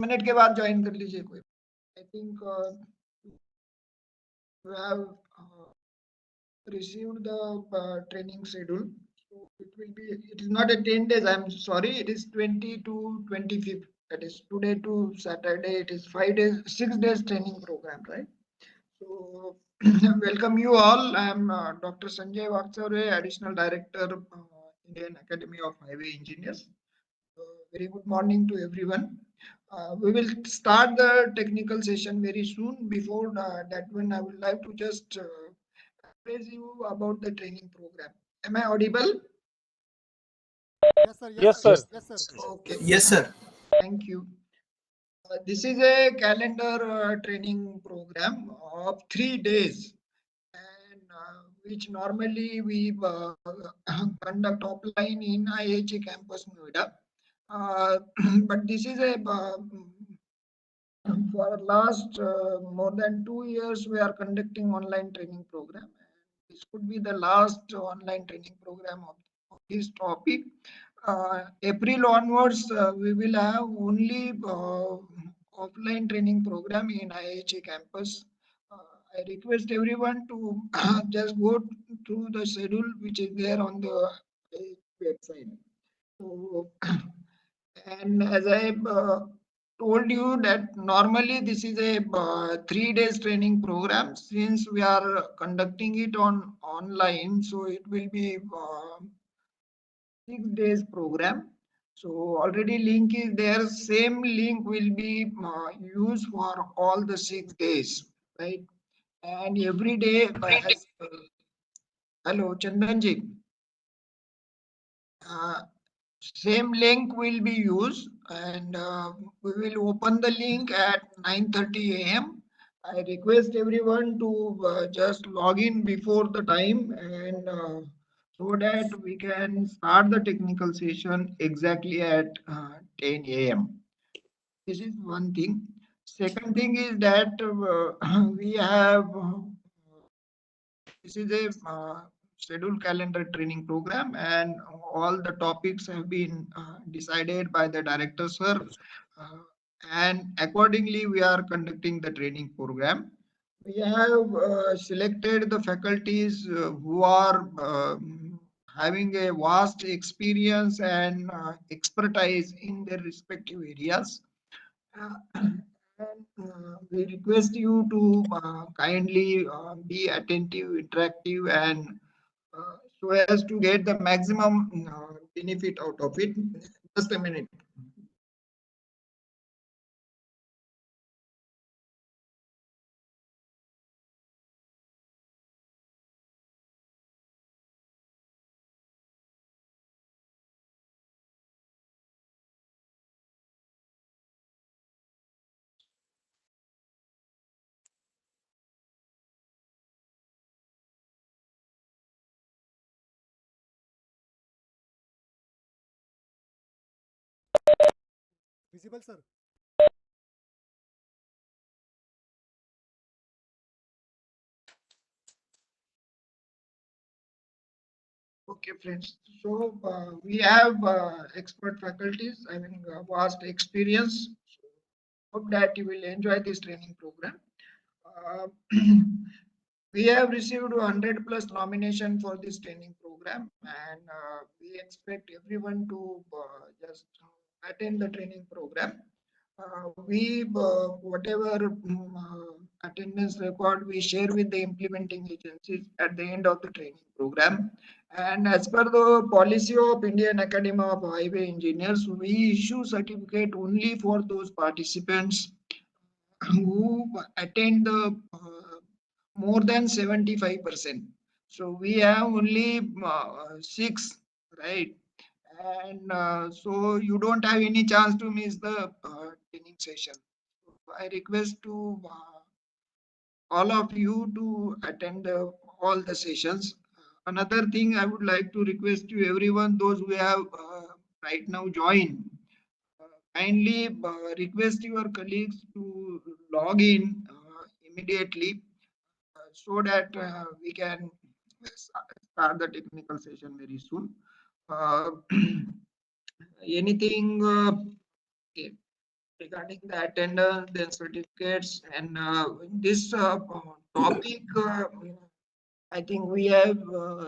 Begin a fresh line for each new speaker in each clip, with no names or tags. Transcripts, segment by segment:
Minute के बाद join कर लीजिए कोई. I think you have received the training schedule. So it is not a 10 days, I'm sorry, it is 20 to 25th. That is today to Saturday. It is 5 days, 6 days training program, right? So welcome you all. I am Dr. Sanjay Vaksare, Additional Director, Indian Academy of Highway Engineers. Very good morning to everyone. We will start the technical session very soon. Before that one, I would like to just praise you about the training program. Am I audible?
Yes, sir. Yes, sir. Yes, sir.
Okay.
Yes, sir.
Thank you. This is a calendar training program of 3 days, and which normally we conduct offline in IHE campus Noida. But this is a for last more than 2 years we are conducting online training program. This could be the last online training program of this topic. April onwards, we will have only offline training program in IHA campus. I request everyone to just go through the schedule which is there on the website. So, and as I told you that normally this is a 3 days training program. Since we are conducting it on online, so it will be 6 days program. So already link is there. Same link will be used for all the 6 days, right? And every day, as hello Chandanji, uh, same link will be used, and we will open the link at 9:30 a.m. I request everyone to just log in before the time, and so that we can start the technical session exactly at 10 a.m. This is one thing. Second thing is that we have this is a scheduled calendar training program, and all the topics have been decided by the director, sir. Uh, and accordingly, we are conducting the training program. We have selected the faculties who are having a vast experience and expertise in their respective areas. And we request you to kindly be attentive, interactive, and so as to get the maximum benefit out of it. Just a minute.
Visible, sir.
Okay, friends. So we have expert faculties having vast experience. Hope that you will enjoy this training program. Uh, we have received 100 plus nomination for this training program, and we expect everyone to just attend the training program. We whatever attendance record we share with the implementing agencies at the end of the training program. And as per the policy of Indian Academy of Highway Engineers, we issue certificate only for those participants who attend the more than 75%. So we have only six, right? And so you don't have any chance to miss the training session. So I request to all of you to attend all the sessions. Another thing I would like to request to everyone, those who have right now joined, kindly request your colleagues to log in immediately so that we can start the technical session very soon. Uh, anything? Okay. regarding the attendance, then certificates, and this topic. I think we have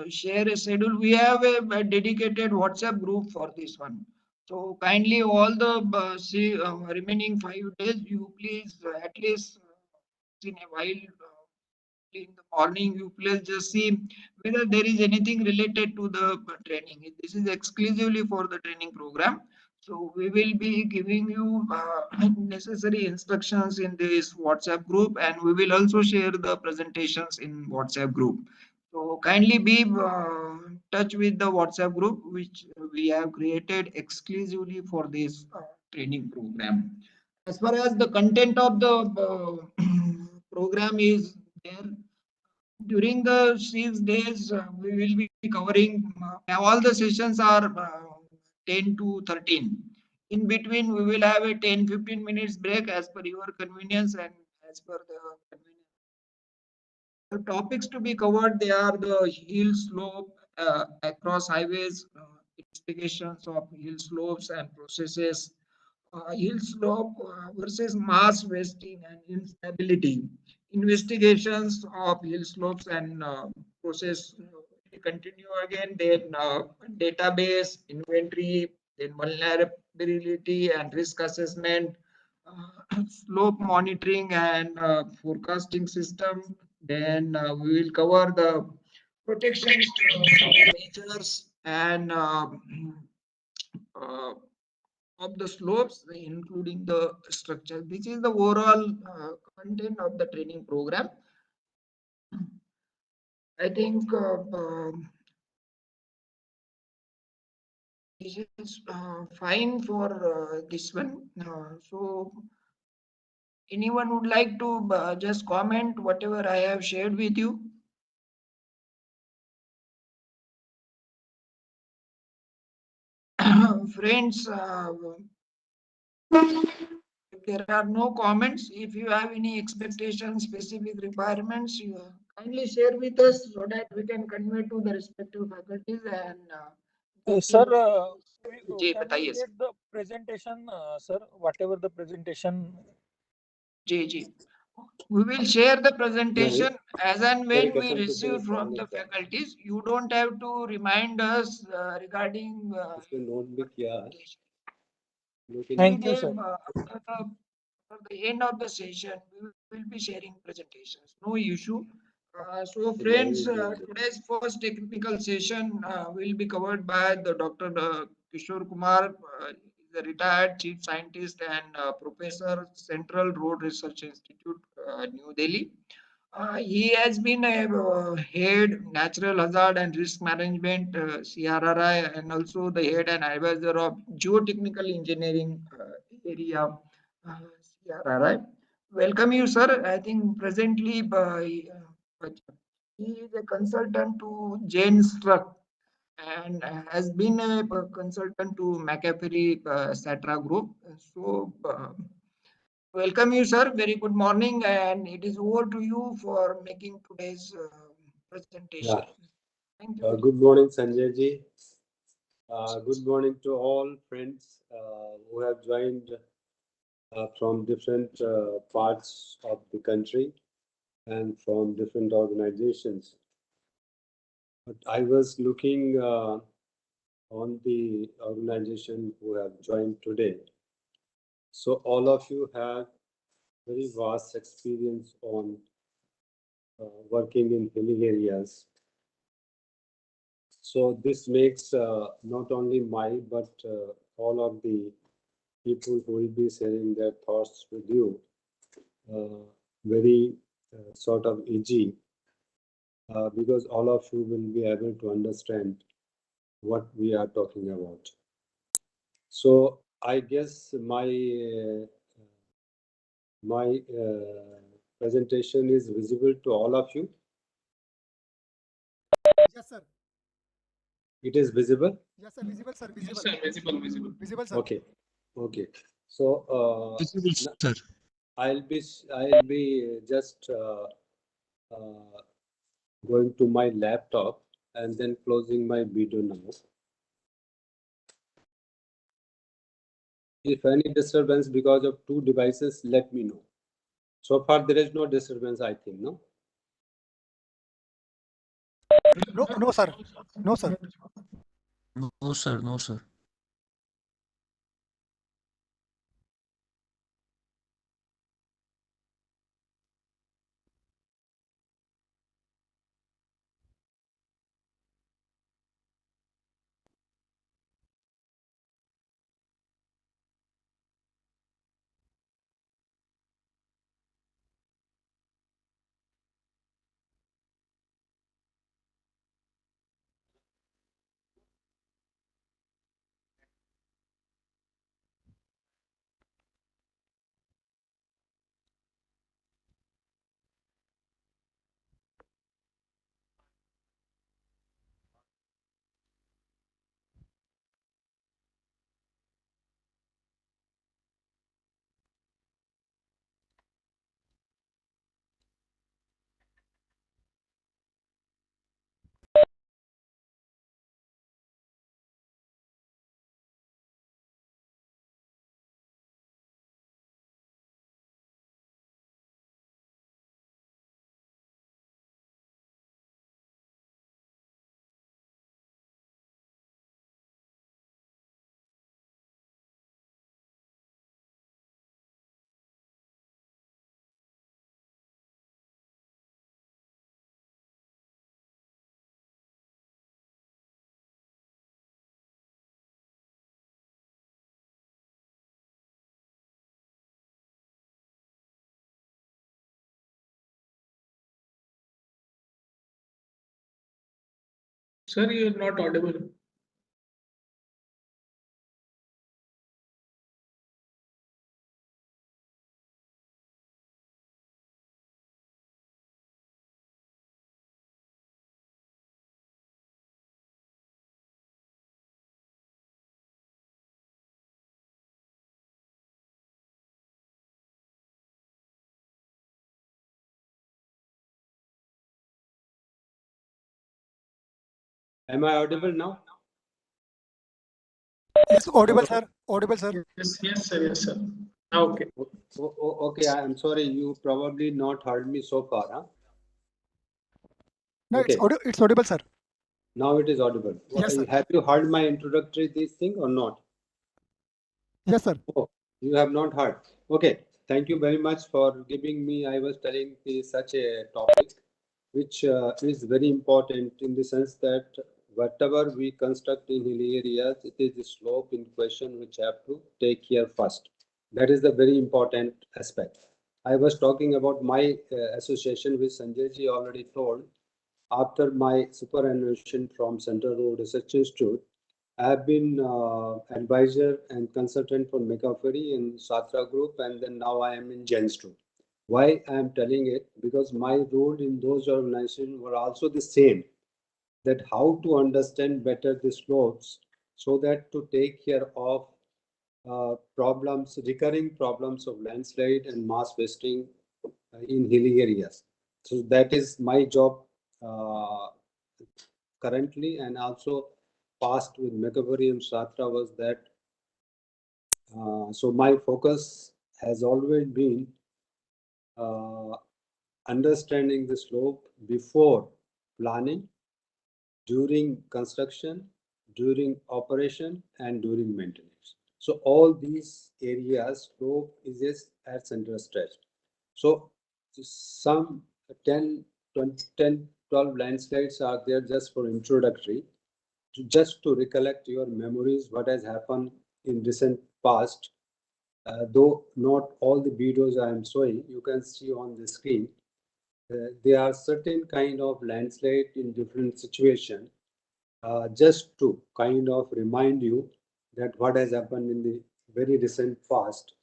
share a schedule. We have a dedicated WhatsApp group for this one. So kindly all the remaining 5 days, you please at least in a while in the morning, you please just see whether there is anything related to the training. This is exclusively for the training program. So we will be giving you necessary instructions in this WhatsApp group, and we will also share the presentations in WhatsApp group. So kindly be touch with the WhatsApp group which we have created exclusively for this training program. As far as the content of the program is there, during the 6 days, we will be covering all the sessions are 10 to 13. In between, we will have a 10-15 minutes break as per your convenience and as per the convenience. The topics to be covered, they are the hill slope across highways, investigations of hill slopes and processes, hill slope versus mass wasting and instability, investigations of hill slopes and process. We continue again, then database, inventory, then vulnerability and risk assessment, slope monitoring and forecasting system. Then we will cover the protection measures and uh, of the slopes, including the structure. This is the overall content of the training program. I think this is fine for this one. So, anyone would like to just comment whatever I have shared with you? Friends, if there are no comments, if you have any expectations, specific requirements, you kindly share with us so that we can convey to the respective faculties and go
Sir,
through. जी
can we
बताइए sir.
get the presentation, sir? Whatever the presentation.
जी जी. We will share the
नहीं
presentation as and
तेरी
when we
कसम किसी ने
receive
call
from
नहीं
the
किया
faculties. You don't have to remind us regarding
उसने नोट भी किया लेकिन
Thank you,
every day
sir.
after the end of the session, we will be sharing presentations. No issue. So, friends, today's first technical session will be covered by the Dr. Kishore Kumar, is a retired chief scientist and professor, Central Road Research Institute, New Delhi. He has been a head natural hazard and risk management CRRI, and also the head and advisor of geotechnical engineering area CRRI. Welcome you, sir. I think presently he is a consultant to Jane Struck and has been a consultant to McAfee Satra Group. So. Welcome you, sir. Very good morning, and it is over to you for making today's presentation.
yeah
Thank you.
good morning Sanjay ji good morning to all friends who have joined from different parts of the country and from different organizations but I was looking on the organization who have joined today so all of you have very vast experience on working in hilly areas. So this makes not only my, but all of the people who will be sharing their thoughts with you very sort of easy because all of you will be able to understand what we are talking about. So I guess my presentation is visible to all of you.
Yes, sir.
It is visible.
Yes, sir. Visible, sir.
Yes,
Visible.
sir. Visible, visible.
Visible, sir.
Okay. Okay. So
Visible, sir.
I'll be just going to my laptop and then closing my video now. If any disturbance because of two devices, let me know. So far, there is no disturbance, I think, no?
No, no, sir. No, sir.
No, sir. No, sir.
Sir, you're not audible.
Am I audible now?
Yes, audible, sir. Audible, sir.
Yes, sir. Yes, sir. Now, okay.
Okay, I am sorry. You probably not heard me so far, huh?
No,
Okay,
it's audible, sir.
now it is audible.
Yes, sir.
Have you heard my introductory this thing or not?
Yes, sir.
Oh, you have not heard. Okay, thank you very much for giving me. I was telling such a topic which is very important in the sense that whatever we construct in hilly areas, it is the slope in question which have to take care first. That is the very important aspect. I was talking about my association which Sanjay ji already told. After my superannuation from Central Road Research Institute, I have been advisor and consultant for McAfee in Satra Group, and then now I am in Gens Group. Why I am telling it? Because my role in those organizations were also the same. That how to understand better the slopes, so that to take care of problems, recurring problems of landslide and mass wasting in hilly areas. So that is my job uh, currently, and also past with McAfee and Satra was that. So my focus has always been uh, understanding the slope before planning, during construction, during operation, and during maintenance. So all these areas, slope is at center stress. So some 10, 20, 10, 12 landslides are there just for introductory, just to recollect your memories, what has happened in recent past. Though not all the videos I am showing, you can see on the screen, there are certain kind of landslide in different situation, just to kind of remind you that what has happened in the very recent past.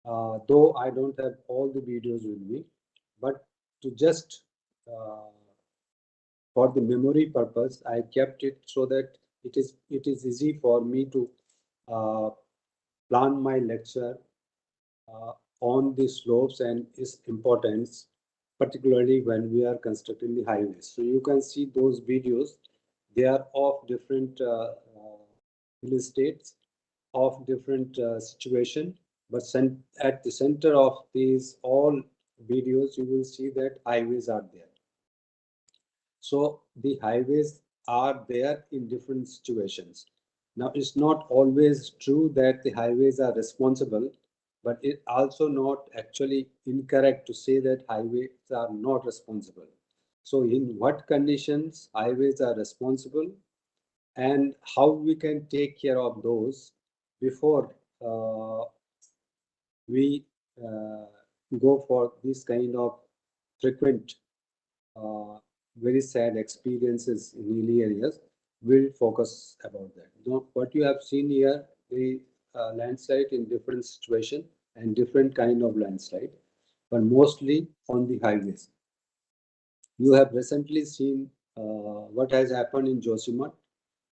Though I don't have all the videos with me, but to just for the memory purpose, I kept it so that it is easy for me to uh, plan my lecture uh, on the slopes and its importance, particularly when we are constructing the highways. So you can see those videos. They are of different hill states, of different situation, but at the center of these all videos, you will see that highways are there. So the highways are there in different situations. Now, it's not always true that the highways are responsible, but it also not actually incorrect to say that highways are not responsible. So in what conditions highways are responsible and how we can take care of those before we uh, go for this kind of frequent uh, very sad experiences in hilly areas, we'll focus about that. Now, what you have seen here, the landslide in different situation and different kind of landslide, but mostly on the highways. You have recently seen what has happened in Josimat.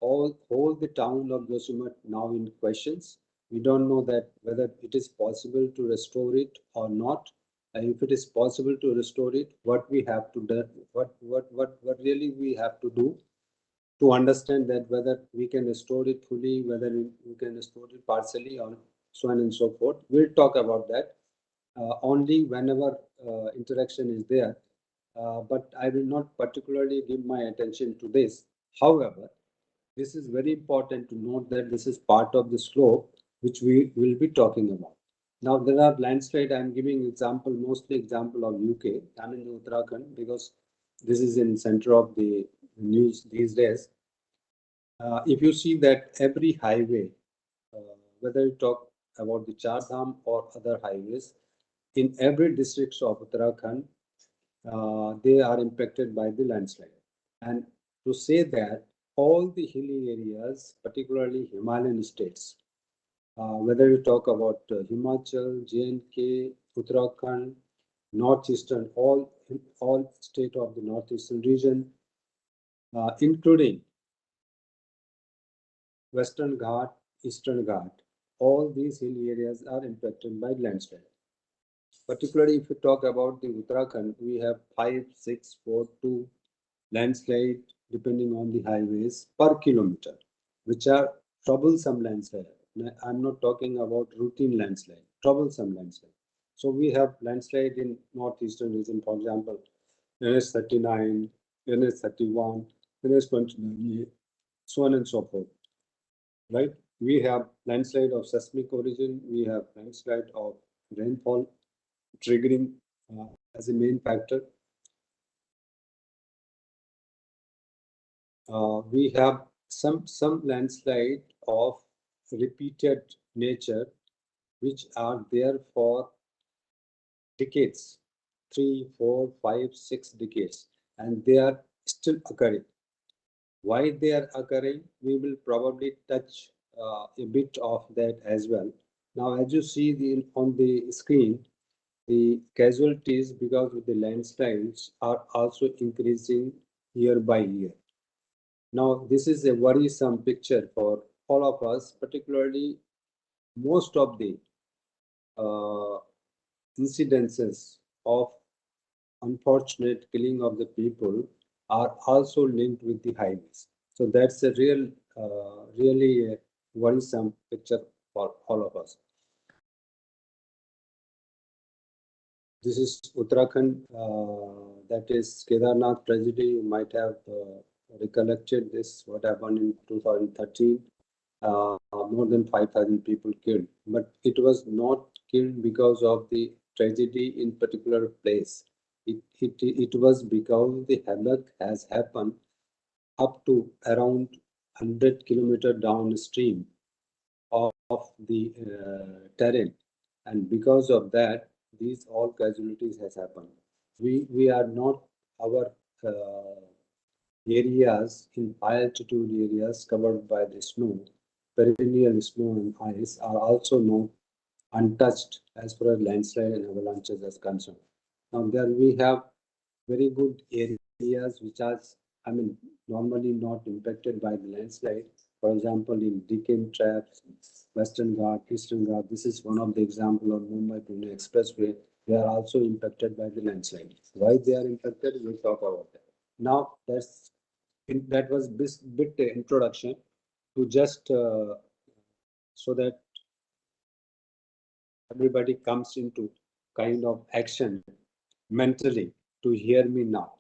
All the town of Josimat now in questions. We don't know that whether it is possible to restore it or not. And if it is possible to restore it, what we have to do, what really we have to do to understand that whether we can restore it fully, whether we can restore it partially, or so on and so forth. We'll talk about that only whenever interaction is there. But I will not particularly give my attention to this. However, this is very important to note that this is part of the slope which we will be talking about. Now there are landslide. I am giving example, mostly example of UK. I'm in Uttarakhand because this is in center of the news these days. If you see that every highway, whether you talk about the Char Dham or other highways, in every district of Uttarakhand, they are impacted by the landslide. And to say that all the hilly areas, particularly Himalayan states, whether you talk about Himachal, J&K, Uttarakhand, northeastern, all state of the northeastern region, including Western Ghat, Eastern Ghat, all these hilly areas are impacted by landslide. Particularly if you talk about the Uttarakhand, we have 5, 6, 4, 2 landslide depending on the highways per kilometer, which are troublesome landslide. I'm not talking about routine landslide, troublesome landslide. So we have landslide in northeastern region, for example, NS39, NS31, NS29, so on and so forth. Right? We have landslide of seismic origin, we have landslide of rainfall triggering as a main factor. We have some landslide of repeated nature which are there for decades, 3, 4, 5, 6 decades, and they are still occurring. Why they are occurring, we will probably touch a bit of that as well. Now, as you see on the screen, the casualties because of the landslides are also increasing year by year. Now, this is a worrisome picture for all of us, particularly most of the uh, incidences of unfortunate killing of the people are also linked with the highways. So that's a really a worrisome picture for all of us. This is Uttarakhand, that is Kedarnath tragedy. You might have recollected this, what happened in 2013. More than 5,000 people killed, but it was not killed because of the tragedy in particular place. It was because the havoc has happened up to around 100 kilometer downstream of the terrain, and because of that, these all casualties has happened. We are not our areas in high altitude areas covered by the snow, perennial snow and ice are also not untouched as far as landslide and avalanches is concerned. Now there we have very good areas which are, I mean, normally not impacted by the landslide. For example, in Deccan Traps, Western Ghat, Eastern Ghat, this is one of the example of Mumbai-Pune Expressway. They are also impacted by the landslide. Why they are impacted, we'll talk about that. Now, that was bit introduction to just so that everybody comes into kind of action mentally to hear me now.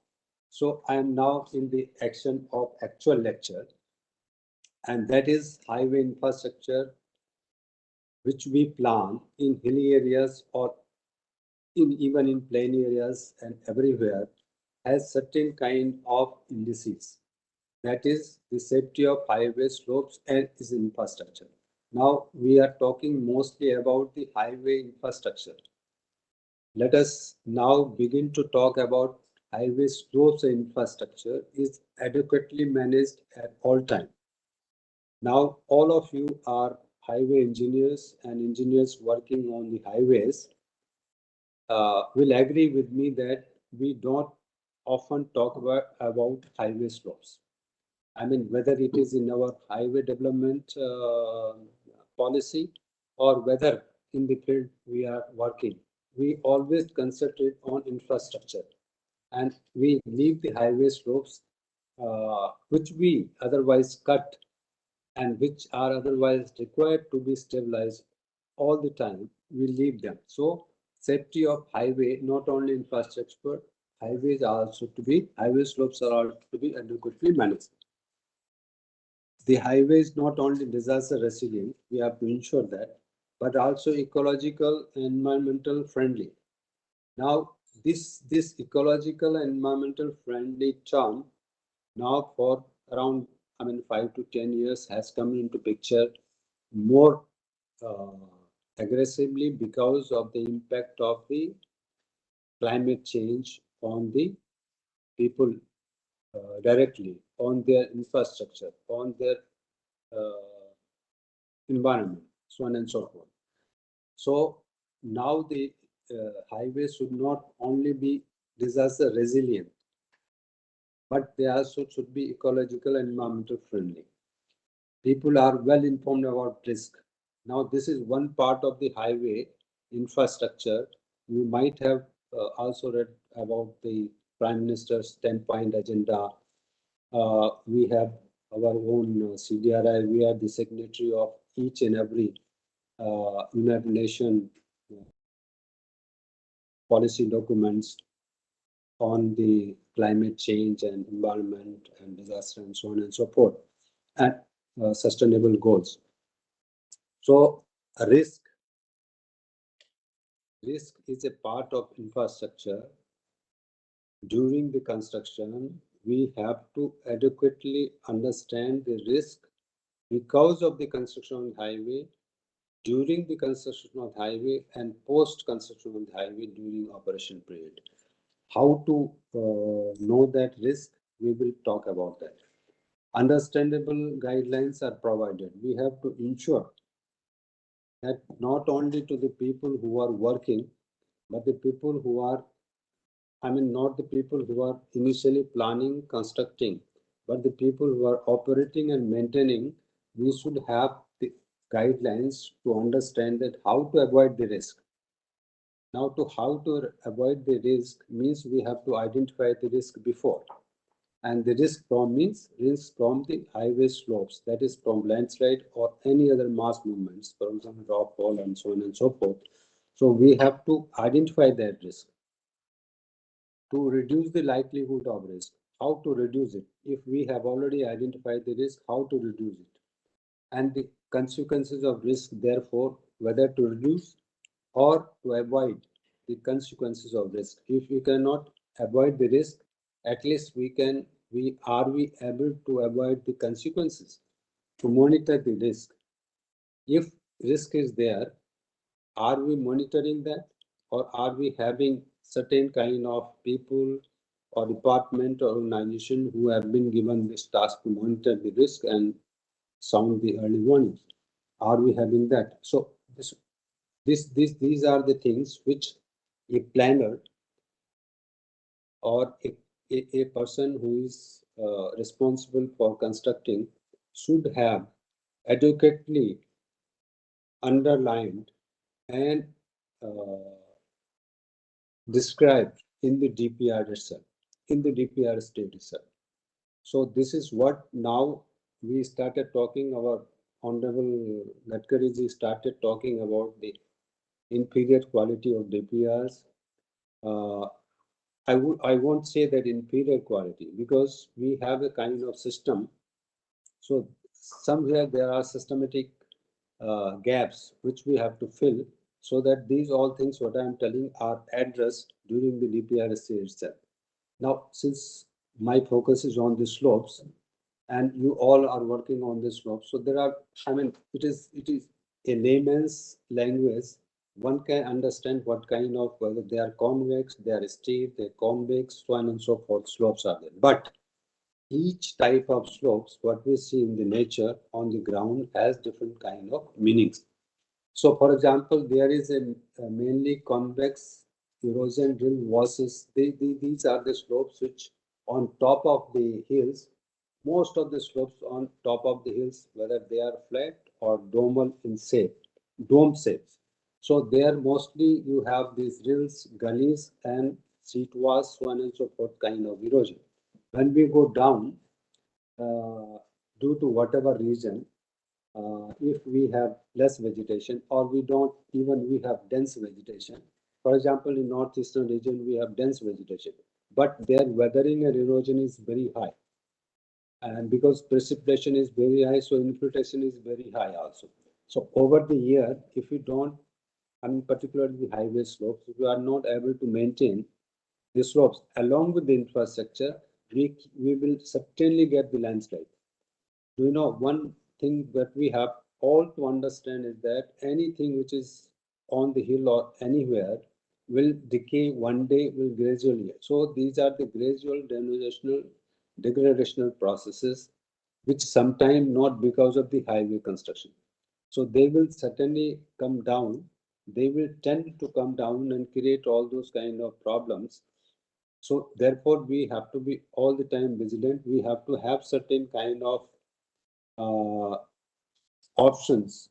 So I am now in the action of actual lecture, and that is highway infrastructure, which we plan in hilly areas or even in plain areas and everywhere, has certain kind of indices. That is the safety of highway slopes and its infrastructure. Now we are talking mostly about the highway infrastructure. Let us now begin to talk about highway slopes and infrastructure is adequately managed at all time. Now all of you are highway engineers and engineers working on the highways will agree with me that we don't often talk about highway slopes. I mean, whether it is in our highway development policy or whether in the field we are working, we always concentrate on infrastructure and we leave the highway slopes, which we otherwise cut and which are otherwise required to be stabilized all the time, we leave them. So safety of highway, not only infrastructure, highway slopes are also to be adequately managed. The highway is not only disaster resilient, we have to ensure that, but also ecological and environmental friendly. Now, this ecological and environmental friendly term now for around 5 to 10 years has come into picture more uh, aggressively because of the impact of the climate change on the people directly, on their infrastructure, on their uh, environment, so on and so forth. So now the highways should not only be disaster resilient, but they also should be ecological and environmental friendly. People are well informed about risk. Now, this is one part of the highway infrastructure. You might have also read about the Prime Minister's 10-point agenda. We have our own CDRI. We are the signatory of each and every United Nations policy documents on the climate change and environment and disaster and so on and so forth, and sustainable goals. So risk is a part of infrastructure. During the construction, we have to adequately understand the risk because of the construction of the highway, during the construction of the highway, and post construction of the highway during operation period. How to know that risk? We will talk about that. Understandable guidelines are provided. We have to ensure that not only to the people who are working, but the people who are, not the people who are initially planning, constructing, but the people who are operating and maintaining, we should have the guidelines to understand that how to avoid the risk. Now, to how to avoid the risk means we have to identify the risk before. And the risk from means risk from the highway slopes, that is from landslide or any other mass movements, for example, rockfall and so on and so forth. So we have to identify that risk to reduce the likelihood of risk. How to reduce it? If we have already identified the risk, how to reduce it? And the consequences of risk, therefore, whether to reduce or to avoid the consequences of risk. If we cannot avoid the risk, at least we are we able to avoid the consequences, to monitor the risk. If risk is there, are we monitoring that, or are we having certain kind of people or department or organization who have been given this task to monitor the risk and sound the early warnings? Are we having that? So these are the things which a planner or a person who is responsible for constructing should have adequately underlined and uh, described in the DPR itself, in the DPR state itself. So this is what now we started talking Honorable Gadkari ji started talking about the inferior quality of DPRs. Uh, I won't say that inferior quality because we have a kind of system. So somewhere there are systematic gaps which we have to fill so that these all things what I am telling are addressed during the DPRSA itself. Now, since my focus is on the slopes and you all are working on the slopes, so there are, I mean, it is a layman's language. One can understand what kind of, whether they are convex, they are steep, they're convex, so on and so forth, slopes are there. But each type of slopes, what we see in the nature on the ground has different kind of meanings. So, for example, there is a mainly convex erosion drill versus these are the slopes which on top of the hills, most of the slopes on top of the hills, whether they are flat or domal in shape, dome shapes. So there mostly you have these rills, gullies, and seatwas, so on and so forth kind of erosion. When we go down, due to whatever reason, if we have less vegetation or we don't even we have dense vegetation. For example, in northeastern region we have dense vegetation, but their weathering and erosion is very high. And because precipitation is very high, so infiltration is very high also. So over the year, if we don't, I mean particularly the highway slopes, if we are not able to maintain the slopes along with the infrastructure, we will certainly get the landslide. Do you know one thing that we have all to understand is that anything which is on the hill or anywhere will decay one day, will gradually. So these are the gradual degradational processes, which sometimes not because of the highway construction. So they will certainly come down. They will tend to come down and create all those kind of problems. So therefore, we have to be all the time vigilant. We have to have certain kind of uh, options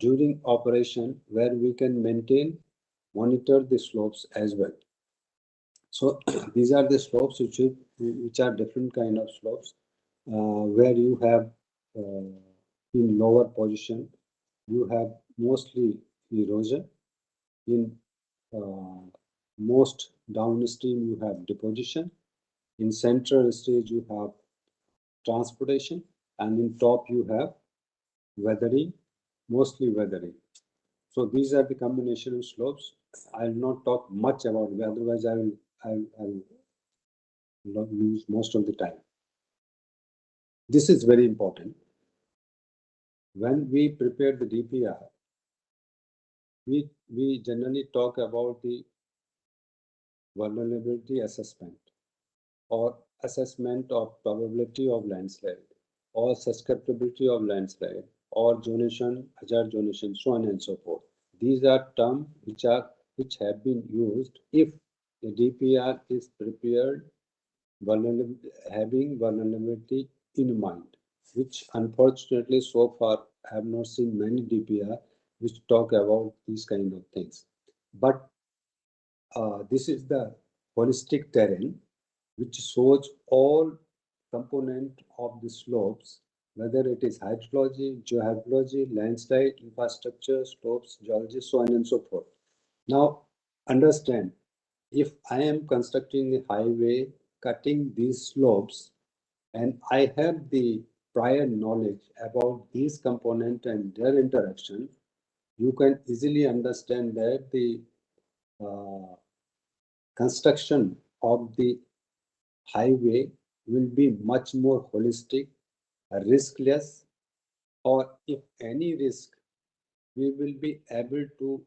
during operation where we can maintain, monitor the slopes as well. So these are the slopes which are different kind of slopes where you have in lower position, you have mostly erosion. In most downstream, you have deposition. In central stage, you have transportation, and in top, you have weathering, mostly weathering. So these are the combination of slopes. I'll not talk much about it, otherwise I'll lose most of the time. This is very important. When we prepare the DPR, we generally talk about the vulnerability assessment or assessment of probability of landslide or susceptibility of landslide or zonation, hazard zonation, so on and so forth. These are terms which have been used if the DPR is prepared having vulnerability in mind, which unfortunately so far I have not seen many DPR which talk about these kind of things. But this is the holistic terrain which shows all component of the slopes, whether it is hydrology, geohydrology, landslide, infrastructure, slopes, geology, so on and so forth. Now, understand, if I am constructing a highway cutting these slopes and I have the prior knowledge about these components and their interaction, you can easily understand that the uh, construction of the highway will be much more holistic, riskless, or if any risk, we will be able to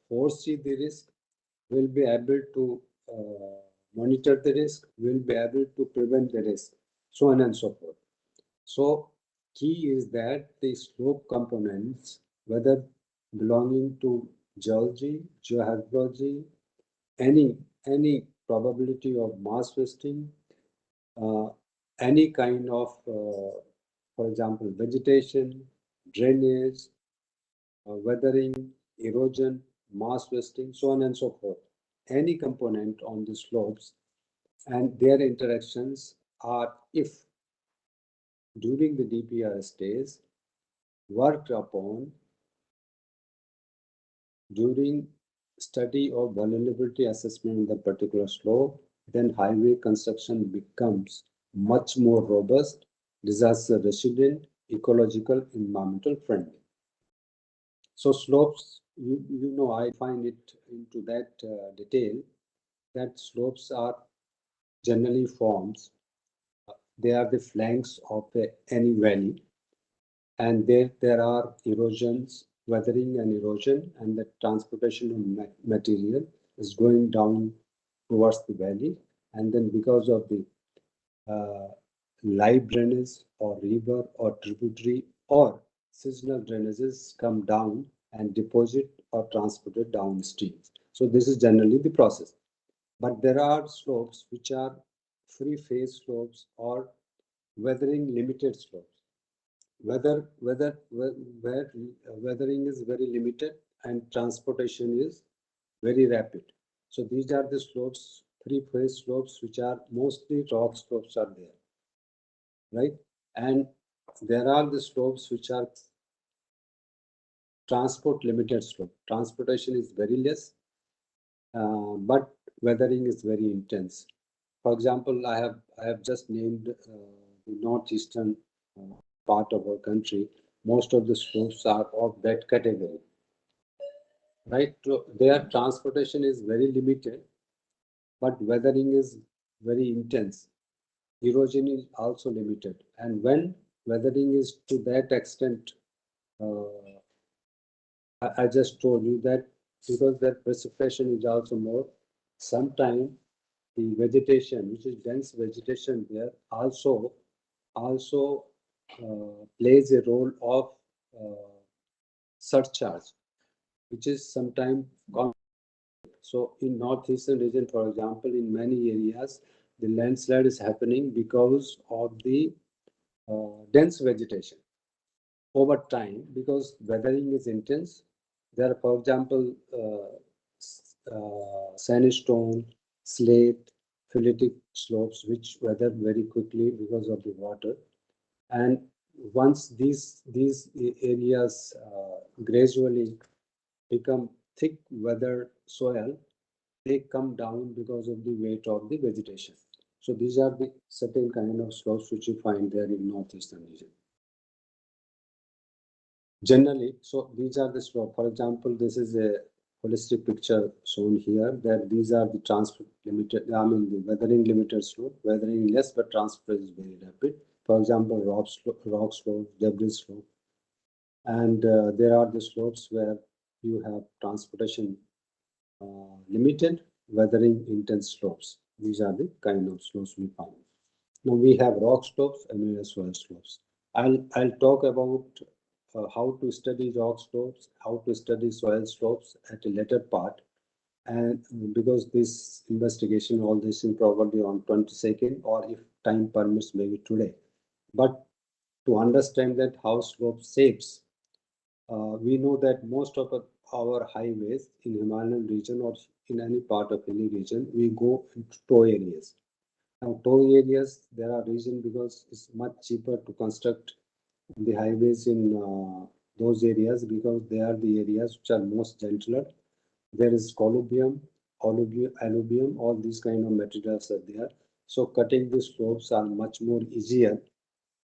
foresee the risk, we'll be able to monitor the risk, we'll be able to prevent the risk, so on and so forth. So key is that the slope components, whether belonging to geology, geohydrology, any probability of mass wasting, uh, any kind of, for example, vegetation, drainage, weathering, erosion, mass wasting, so on and so forth. Any component on the slopes and their interactions are, if during the DPR stage, worked upon during study of vulnerability assessment in the particular slope, then highway construction becomes much more robust, disaster resilient, ecological, environmental friendly. So slopes, you know, I find it into that detail that slopes are generally forms. They are the flanks of any valley, and there are erosions, weathering and erosion, and the transportation of material is going down towards the valley, and then because of the uh, live drainage or river or tributary or seasonal drainages come down and deposit or transported downstream. So this is generally the process. But there are slopes which are free phase slopes or weathering limited slopes. Where weathering is very limited and transportation is very rapid. So these are the slopes, three phase slopes, which are mostly rock slopes are there, right? And there are the slopes which are transport limited slope. Transportation is very less, but weathering is very intense. For example, I have just named the northeastern part of our country. Most of the slopes are of that category, right? So their transportation is very limited, but weathering is very intense. Erosion is also limited, and when weathering is to that extent, uh, I just told you that because that precipitation is also more, sometimes the vegetation, which is dense vegetation there, also plays a role of surcharge, which is sometimes so in northeastern region, for example, in many areas, the landslide is happening because of the dense vegetation over time because weathering is intense. There are, for example, sandstone, slate, phyllitic slopes which weather very quickly because of the water. And once these areas gradually become thick weathered soil, they come down because of the weight of the vegetation. So these are the certain kind of slopes which you find there in northeastern region. Generally, so these are the slope. For example, this is a holistic picture shown here that these are the transport limited, I mean the weathering limited slope, weathering less but transport is very rapid. For example, rock slope, debris slope, and there are the slopes where you have transportation limited, weathering intense slopes. These are the kind of slopes we find. Now we have rock slopes and we have soil slopes. I'll talk about how to study rock slopes, how to study soil slopes at a later part. And because this investigation, all this in probably on 22nd or if time permits, maybe today. But to understand that how slope shapes, we know that most of our highways in Himalayan region or in any part of any region, we go into tow areas. Now, tow areas, there are reasons because it's much cheaper to construct the highways in those areas because they are the areas which are most gentler. There is columbium, alluvium, all these kind of materials are there. So cutting the slopes are much more easier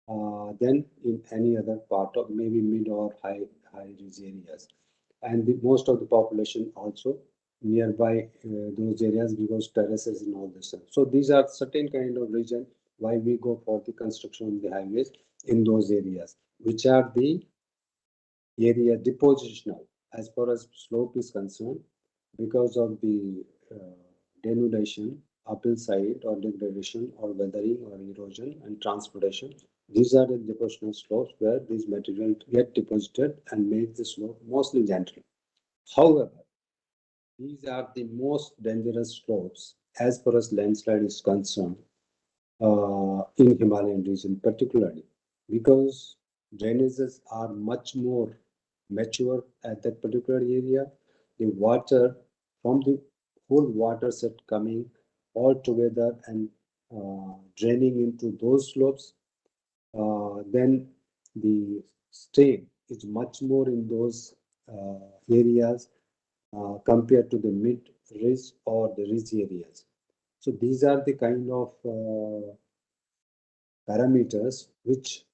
than in any other part of maybe mid or high ridge areas. And most of the population also nearby those areas because terraces and all this stuff. So these are certain kind of region why we go for the construction of the highways in those areas, which are the area depositional as far as slope is concerned because of the denudation, uphill side or degradation or weathering or erosion and transportation. These are the depositional slopes where these materials get deposited and make the slope mostly gentle. However, these are the most dangerous slopes as far as landslide is concerned in Himalayan region particularly because drainages are much more mature at that particular area. The water from the whole water set coming all together and draining into those slopes, then the stream is much more in those areas compared to the mid-ridge or the ridge areas. So these are the kind of parameters which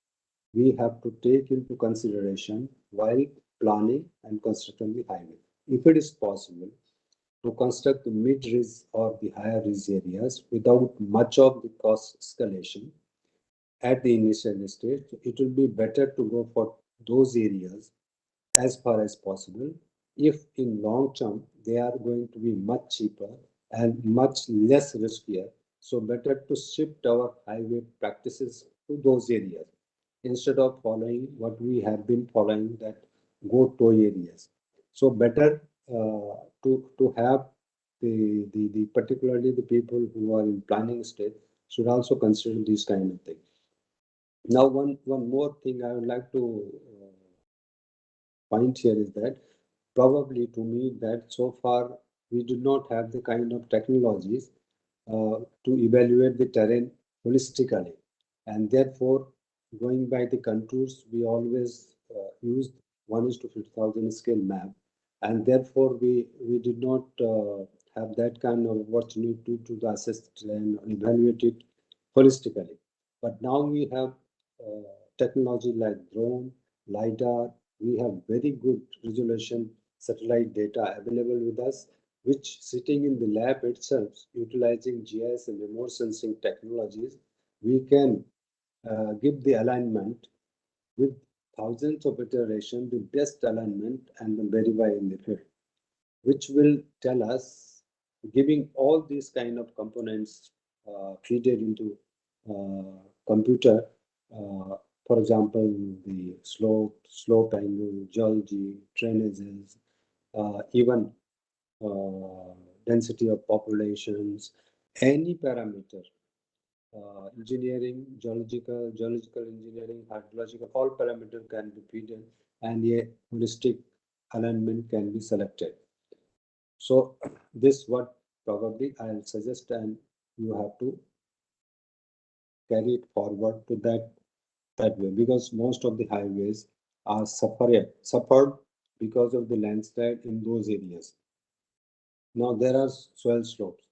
we have to take into consideration while planning and constructing the highway. If it is possible to construct the mid-ridge or the higher ridge areas without much of the cost escalation at the initial stage, it will be better to go for those areas as far as possible if in long term they are going to be much cheaper and much less riskier. So better to shift our highway practices to those areas instead of following what we have been following, that go toy areas. So better to have the particularly the people who are in planning stage should also consider these kind of things. Now one more thing I would like to point here is that probably to me that so far we do not have the kind of technologies to evaluate the terrain holistically, and therefore going by the contours we always used 1:50,000 scale map, and therefore we did not have that kind of opportunity to assess the terrain and evaluate it holistically. But now we have technology like drone, lidar. We have very good resolution satellite data available with us, which sitting in the lab itself, utilizing GIS and remote sensing technologies, we can give the alignment with thousands of iterations, the best alignment and then verify in the field, which will tell us, giving all these kind of components feeded into computer, for example, the slope angle, geology, drainages, even density of populations, any parameter, engineering, geological engineering, hydrological, all parameters can be fed in and a holistic alignment can be selected. So this what probably I'll suggest, and you have to carry it forward to that way, because most of the highways are suffered because of the landslide in those areas. Now there are soil slopes.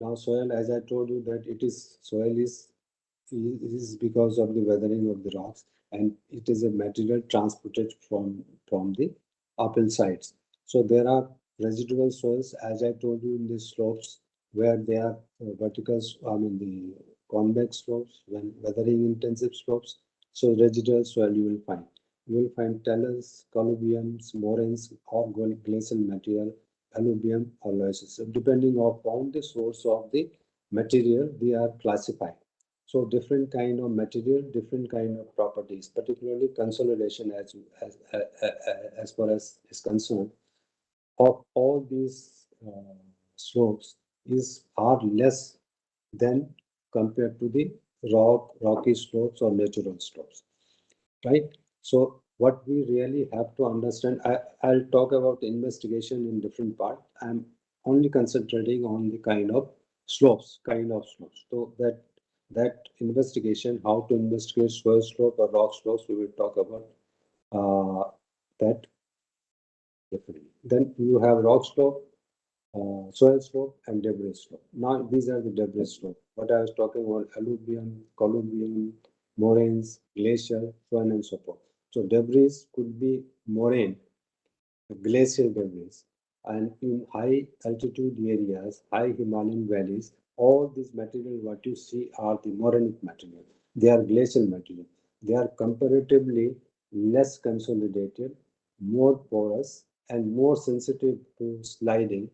Now soil, as I told you, that soil is because of the weathering of the rocks, and it is a material transported from the uphill sides. So there are residual soils, as I told you, in the slopes where they are vertical, I mean the convex slopes, when weathering intensive slopes. So residual soil you will find. You will find talus, colluviums, moraines, or glacial material, alluvium or loess. So depending upon the source of the material, they are classified. So different kind of material, different kind of properties, particularly consolidation as far as is concerned, of all these slopes is far less than compared to the rocky slopes or natural slopes, right? So what we really have to understand, I'll talk about investigation in different part. I'm only concentrating on the kind of slopes. So that investigation, how to investigate soil slope or rock slopes, we will talk about that definitely. Then you have rock slope, soil slope and debris slope. Now these are the debris slope. What I was talking about, alluvium, colluvium, moraines, glacial, so on and so forth. So debris could be moraine, glacial debris, and in high altitude areas, high Himalayan valleys, all these material what you see are the morainic material. They are glacial material. They are comparatively less consolidated, more porous, and more sensitive to sliding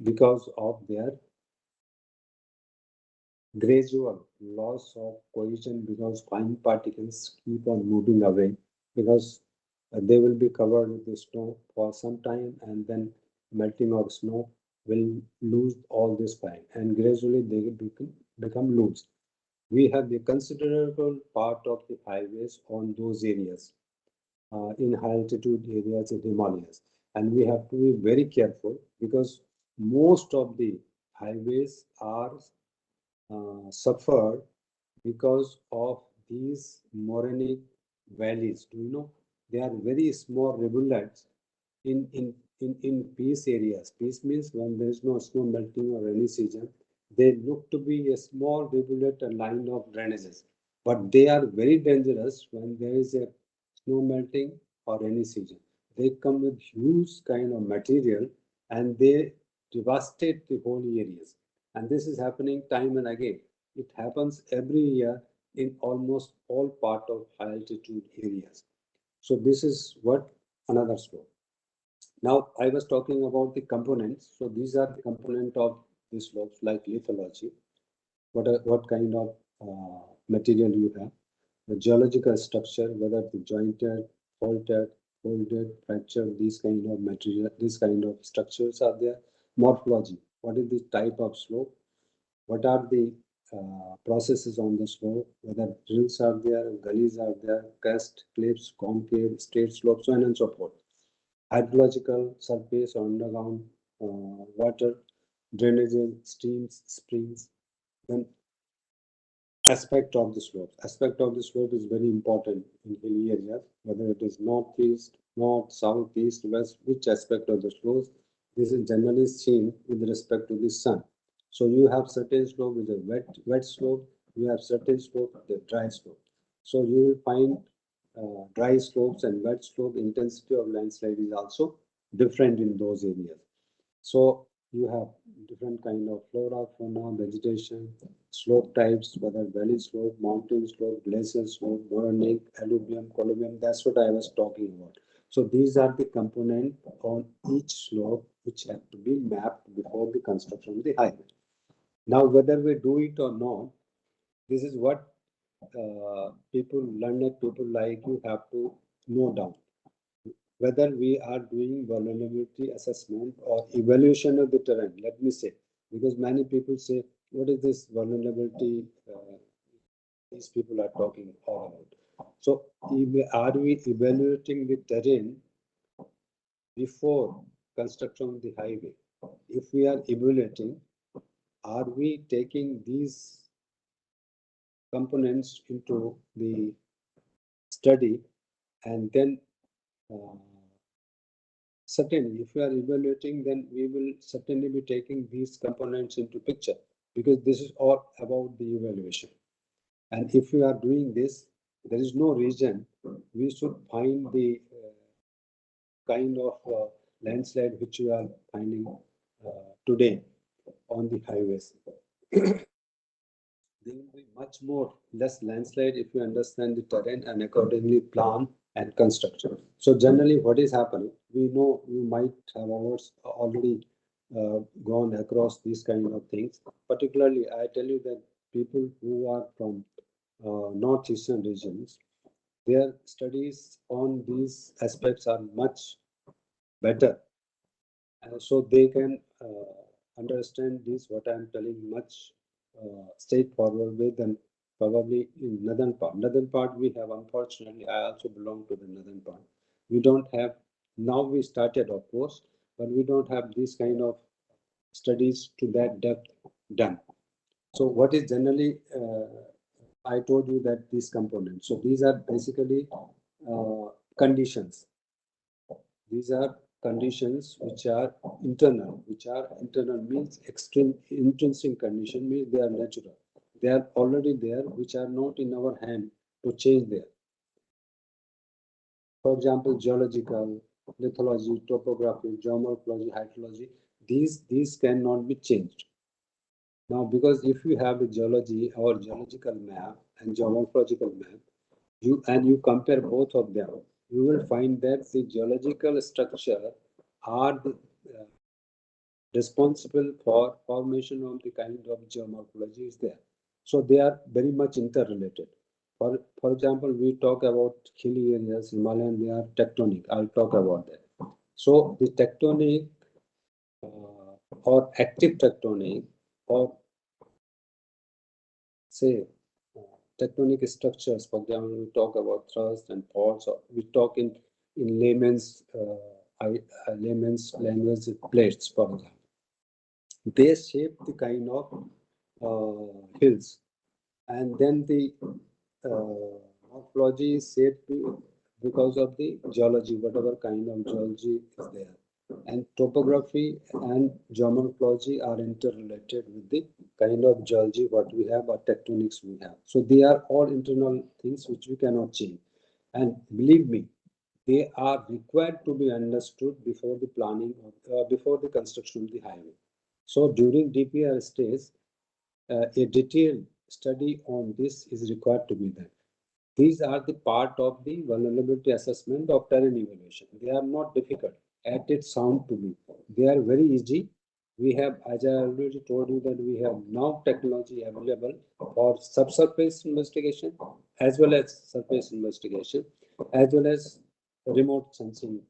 because of their gradual loss of cohesion, because fine particles keep on moving away, because they will be covered with the snow for some time, and then melting of snow will lose all this fine, and gradually they will become loose. We have the considerable part of the highways on those areas, in high altitude areas in Himalayas. And we have to be very careful, because most of the highways are suffered because of these morainic valleys. Do you know They are very small rivulets in peace areas. Peace means when there is no snow melting or any season, they look to be a small rivulet, a line of drainages. But they are very dangerous when there is a snow melting or any season. They come with huge kind of material and they devastate the whole areas. And this is happening time and again. It happens every year in almost all part of high altitude areas. So this is what another slope. Now I was talking about the components. So these are the component of these slopes like lithology. What kind of material you have, the geological structure, whether the jointed, faulted, folded, fractured, these kind of material, these kind of structures are there. Morphology, what is the type of slope, what are the processes on the slope, whether drills are there, gullies are there, crest, cliffs, concave, straight slopes, so on and so forth. Hydrological surface or underground water, drainages, streams, springs, then aspect of the slope. Aspect of the slope is very important in hilly areas, whether it is northeast, north, south, east, west, which aspect of the slope. This is generally seen with respect to the sun. So you have certain slope with a wet slope, you have certain slope with a dry slope. So you will find dry slopes and wet slope intensity of landslide is also different in those areas. So you have different kind of flora, fauna, vegetation, slope types, whether valley slope, mountain slope, glacier slope, morainic, alluvium, colluvium. That's what I was talking about. So these are the component on each slope which have to be mapped before the construction of the highway. Now, whether we do it or not, this is what learned people like you have to know down whether we are doing vulnerability assessment or evaluation of the terrain, let me say, because many people say, what is this vulnerability these people are talking all about? So, are we evaluating the terrain before construction of the highway? If we are evaluating, are we taking these components into the study and then uh, certainly, if we are evaluating, then we will certainly be taking these components into picture because this is all about the evaluation. And if we are doing this, there is no reason we should find the kind of landslide which we are finding today on the highways. There will be much more less landslide if you understand the terrain and accordingly plan and construction. So generally what is happening, we know you might have already gone across these kind of things. Particularly, I tell you that people who are from northeastern regions, their studies on these aspects are much better. So they can understand this, what I'm telling, much straightforward way than probably in northern part. Northern part we have, unfortunately, I also belong to the northern part. We don't have, now we started of course, but we don't have this kind of studies to that depth done. So what is generally, I told you that these components. So these are basically conditions. These are conditions which are internal means extreme intrinsic condition means they are natural. They are already there, which are not in our hand to change there. For example, geological, lithology, topography, geomorphology, hydrology, these cannot be changed. Now, because if you have a geology or geological map and geomorphological map, you compare both of them, you will find that the geological structure are the, responsible for formation of the kind of geomorphology is there. So they are very much interrelated. For example, we talk about hilly areas, Himalayan, they are tectonic. I'll talk about that. So the tectonic or active tectonic or say tectonic structures, for example, we talk about thrust and faults, or we talk in layman's language plates, for example. They shape the kind of hills, and then the morphology is shaped because of the geology, whatever kind of geology is there. And topography and geomorphology are interrelated with the kind of geology what we have or tectonics we have. So they are all internal things which we cannot change. And believe me, they are required to be understood before the planning of, before the construction of the highway. So during DPR stage, a detailed study on this is required to be done. These are the part of the vulnerability assessment of terrain evaluation. They are not difficult as it sound to be. They are very easy. We have, as I already told you, that we have now technology available for subsurface investigation as well as surface investigation, as well as remote sensing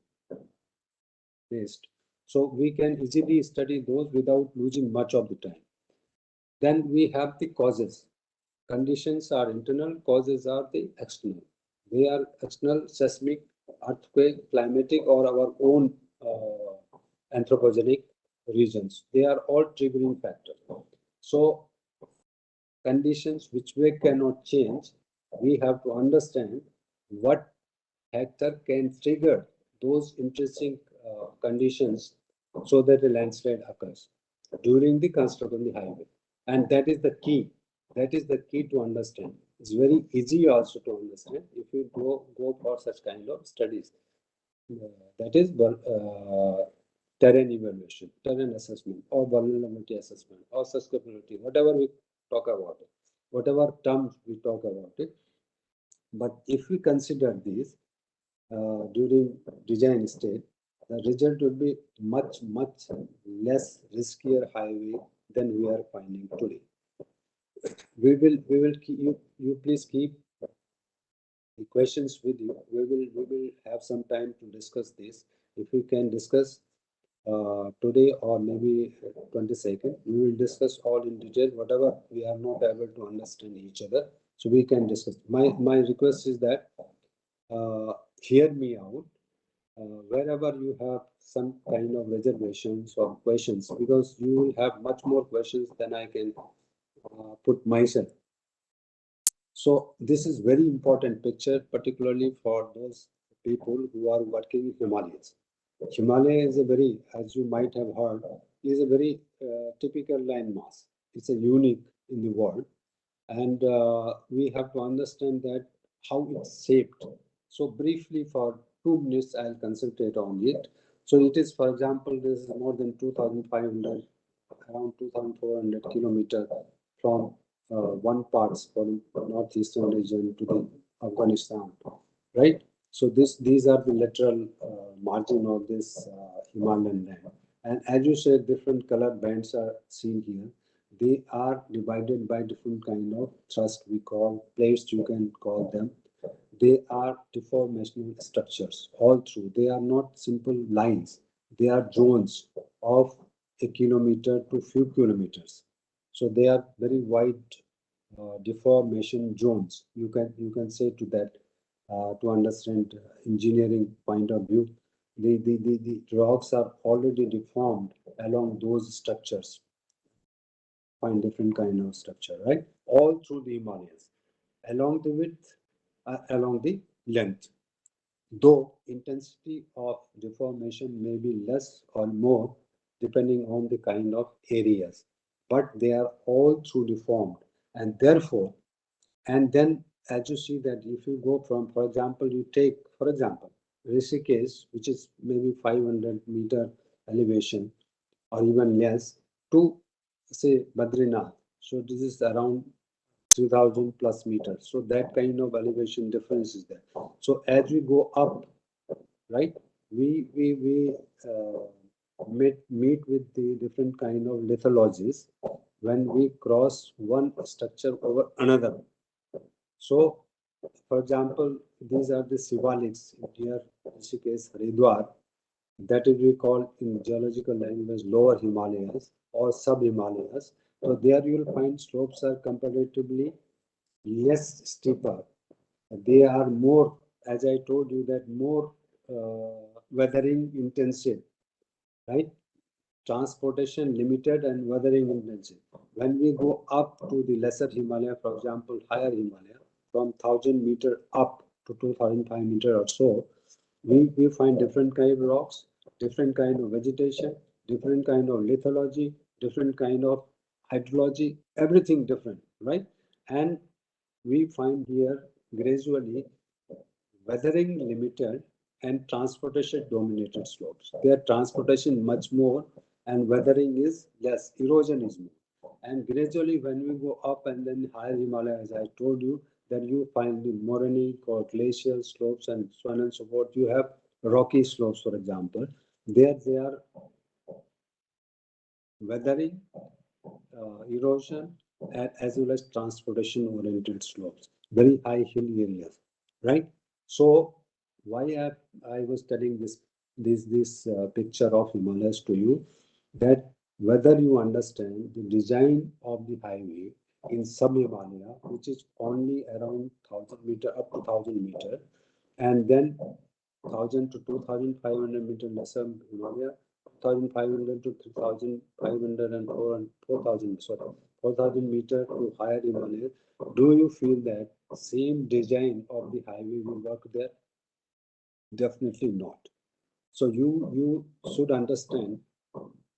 based. So we can easily study those without losing much of the time. Then we have the causes. Conditions are internal, causes are the external. They are external, seismic, earthquake, climatic, or our own anthropogenic reasons. They are all triggering factors. So conditions which we cannot change, we have to understand what factor can trigger those interesting conditions so that a landslide occurs during the construction of the highway. And that is the key. That is the key to understand. It's very easy also to understand if you go for such kind of studies. That is terrain evaluation, terrain assessment, or vulnerability assessment, or susceptibility, whatever we talk about it, whatever terms we talk about it. But if we consider these during design stage, the result will be much less riskier highway than we are finding today. We will keep you please keep the questions with you. We will have some time to discuss this. If we can discuss today or maybe 22nd, we will discuss all in detail whatever we are not able to understand each other. So we can discuss. My request is that hear me out. Wherever you have some kind of reservations or questions, because you will have much more questions than I can put myself. So this is very important picture, particularly for those people who are working in Himalayas. Himalaya is a very, as you might have heard, is a very typical landmass. It's a unique in the world, and we have to understand that how it's shaped. So briefly, for 2 minutes, I'll concentrate on it. So it is, for example, this is more than 2,500, around 2,400 kilometers from one parts from northeastern region to the Afghanistan, right? So these are the lateral margin of this Himalayan land. And as you said, different color bands are seen here. They are divided by different kind of thrust, we call plates, you can call them. They are deformational structures all through. They are not simple lines. They are zones of a kilometer to few kilometers. So they are very wide deformation zones. You can say to that to understand engineering point of view. The rocks are already deformed along those structures. Find different kind of structure, right? All through the Himalayas, along the width, along the length. Though intensity of deformation may be less or more depending on the kind of areas, but they are all through deformed, and therefore, and then as you see that if you go from, for example, you take, for example, Rishikesh, which is maybe 500-meter elevation or even less, to say Badrinath. So this is around 3,000 plus meters. So that kind of elevation difference is there. So as we go up, right, we meet with the different kind of lithologies when we cross one structure over another. So, for example, these are the Shivaliks here, Rishikesh, Haridwar, that is we call in geological language lower Himalayas or sub-Himalayas. So there you will find slopes are comparatively less steeper. They are more, as I told you, that more weathering intensive, right? Transportation limited and weathering intensive. When we go up to the lesser Himalaya, for example, higher Himalaya, from 1,000 meter up, to 2,500 meter or so, we find different kind of rocks, different kind of vegetation, different kind of lithology, different kind of hydrology, everything different, right? And we find here gradually weathering limited and transportation dominated slopes. There transportation much more and weathering is less, erosion is more. And gradually when we go up and then higher Himalaya, as I told you, then you find the morainic or glacial slopes and so on and so forth. You have rocky slopes, for example. There they are weathering, erosion, and as well as transportation oriented slopes, very high hill areas, right? So why I was telling this picture of Himalayas to you, that whether you understand the design of the highway in sub Himalaya, which is only around 1,000 meter up to 1,000 meter, and then 1,000 to 2,500 meter lesser Himalaya, 1,500 to 3,500 and 4,000, sorry, 4,000 meter to higher Himalaya. Do you feel that same design of the highway will work there? Definitely not. So you should understand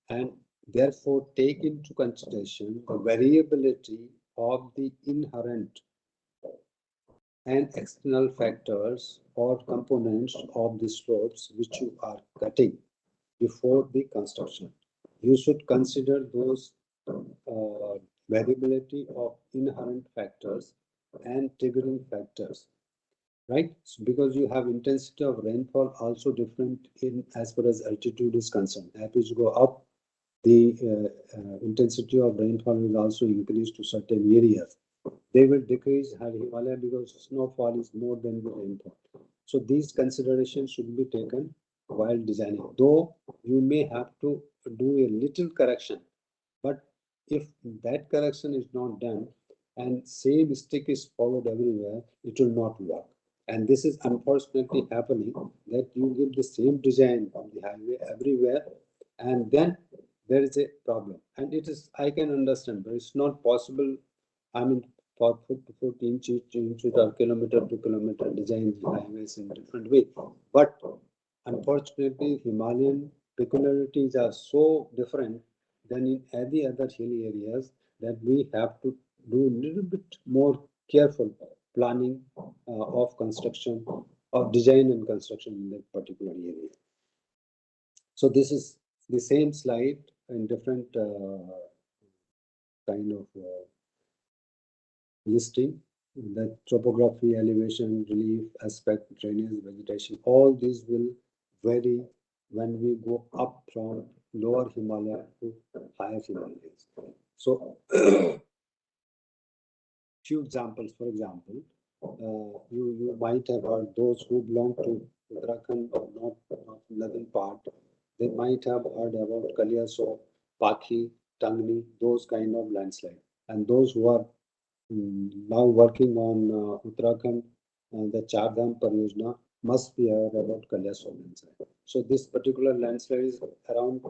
and therefore take into consideration the variability of the inherent and external factors or components of the slopes which you are cutting before the construction. You should consider those variability of inherent factors and triggering factors, right? So because you have intensity of rainfall also different in as far as altitude is concerned. As you go up, the intensity of rainfall will also increase to certain areas. They will decrease high Himalaya because snowfall is more than the rainfall. So these considerations should be taken while designing. Though you may have to do a little correction, but if that correction is not done and same stick is followed everywhere, it will not work. And this is unfortunately happening, that you give the same design on the highway everywhere, and then there is a problem. And it is, I can understand, but it's not possible. I mean, for foot to foot, inch to inch, or kilometer to kilometer, design the highways in different way. But unfortunately, Himalayan peculiarities are so different than in any other hilly areas that we have to do a little bit more careful planning of construction, of design and construction in that particular area. So this is the same slide in different kind of listing, that topography, elevation, relief, aspect, drainage, vegetation, all these will vary when we go up from lower Himalaya to higher Himalayas. So few examples, for example, you might have heard those who belong to Uttarakhand or northern part, they might have heard about Kaliaso, Pakhi, Tangni, those kind of landslide. And those who are now working on Uttarakhand, the Char Dham Pariyojana must be aware about Kaliaso landslide. So this particular landslide is around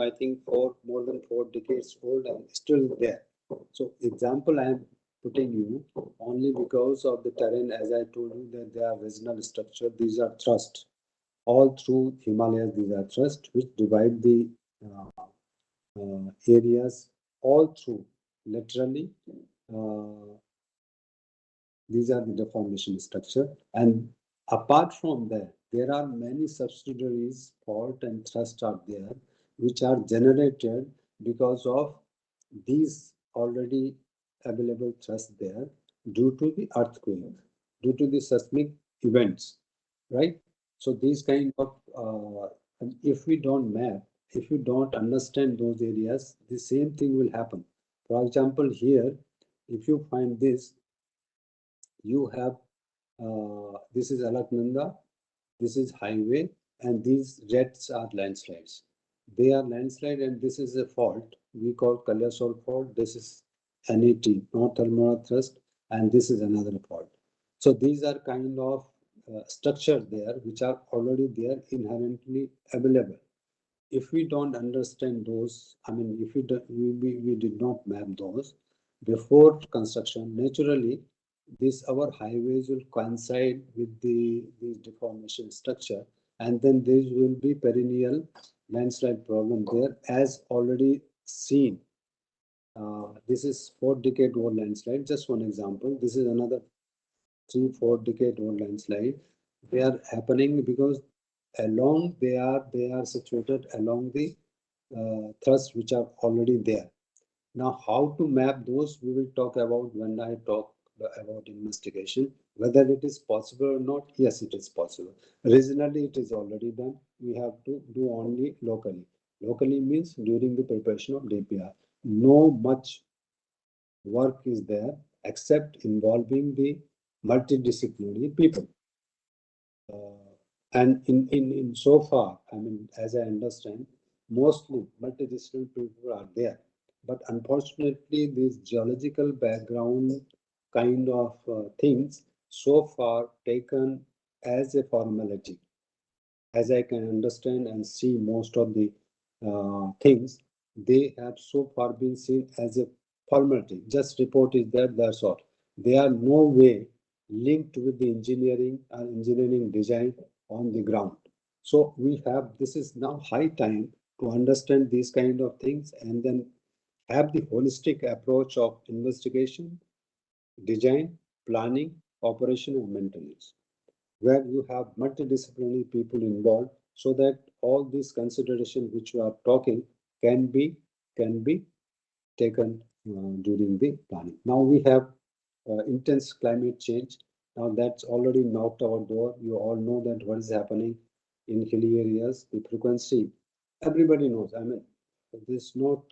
I think more than 4 decades old and still there. So example I am putting you only because of the terrain, as I told you that they are regional structure. These are thrust all through Himalayas. These are thrust which divide the areas all through laterally. Uh, these are the deformation structure, and apart from that, there are many subsidiaries, fault and thrust are there, which are generated because of these already available thrust there due to the earthquake, due to the seismic events, right? So these kind of, and if we don't map, if we don't understand those areas, the same thing will happen. For example, here, if you find this, you have this is Alaknanda, this is highway, and these reds are landslides. They are landslide, and this is a fault we call Kalyasol fault. This is NET, North Almora thrust, and this is another fault. So these are kind of structures there which are already there, inherently available. If we don't understand those, I mean, if we did not map those before construction, naturally this our highways will coincide with the deformation structure, and then there will be perennial landslide problem there, as already seen. This is 4 decade old landslide. Just one example. This is another 3 4 decade old landslide. They are happening because along they are situated along the thrusts which are already there. Now, how to map those, we will talk about when I talk about investigation. Whether it is possible or not, yes, it is possible. Regionally, it is already done. We have to do only locally. Locally means during the preparation of DPR. No much work is there except involving the multidisciplinary people. And in so far, I mean, as I understand, mostly multidisciplinary people are there. But unfortunately, this geological background kind of things so far taken as a formality. As I can understand and see most of the things, they have so far been seen as a formality. Just report is there, that's all. They are no way linked with the engineering and engineering design on the ground. So we have, this is now high time to understand these kind of things and then have the holistic approach of investigation, design, planning, operation, and maintenance, where you have multidisciplinary people involved so that all these consideration which you are talking can be taken during the planning. Now we have intense climate change. Now that's already knocked our door. You all know that what is happening in hilly areas, the frequency, everybody knows. I mean, this not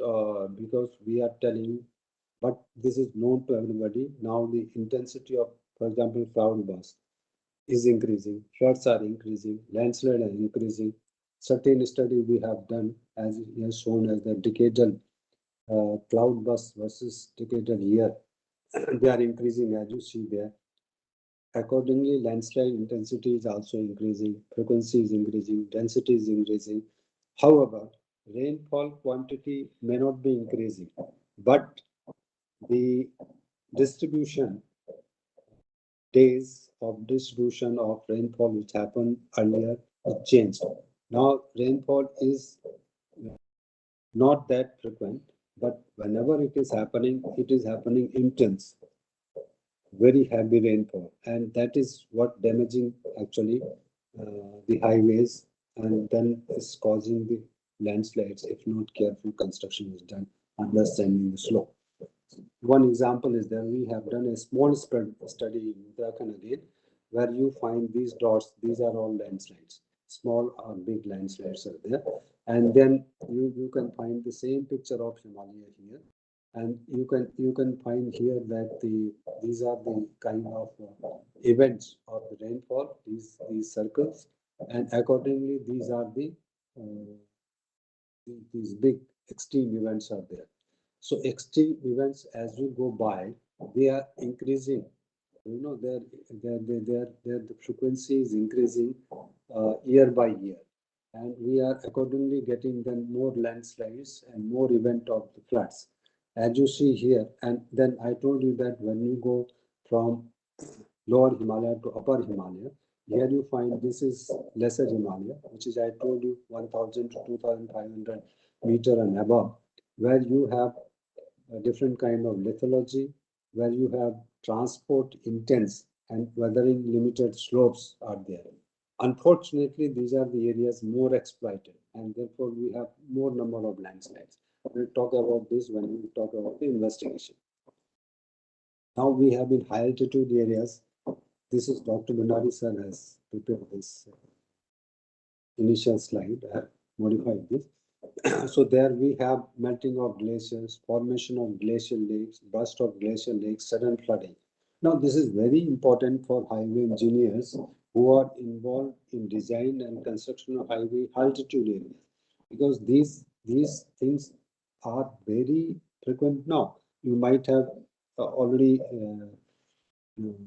because we are telling, but this is known to everybody. Now the intensity of, for example, cloud burst is increasing, floods are increasing, landslide are increasing. Certain study we have done as it has shown as the decadal cloud burst versus decadal year, they are increasing as you see there. Accordingly, landslide intensity is also increasing, frequency is increasing, density is increasing. However, rainfall quantity may not be increasing, but the distribution, days of distribution of rainfall which happened earlier, it changed. Now rainfall is not that frequent, but whenever it is happening intense, very heavy rainfall, and that is what damaging actually the highways, and then is causing the landslides if not careful construction is done understanding the slope. One example is that we have done a small study in Uttarakhand again, where you find these dots, these are all landslides. Small or big landslides are there. And then you can find the same picture of Himalaya here. And you can find here that these are the kind of events of the rainfall, these circles, and accordingly these are uh, these big extreme events are there. So extreme events, as we go by, they are increasing. You know, the frequency is increasing year by year, and we are accordingly getting then more landslides and more event of the floods, as you see here. And then I told you that when you go from lower Himalaya to upper Himalaya, here you find this is lesser Himalaya, which is I told you 1000 to 2500 meter and above, where you have a different kind of lithology, where you have transport intense and weathering limited slopes are there. Unfortunately, these are the areas more exploited, and therefore we have more number of landslides. We'll talk about this when we talk about the investigation. Now we have in high altitude areas. This is Dr. Bhandari sir has prepared this initial slide. I have modified this. So there we have melting of glaciers, formation of glacial lakes, burst of glacial lakes, sudden flooding. Now this is very important for highway engineers who are involved in design and construction of highway altitude areas, because these things are very frequent now. You might have already been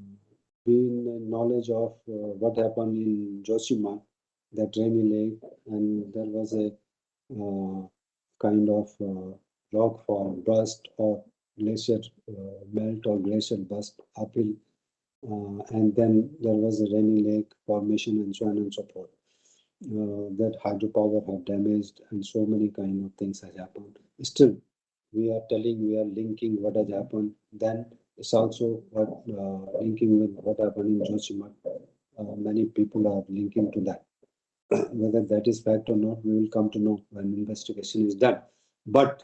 in knowledge of what happened in Joshima, that rainy lake, and there was a kind of rock fall burst or glacier melt or glacier burst uphill And then there was a rainy lake formation and so on and so forth. That hydropower have damaged and so many kind of things has happened. Still, we are telling, we are linking what has happened. Then it's also what linking with what happened in Josimat. Many people are linking to that. Whether that is fact or not, we will come to know when investigation is done. But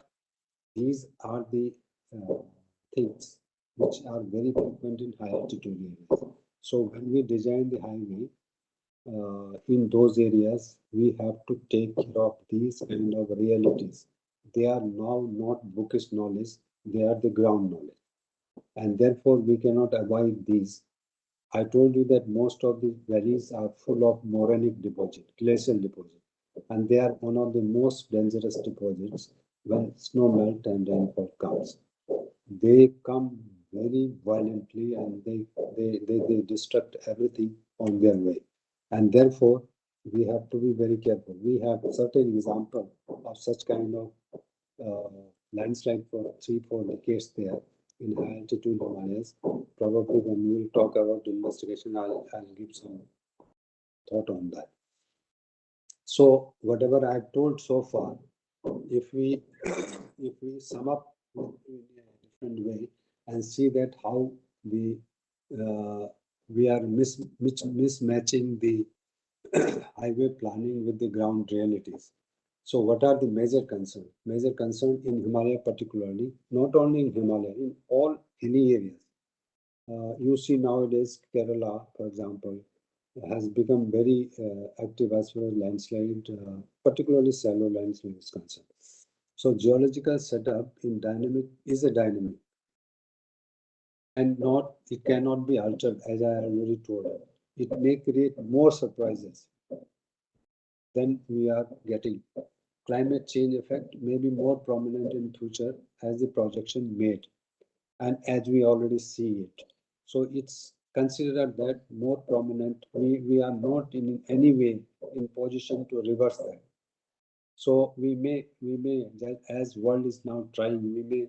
these are the uh, things which are very frequent in high altitude areas. So when we design the highway, in those areas, we have to take care of these kind of realities. They are now not bookish knowledge, they are the ground knowledge. And therefore, we cannot avoid these. I told you that most of the valleys are full of morainic deposit, glacial deposit, and they are one of the most dangerous deposits when snow melt and rainfall comes. They come very violently and they destruct everything on their way. And therefore, we have to be very careful. We have certain example of such kind of uh, landslide for 3-4 decades there in high altitude Himalayas. Probably when we will talk about the investigation, I'll give some thought on that. So whatever I have told so far, if we if we sum up in a different way and see that how the we are mismatching the highway planning with the ground realities. So what are the major concerns? Major concern in Himalaya particularly, not only in Himalaya, in all hilly areas. You see nowadays Kerala, for example, has become very active as far as landslide, particularly shallow landslide is concerned. So geological setup in dynamic is a dynamic and not it cannot be altered as I already told you. It may create more surprises than we are getting. Climate change effect may be more prominent in future as the projection made and as we already see it. So it's considered that more prominent. We are not in any way in position to reverse that. So we may as world is now trying, we may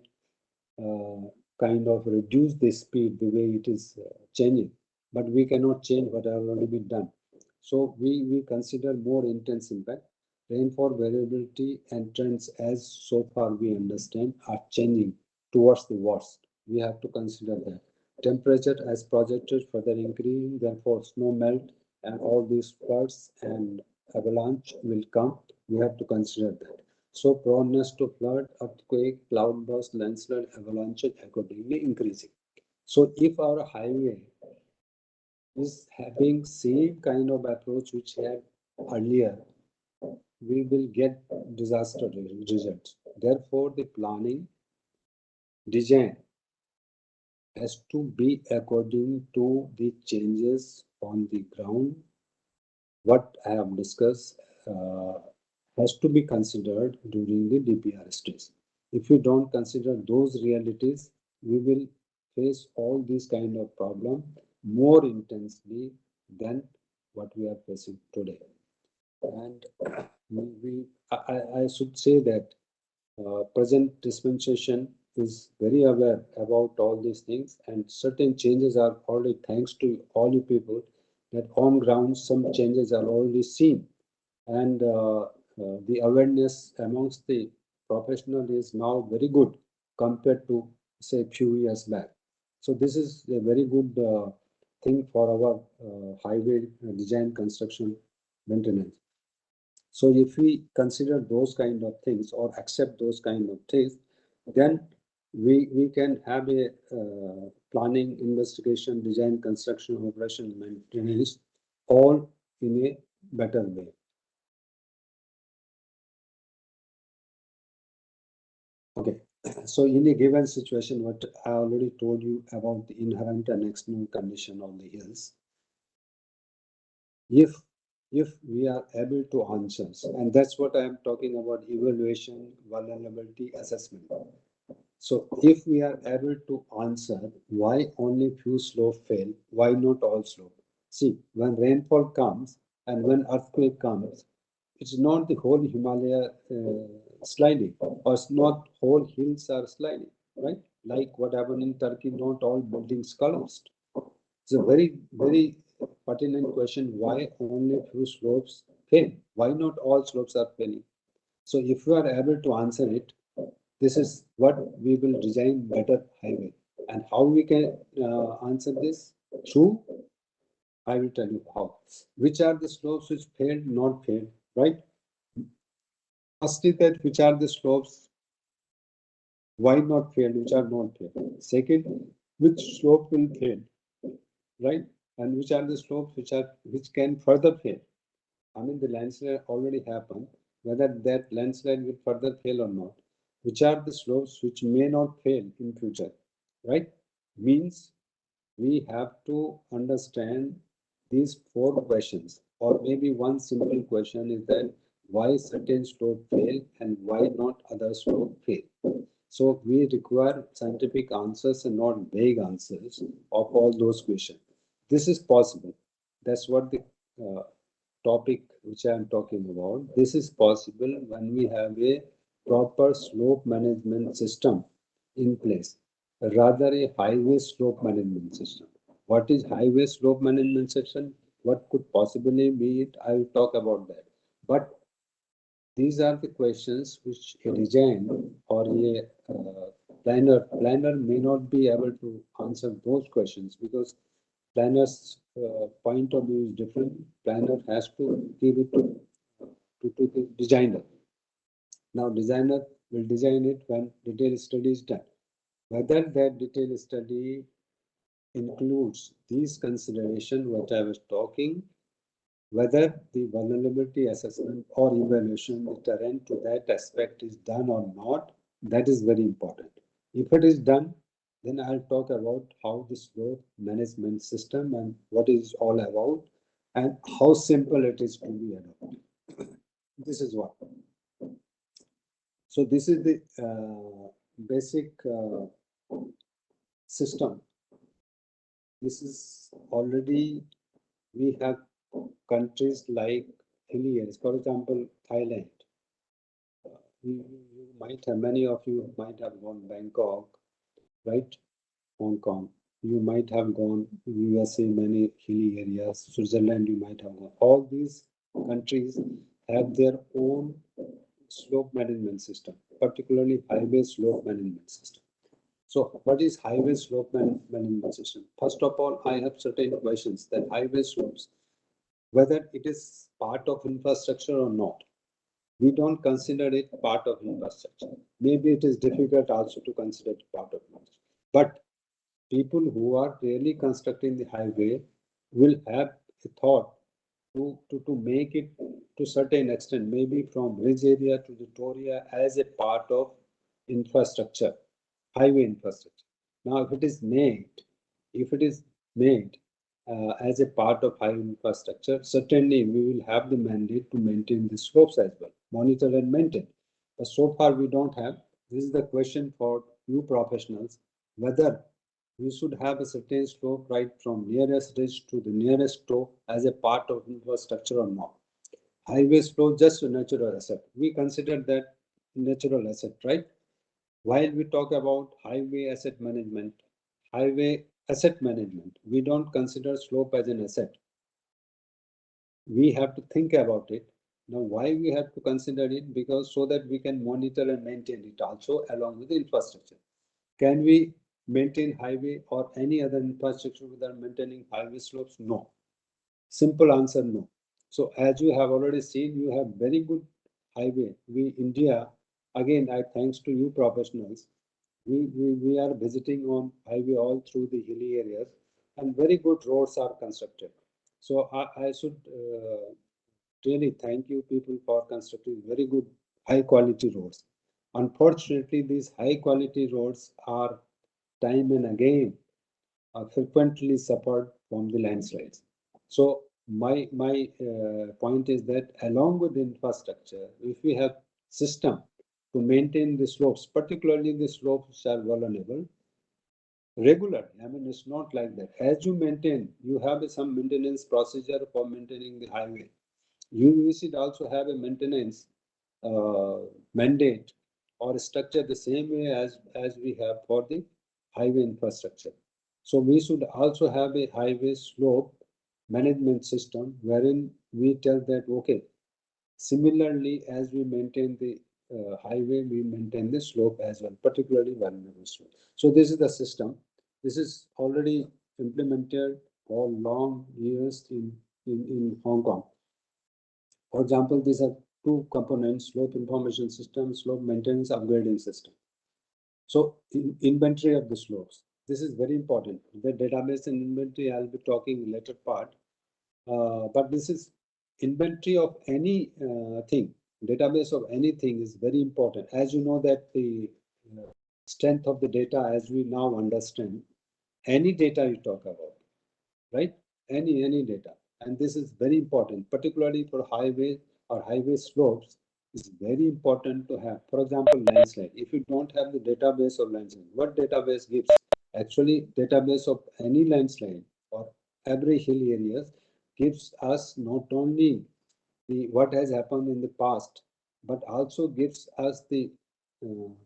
kind of reduce the speed the way it is changing, but we cannot change what has already been done. So we consider more intense impact. Rainfall variability and trends as so far we understand are changing towards the worst. We have to consider that. Temperature as projected further increasing, therefore snow melt and all these floods and avalanche will come. We have to consider that. So proneness to flood, earthquake, cloudburst, landslide, avalanche accordingly increasing. So if our highway is having same kind of approach which had earlier, we will get disaster results. Therefore, the planning design has to be according to the changes on the ground. What I have discussed has to be considered during the DPR stage. If you don't consider those realities, we will face all these kind of problem more intensely than what we are facing today. And I should say that present dispensation is very aware about all these things, and certain changes are already, thanks to all you people, that on ground some changes are already seen, and the awareness amongst the professional is now very good compared to say few years back. So this is a very good thing for our highway design, construction, maintenance. So if we consider those kind of things or accept those kind of things, then we can have a planning, investigation, design, construction, operation, maintenance, all in a better way. Okay, so in a given situation, what I already told you about the inherent and external condition of the hills, if we are able to answer, and that's what I am talking about, evaluation, vulnerability assessment. So if we are able to answer why only few slopes fail, why not all slopes? See, when rainfall comes and when earthquake comes, it's not the whole Himalaya sliding, or it's not whole hills are sliding, right? Like what happened in Turkey, not all buildings collapsed. It's a very pertinent question. Why only few slopes fail? Why not all slopes are failing? So if you are able to answer it, this is what we will design better highway. And how we can answer this? Through, I will tell you how. Which are the slopes which failed, not failed, right? First is that which are the slopes, why not failed, which are not failed. Second, which slope will fail, right? And which are the slopes which can further fail. I mean, the landslide already happened. Whether that landslide will further fail or not, which are the slopes which may not fail in future, right? Means we have to understand these four questions, or maybe one simple question is that why certain slope fail and why not other slope fail. So we require scientific answers and not vague answers of all those questions. This is possible. That's what the uh, topic which I am talking about. This is possible when we have a proper slope management system in place, rather a highway slope management system. What is highway slope management system? What could possibly be it? I will talk about that. But these are the questions which a design or a planner may not be able to answer those questions because planner's point of view is different. Planner has to give it to the designer. Now designer will design it when detailed study is done. Whether that detailed study includes these considerations what I was talking, whether the vulnerability assessment or evaluation the terrain to that aspect is done or not, that is very important. If it is done, then I'll talk about how the slope management system and what is all about and how simple it is to be adopted. This is what. So this is the basic system. This is already, we have countries like hilly areas, for example, Thailand. You might have, many of you might have gone Bangkok, right? Hong Kong. You might have gone USA, many hilly areas. Switzerland, you might have gone. All these countries have their own slope management system, particularly highway slope management system. So what is highway slope management system? First of all, I have certain questions that highway slopes, whether it is part of infrastructure or not. We don't consider it part of infrastructure. Maybe it is difficult also to consider it part of infrastructure. But people who are really constructing the highway will have a thought to make it to certain extent, maybe from ridge area to the tour area as a part of infrastructure, highway infrastructure. Now, if it is made as a part of highway infrastructure, certainly we will have the mandate to maintain the slopes as well, monitor and maintain. But so far we don't have. This is the question for you professionals, whether we should have a certain slope right from nearest ridge to the nearest toe as a part of infrastructure or not. Highway slope just a natural asset. We consider that natural asset, right? While we talk about highway asset management, we don't consider slope as an asset. We have to think about it. Now, why we have to consider it? Because so that we can monitor and maintain it also along with the infrastructure. Can we maintain highway or any other infrastructure without maintaining highway slopes? No. Simple answer, no. So as you have already seen, you have very good highway. We, India, again, I thanks to you professionals, we are visiting on highway all through the hilly areas and very good roads are constructed. So I should really thank you people for constructing very good high quality roads. Unfortunately, these high quality roads are time and again frequently suffered from the landslides. So my point is that along with the infrastructure, if we have system to maintain the slopes, particularly the slopes which are vulnerable, regularly. I mean, it's not like that. As you maintain, you have some maintenance procedure for maintaining the highway. You should also have a maintenance uh, mandate or structure the same way as we have for the highway infrastructure. So we should also have a highway slope management system wherein we tell that, okay, similarly as we maintain the highway, we maintain the slope as well, particularly vulnerable slope. So this is the system. This is already implemented for long years in Hong Kong. For example, these are two components: slope information system, slope maintenance upgrading system. So inventory of the slopes. This is very important. The database and inventory I'll be talking later part. But this is inventory of any thing. Database of anything is very important. As you know that the strength of the data, as we now understand, any data you talk about, right? Any data, and this is very important, particularly for highway or highway slopes. It's very important to have, for example, landslide. If you don't have the database of landslide, what database gives? Actually, database of any landslide or every hill areas gives us not only the what has happened in the past, but also gives us the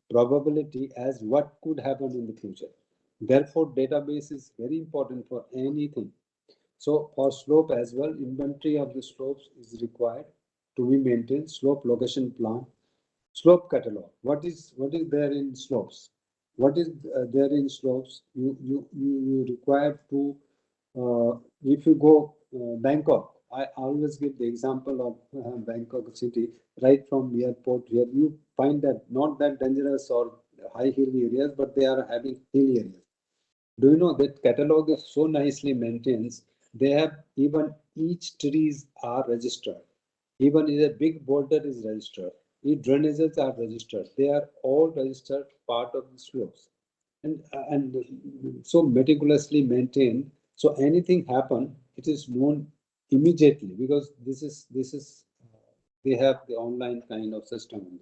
probability as what could happen in the future. Therefore, database is very important for anything. So for slope as well, inventory of the slopes is required to be maintained. Slope location plan, slope catalog. What is there in slopes? What is there in slopes? You require to if you go Bangkok. I always give the example of Bangkok city. Right from airport here, you find that not that dangerous or high hill areas, but they are having hill areas. Do you know that catalog is so nicely maintained? They have even each trees are registered. Even if a big boulder is registered. If drainages are registered. They are all registered part of the slopes. And so meticulously maintained. So anything happen, it is known immediately because this is they have the online kind of system.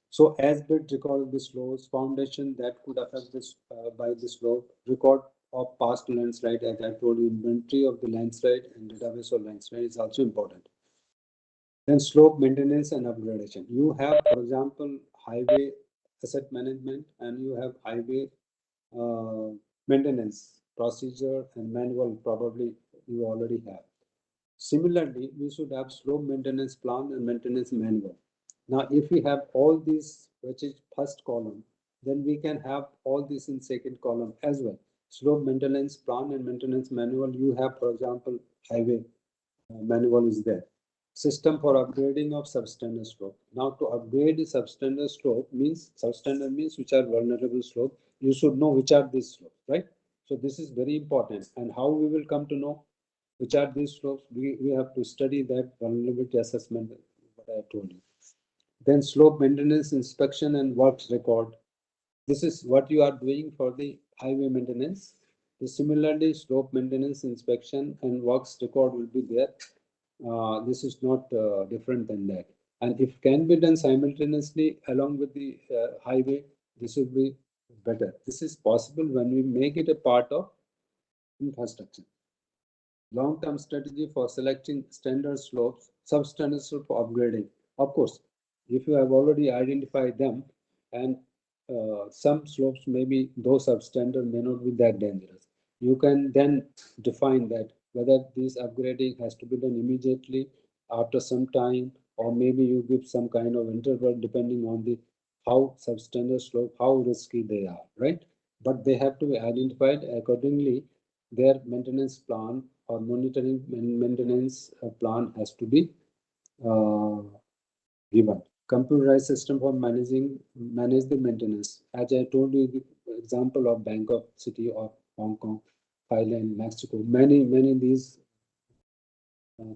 So as built record the slopes, foundation that could affect this by the slope, record of past landslide, as I told you, inventory of the landslide and database of landslide is also important. Then slope maintenance and upgradation. You have, for example, highway asset management and you have highway maintenance procedure and manual probably you already have. Similarly, we should have slope maintenance plan and maintenance manual. Now, if we have all these, which is first column, then we can have all this in second column as well. Slope maintenance plan and maintenance manual, you have, for example, highway manual is there. System for upgrading of substandard slope. Now, to upgrade the substandard slope means, substandard means which are vulnerable slope. You should know which are these slopes, right? So this is very important. And how we will come to know which are these slopes? We have to study that vulnerability assessment, what I told you. Then slope maintenance inspection and works record. This is what you are doing for the highway maintenance. Similarly, slope maintenance inspection and works record will be there. This is not different than that. And if can be done simultaneously along with the highway, this will be better. This is possible when we make it a part of infrastructure. Long-term strategy for selecting standard slopes, substandard slope for upgrading. Of course, if you have already identified them and some slopes maybe those substandard may not be that dangerous. You can then define that whether this upgrading has to be done immediately after some time, or maybe you give some kind of interval depending on the how substandard slope, how risky they are, right? But they have to be identified accordingly. Their maintenance plan or monitoring and maintenance plan has to be uh, given. Computerized system for manage the maintenance. As I told you, the example of Bangkok City or Hong Kong, Thailand, Mexico, many these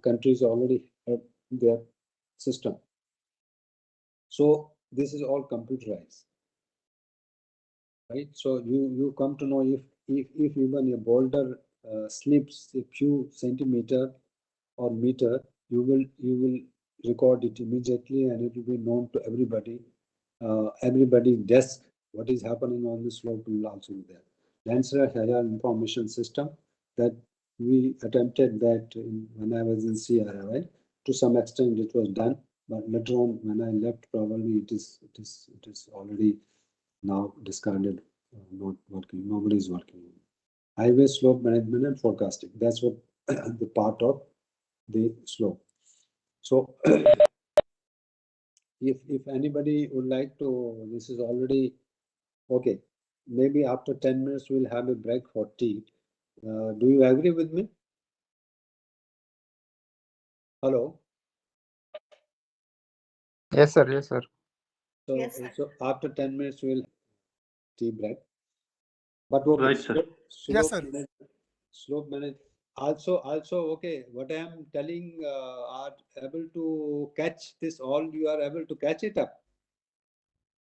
countries already have their system. So this is all computerized, right? So you come to know if even a boulder slips a few centimeter or meter, you will record it immediately and it will be known to everybody. Everybody's desk, what is happening on the slope will also be there. Landslide hazard information system that we attempted that when I was in CRI. To some extent it was done, but later on when I left, probably it is already now discarded, not working. Nobody is working. highway slope management and forecasting. That's what the part of the slope. So if anybody would like to, this is already okay. Maybe after 10 minutes we'll have a break for tea. Do you agree with me? Hello.
Yes, sir. Yes, sir.
So,
Yes, sir.
so after 10 minutes we'll tea break. But okay,
Right, sir.
Yes,
slope
sir.
slope manage. Also okay. What I am telling are able to catch this all. You are able to catch it up.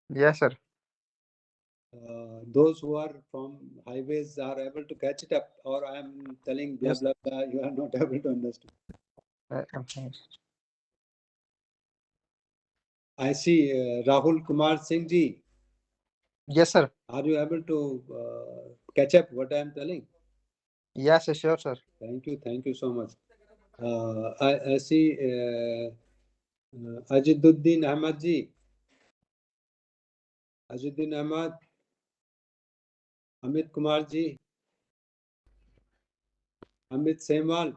Yes, sir.
Those who are from highways are able to catch it up, or I am telling blah
Yes,
blah blah. You are not able to understand.
Okay.
I see Rahul Kumar Singh ji.
Yes, sir.
Are you able to catch up what I am telling?
Yes, sir. Sure, sir.
Thank you so much. I see Ajiduddin Ahmad ji. Ajiduddin Ahmad, Amit Kumar ji, Amit Sehwal.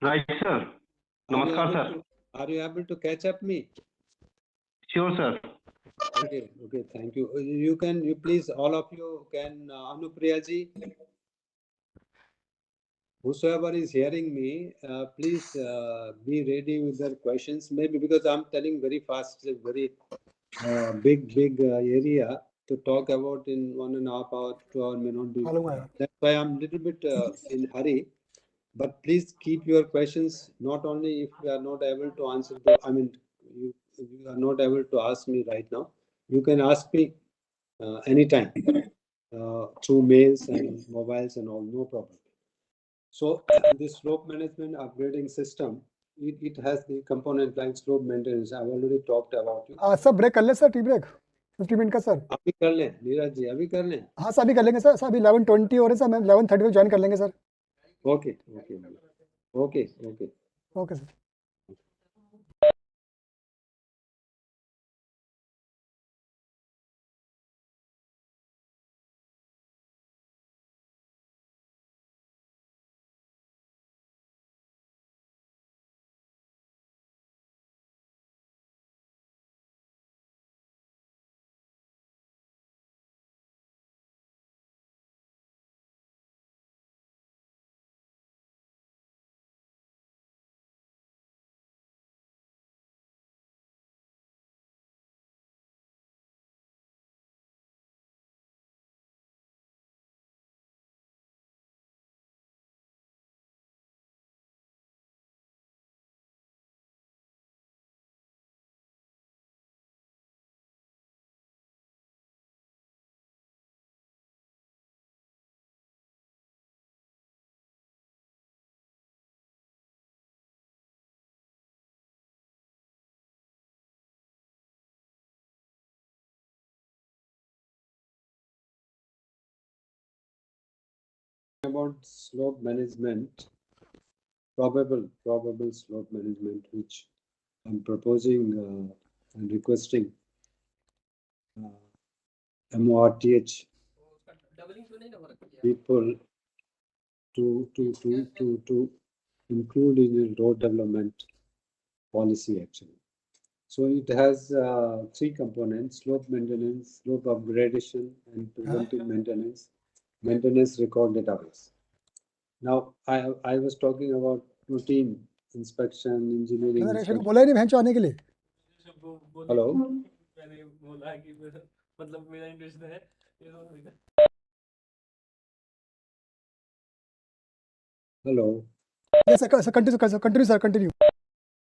Right, sir.
Are you
Namaskar,
able
sir.
to catch up me?
Sure, sir.
Okay, thank you. You please, all of you can, Anupriya ji, whosoever is hearing me, please be ready with their questions. Maybe because I'm telling very fast, it's a very big area to talk about in 1.5 hours, 2 hours may not be.
मालूम है।
That's why I'm little bit in hurry. But please keep your questions, not only if you are not able to answer the, I mean, you are not able to ask me right now. You can ask me anytime through mails and mobiles and all, no problem. So this slope management upgrading system, it has the component like slope maintenance. I've already talked about it.
Sir break कर ले sir, tea break 50 minute का sir.
अभी कर लें नीरज जी, अभी कर लें।
हाँ सर, अभी कर लेंगे सर। अभी 11:20 हो रहे सर, मैं 11:30 को ज्वाइन कर लेंगे sir.
Okay okay okay okay
okay sir.
about slope management, probable slope management, which I'm proposing and requesting MORTH people to include in the road development policy actually. So it has three components: slope maintenance, slope upgradation, and preventive maintenance. Maintenance record database. Now I was talking about routine inspection, engineering
मैंने रेशम को
inspection.
बोला ही नहीं भैंचो आने के लिए।
Hello.
मैंने बोला कि मतलब मेरा इंटरेस्ट है।
Hello.
Yes sir, continue sir, continue.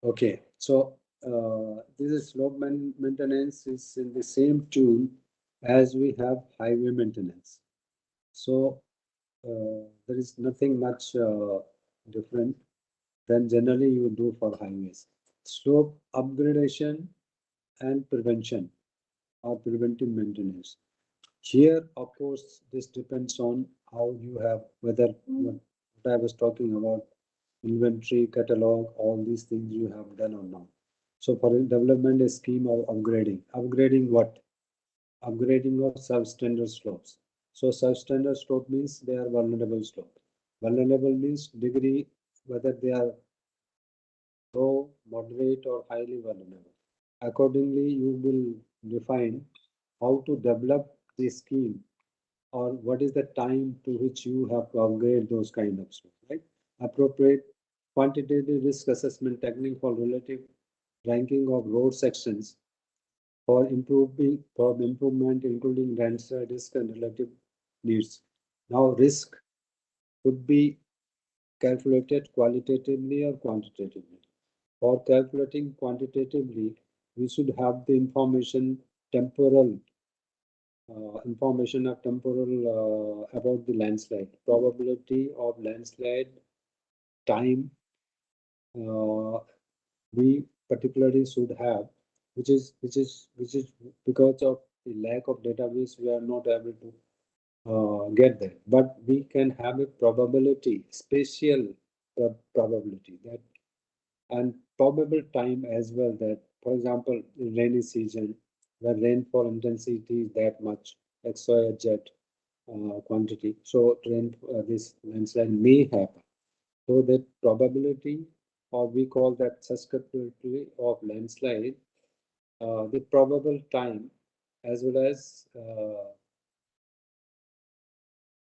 Okay, so this is slope maintenance is in the same tune as we have highway maintenance. So there is nothing much different than generally you do for highways. Slope upgradation and prevention or preventive maintenance. Here, of course, this depends on how you have, whether what I was talking about, inventory, catalog, all these things you have done or not. So for development, a scheme of upgrading. Upgrading what? Upgrading of substandard slopes. So substandard slope means they are vulnerable slope. Vulnerable means degree, whether they are low, moderate, or highly vulnerable. Accordingly, you will define how to develop the scheme or what is the time to which you have to upgrade those kind of stuff, right? Appropriate quantitative risk assessment technique for relative ranking of road sections for improvement, including landslide risk and relative needs. Now, risk could be calculated qualitatively or quantitatively. For calculating quantitatively, we should have the information of temporal about the landslide, probability of landslide, time, we particularly should have, which is because of the lack of database, we are not able to get there. But we can have a probability, spatial probability that and probable time as well, that for example in rainy season where rainfall intensity is that much x y or z quantity, so this landslide may happen. So that probability, or we call that susceptibility of landslide, the probable time as well as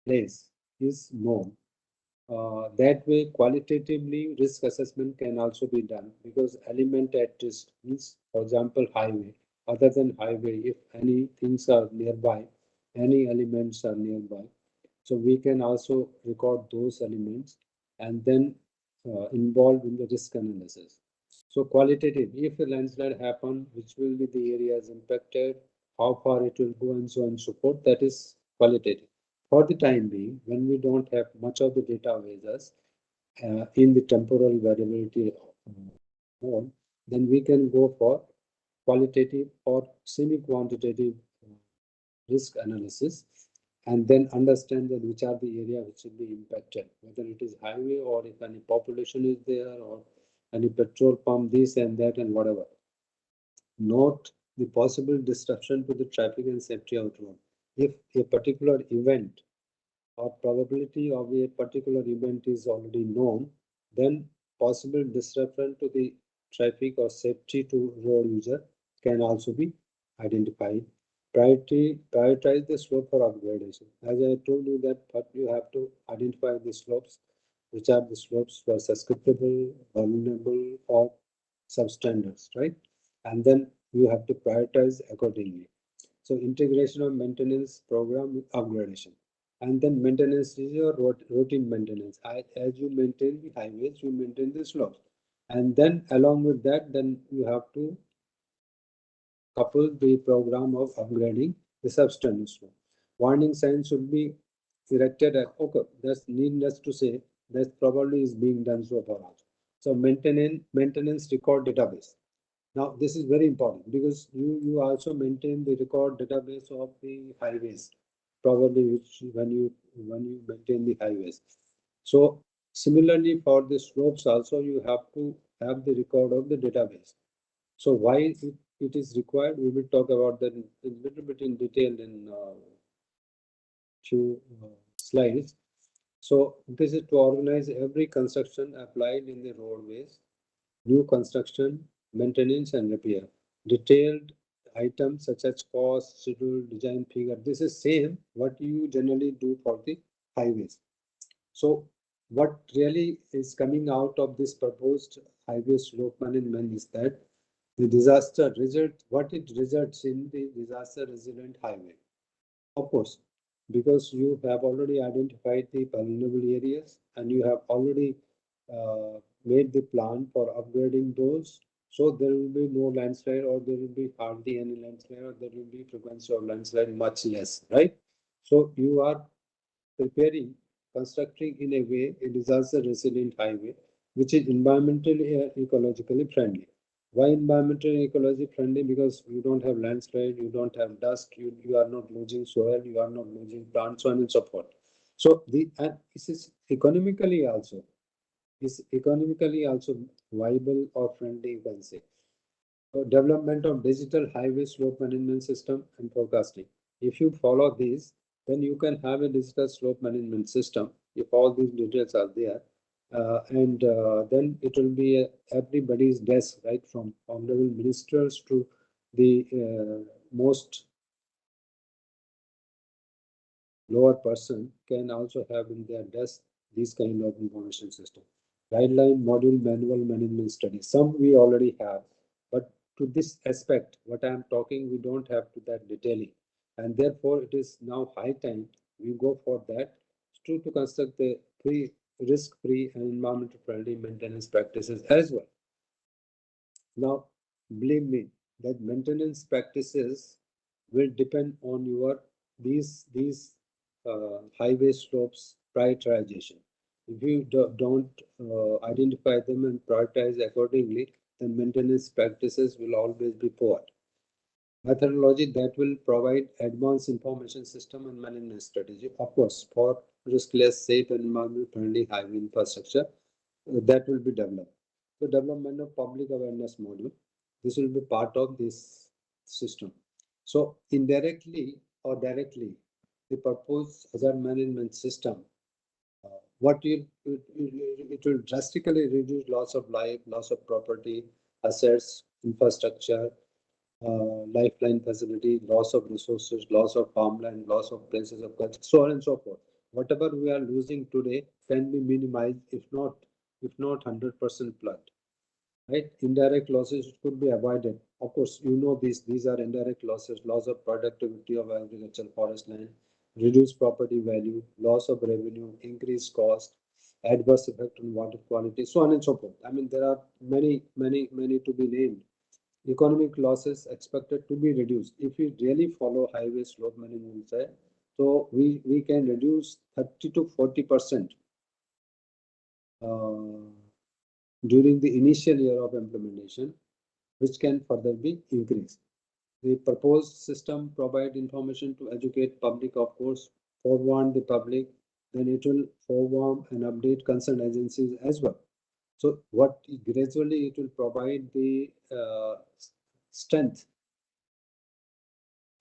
place is known. That way, qualitatively, risk assessment can also be done because element at risk means, for example, highway. Other than highway, if any things are nearby, any elements are nearby, so we can also record those elements and then involve in the risk analysis. So qualitative, if a landslide happen, which will be the areas impacted, how far it will go, and so on and so forth, that is qualitative. For the time being, when we don't have much of the data with us in the temporal variability mode, then we can go for qualitative or semi-quantitative risk analysis and then understand that which are the area which will be impacted, whether it is highway or if any population is there or any petrol pump, this and that and whatever. Note the possible disruption to the traffic and safety out road. If a particular event or probability of a particular event is already known, then possible disruption to the traffic or safety to road user can also be identified. Prioritize the slope for upgradation. As I told you that, but you have to identify the slopes, which are the slopes were susceptible, vulnerable, or substandards, right? And then you have to prioritize accordingly. So integration of maintenance program with upgradation. And then maintenance is your routine maintenance. As you maintain the highways, you maintain the slopes. And then along with that, then you have to couple the program of upgrading the substance. Warning signs should be erected at, okay, that's needless to say, that probably is being done so far. So maintenance record database. Now, this is very important because you also maintain the record database of the highways, probably which when you maintain the highways. So similarly for the slopes also you have to have the record of the database. So why it is required, we will talk about that a little bit in detail in few slides. So this is to organize every construction applied in the roadways, new construction, maintenance and repair. Detailed items such as cost, schedule, design figure. This is same what you generally do for the highways. So what really is coming out of this proposed highway slope management is that the disaster result, what it results in the disaster resilient highway. Of course, because you have already identified the vulnerable areas and you have already made the plan for upgrading those. So there will be no landslide or there will be hardly any landslide or there will be frequency of landslide much less, right? So you are preparing, constructing in a way a disaster resilient highway, which is environmentally and ecologically friendly. Why environmentally ecologically friendly? Because you don't have landslide, you don't have dust, you are not losing soil, you are not losing plants, so on and so forth. So and this is economically also viable or friendly, you can say. So development of digital highway slope management system and forecasting. If you follow this, then you can have a digital slope management system if all these details are there. And then it will be everybody's desk, right, from honorable ministers to the most lower person can also have in their desk these kind of information system. Guideline, module, manual, management study. Some we already have, but to this aspect, what I am talking, we don't have to that detailing. And therefore, it is now high time we go for that to construct the risk-free and environmental friendly maintenance practices as well. Now, believe me, that maintenance practices will depend on your these highway slopes prioritization. If you don't identify them and prioritize accordingly, then maintenance practices will always be poor. Methodology that will provide advanced information system and management strategy, of course, for riskless, safe, and environment friendly highway infrastructure that will be developed. The development of public awareness module, this will be part of this system. So indirectly or directly, the proposed hazard management system, what it will drastically reduce loss of life, loss of property, assets, infrastructure, lifeline facility, loss of resources, loss of farmland, loss of places of culture, so on and so forth. Whatever we are losing today can be minimized, if not 100% plugged. Right? Indirect losses could be avoided. Of course, you know these are indirect losses, loss of productivity of agricultural forest land, reduced property value, loss of revenue, increased cost, adverse effect on water quality, so on and so forth. I mean, there are many to be named. Economic losses expected to be reduced if we really follow highway slope management. So we can reduce 30 to 40% during the initial year of implementation, which can further be increased. The proposed system provide information to educate public, of course, forewarn the public, then it will forewarn and update concerned agencies as well. So what gradually it will provide the strength,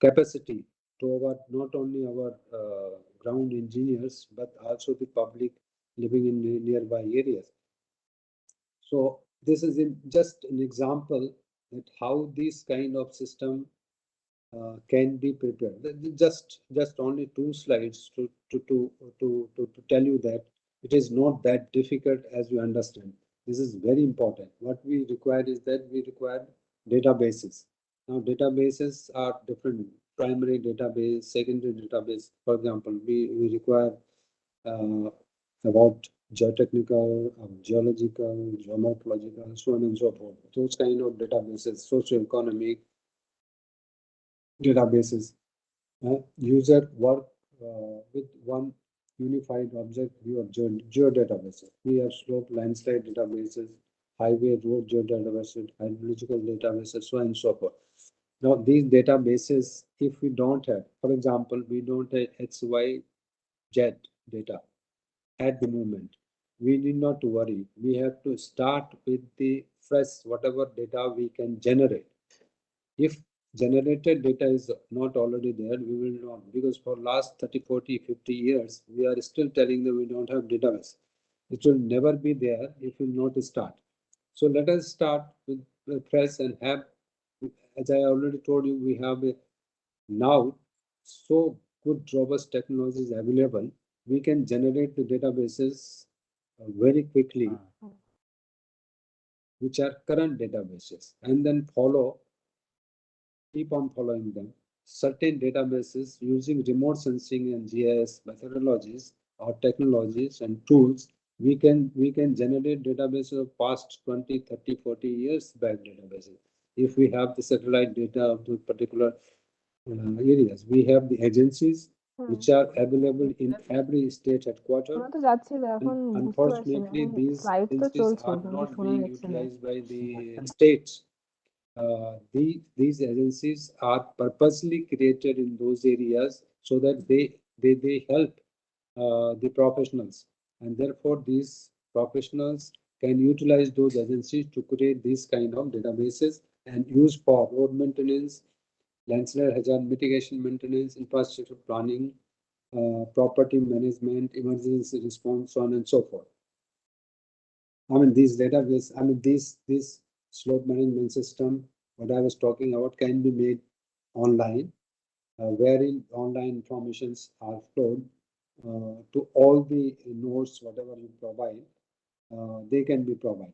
capacity to our not only our ground engineers but also the public living in nearby areas. So this is just an example that how this kind of system can be prepared. Just only two slides to tell you that it is not that difficult as you understand. This is very important. What we require is that we require databases. Now databases are different. Primary database, secondary database. For example, we require about geotechnical, geological, geomorphological, so on and so forth. Those kind of databases, socioeconomic databases. User work with one unified object view of geodatabases. We have slope landslide databases, highway road geodatabases, hydrological databases, so on and so forth. Now, these databases, if we don't have, for example, we don't have XY jet data at the moment, we need not to worry. We have to start with the fresh, whatever data we can generate. If generated data is not already there, we will not, because for last 30, 40, 50 years, we are still telling them we don't have database. It will never be there if we not start. So let us start with fresh and have, as I already told you, we have now so good robust technologies available. We can generate the databases very quickly, which are current databases, and then keep on following them. Certain databases using remote sensing and GIS methodologies or technologies and tools, we can generate databases of past 20, 30, 40 years back databases. If we have the satellite data of the particular areas, we have the agencies which are available in every state headquarters.
শোনা তো যাচ্ছিল এখন
And
বুঝতে পারছি না
unfortunately,
এখন
these
slide তো
agencies
চলছে
are
কিন্তু
not
শোনা
being
যাচ্ছে না
utilized by the states. These agencies are purposely created in those areas so that they help the professionals, and therefore these professionals can utilize those agencies to create these kind of databases and use for road maintenance, landslide hazard mitigation maintenance, infrastructure planning, property management, emergency response, so on and so forth. I mean, these database, I mean, this slope management system, what I was talking about, can be made online, wherein online informations are flowed to all the nodes, whatever you provide, they can be provided.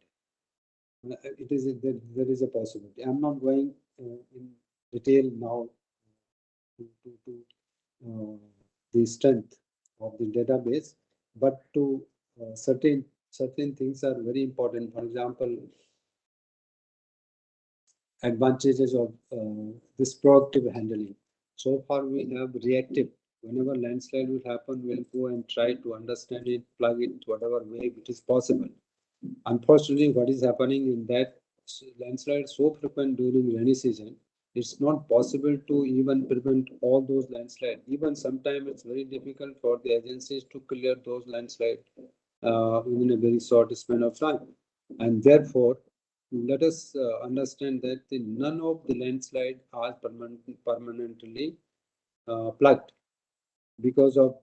It is there is a possibility. I'm not going in detail now to the strength of the database, but to certain things are very important. For example, advantages of this proactive handling. So far, we have reactive. Whenever landslide will happen, we'll go and try to understand it, plug it, whatever way it is possible. Unfortunately, what is happening in that landslide so frequent during rainy season, it's not possible to even prevent all those landslides. Even sometimes it's very difficult for the agencies to clear those landslides within a very short span of time. And therefore, let us understand that none of the landslide are permanently plugged because of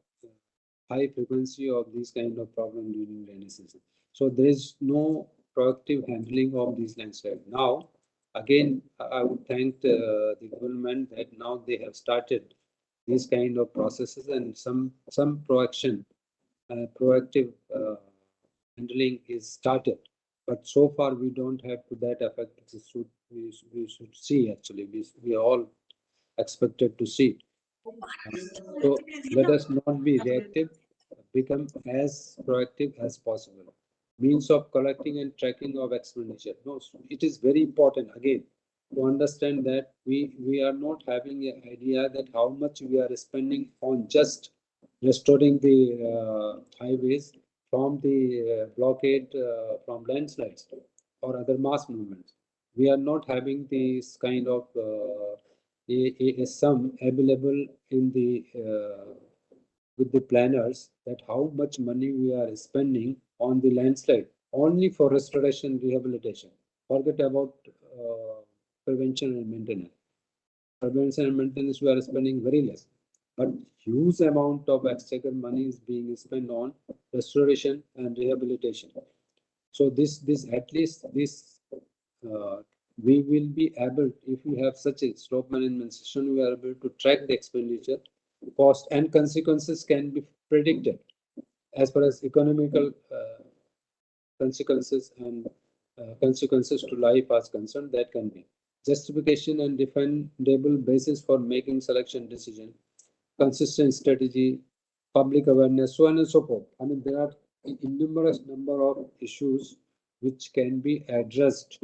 high frequency of these kind of problem during rainy season. So there is no proactive handling of these landslides. Now, again, I would thank the government that now they have started these kind of processes and some proactive handling is started. But so far we don't have to that effect. We should see actually. We all expected to see. So let us not be reactive, become as proactive as possible. Means of collecting and tracking of expenditure. No, it is very important again to understand that we are not having an idea that how much we are spending on just restoring the highways from the blockade from landslides or other mass movements. We are not having this kind of a sum available in the with the planners that how much money we are spending on the landslide only for restoration rehabilitation. Forget about prevention and maintenance. Prevention and maintenance we are spending very less, but huge amount of exchequer money is being spent on restoration and rehabilitation. So this at least this we will be able, if we have such a slope management system, we are able to track the expenditure, cost, and consequences can be predicted as far as economical consequences and consequences to life are concerned. That can be justification and defendable basis for making selection decision, consistent strategy, public awareness, so on and so forth. I mean, there are innumerous number of issues which can be addressed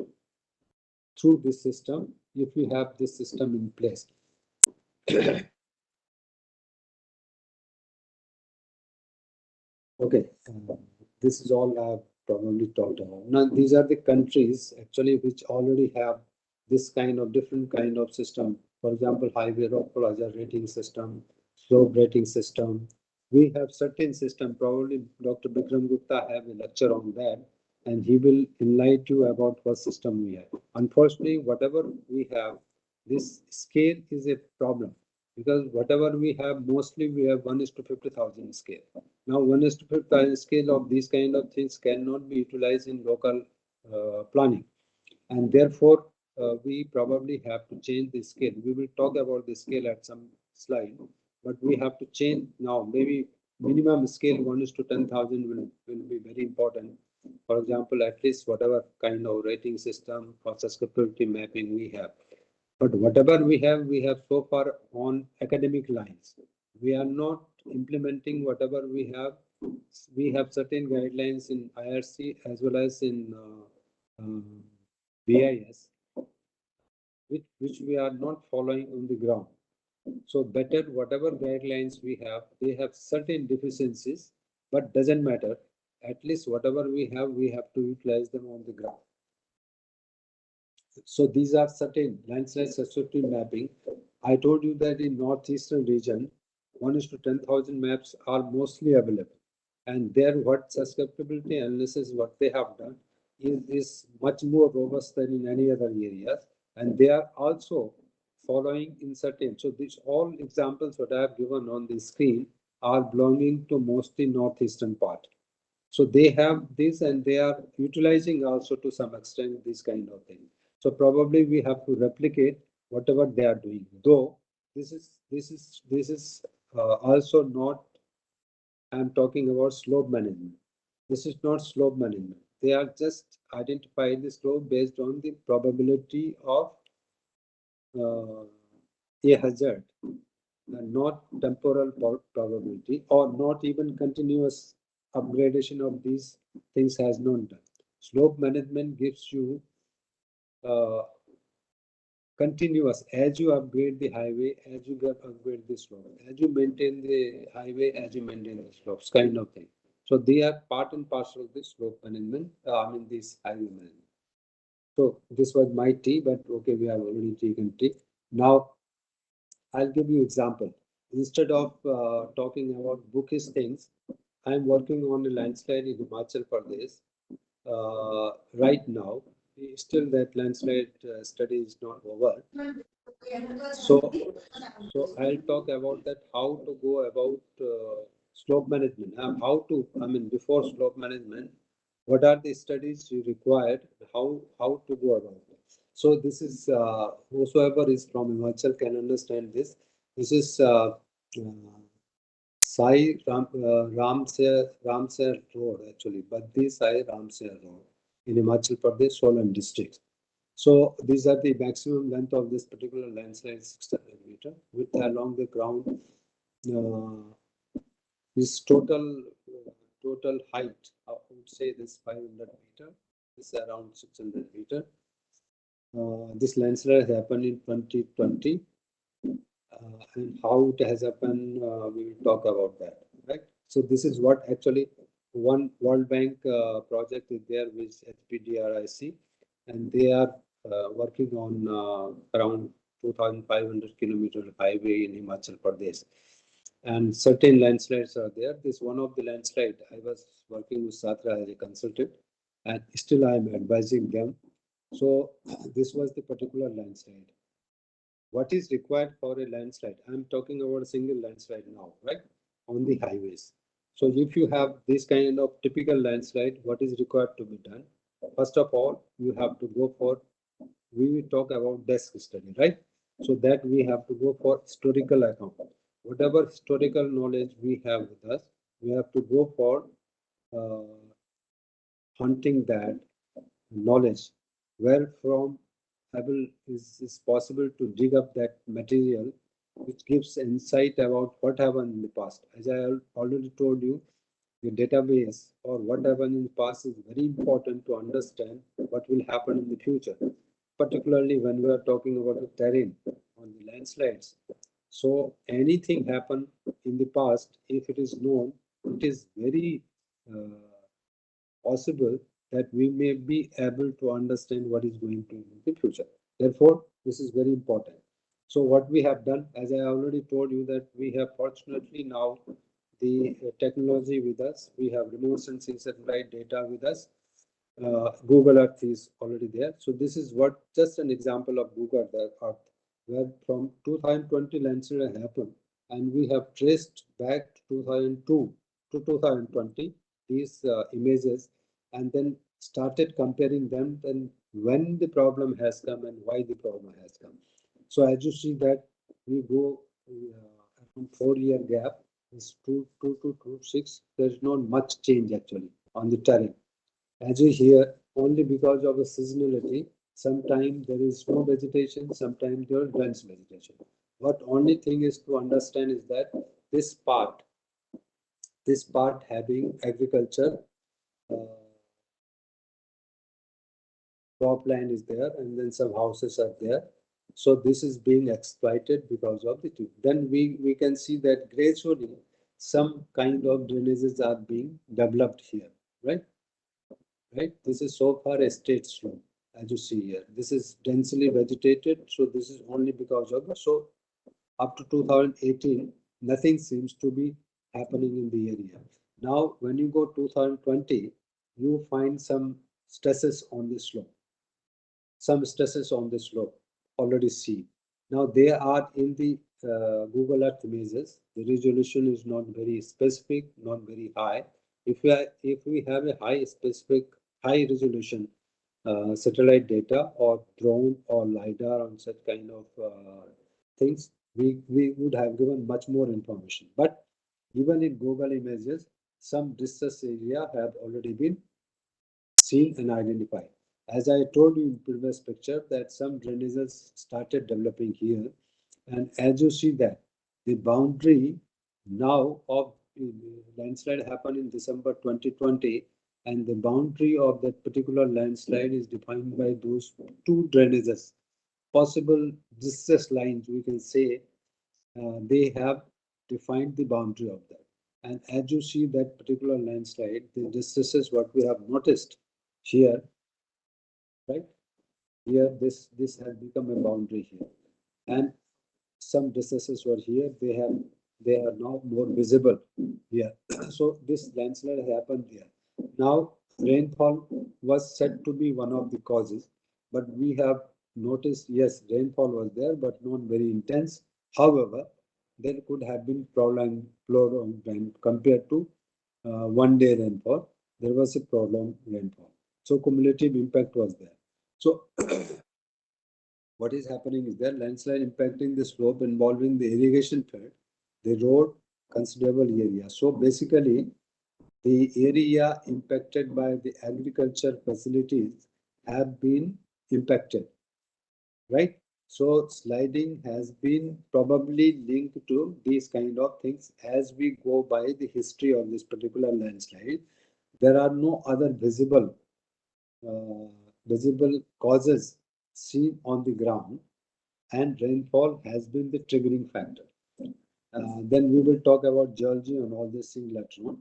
through this system if we have this system in place. Okay, this is all I've probably talked about. Now, these are the countries actually which already have this kind of different kind of system. For example, highway road plaza rating system, slope rating system. We have certain system. Probably Dr. Bikram Gupta have a lecture on that, and he will enlighten you about what system we have. Unfortunately, whatever we have, this scale is a problem because whatever we have, mostly we have 1 is to 50,000 scale. Now, 1 is to 50,000 scale of these kind of things cannot be utilized in local planning, and therefore we probably have to change the scale. We will talk about the scale at some slide, but we have to change now. Maybe minimum scale 1 is to 10,000 will be very important. For example, at least whatever kind of rating system or susceptibility mapping we have. But whatever we have so far on academic lines. We are not implementing whatever we have. We have certain guidelines in IRC as well as in BIS, which we are not following on the ground. So better whatever guidelines we have, they have certain deficiencies, but doesn't matter. At least whatever we have to utilize them on the ground. So these are certain landslide susceptibility mapping. I told you that in northeastern region, 1 is to 10,000 maps are mostly available. And there what susceptibility analysis, what they have done is much more robust than in any other areas. And they are also following in certain. So these all examples what I have given on the screen are belonging to mostly northeastern part. So they have this and they are utilizing also to some extent this kind of thing. So probably we have to replicate whatever they are doing. Though this is also not. I'm talking about slope management. This is not slope management. They are just identifying the slope based on the probability of uh, a hazard, not temporal probability or not even continuous upgradation of these things has not done. Slope management gives you uh, continuous as you upgrade the highway, as you upgrade the slope, as you maintain the highway, as you maintain the slopes, kind of thing. So they are part and parcel of the slope management. This highway management. So this was my tea, but okay, we have already taken tea. Now I'll give you example. Instead of talking about bookish things, I'm working on a landslide in Himachal Pradesh right now. Still, that landslide study is not over. So, so I'll talk about that how to go about slope management. Before slope management, what are the studies you required? How to go about it? So this is whosoever is from Himachal can understand this. This is Sai Ramsar Road actually, but this Sai Ramsar Road in Himachal Pradesh, Solan district. So these are the maximum length of this particular landslide, 600 meter. Width along the ground is total height. I would say this 500 meter. This is around 600 meter. This landslide happened in 2020. And how it has happened, we will talk about that, right? So this is what actually one World Bank project is there with HPDRIC, and they are working on around 2,500 kilometer highway in Himachal Pradesh. And certain landslides are there. This one of the landslide, I was working with Satra as a consultant, and still I am advising them. So this was the particular landslide. What is required for a landslide? I'm talking about a single landslide now, right? On the highways. So if you have this kind of typical landslide, what is required to be done? First of all, you have to go for, we will talk about desk study, right? So that we have to go for historical account. Whatever historical knowledge we have with us, we have to go for hunting that knowledge where from is possible to dig up that material which gives insight about what happened in the past. As I already told you, the database or what happened in the past is very important to understand what will happen in the future, particularly when we are talking about the terrain on the landslides. So anything happened in the past, if it is known, it is very uh, possible that we may be able to understand what is going to in the future. Therefore, this is very important. So what we have done, as I already told you, that we have fortunately now the technology with us. We have remote sensing satellite data with us. Google Earth is already there. So this is what just an example of Google Earth, where from 2020 landslide happened, and we have traced back to 2002 to 2020 these images, and then started comparing them. Then when the problem has come and why the problem has come. So as you see that we go around 4 year gap is 2 to 2 6. There's not much change actually on the terrain. As you hear, only because of the seasonality, sometimes there is no vegetation, sometimes there is dense vegetation. What only thing is to understand is that this part, having agriculture, uh, cropland is there, and then some houses are there. So this is being exploited because of the two. Then we can see that gradually some kind of drainages are being developed here, right? Right? This is so far a state slope, as you see here. This is densely vegetated, so this is only because of the, so up to 2018, nothing seems to be happening in the area. Now, when you go 2020, you find some stresses on the slope. Some stresses on the slope already seen. Now they are in the Google Earth images. The resolution is not very specific, not very high. If we have a high resolution satellite data or drone or lidar on such kind of things, we would have given much more information. But even in Google images, some distress area have already been seen and identified. As I told you in previous picture that some drainages started developing here, and as you see that the boundary now of landslide happened in December 2020, and the boundary of that particular landslide is defined by those two drainages. Possible distress lines, we can say, they have defined the boundary of that. And as you see that particular landslide, this is what we have noticed here, right? Here, this has become a boundary here, and some distances were here. They are now more visible here. So this landslide happened there. Now rainfall was said to be one of the causes, but we have noticed yes, rainfall was there, but not very intense. However, there could have been prolonged rain compared to 1 day rainfall. There was a prolonged rainfall, so cumulative impact was there. So what is happening is that landslide impacting the slope involving the irrigation field, the road, considerable area. So basically, the area impacted by the agriculture facilities have been impacted, right? So sliding has been probably linked to these kind of things. As we go by the history of this particular landslide, there are no other uh, visible causes seen on the ground, and rainfall has been the triggering factor. Then we will talk about geology and all these things later on.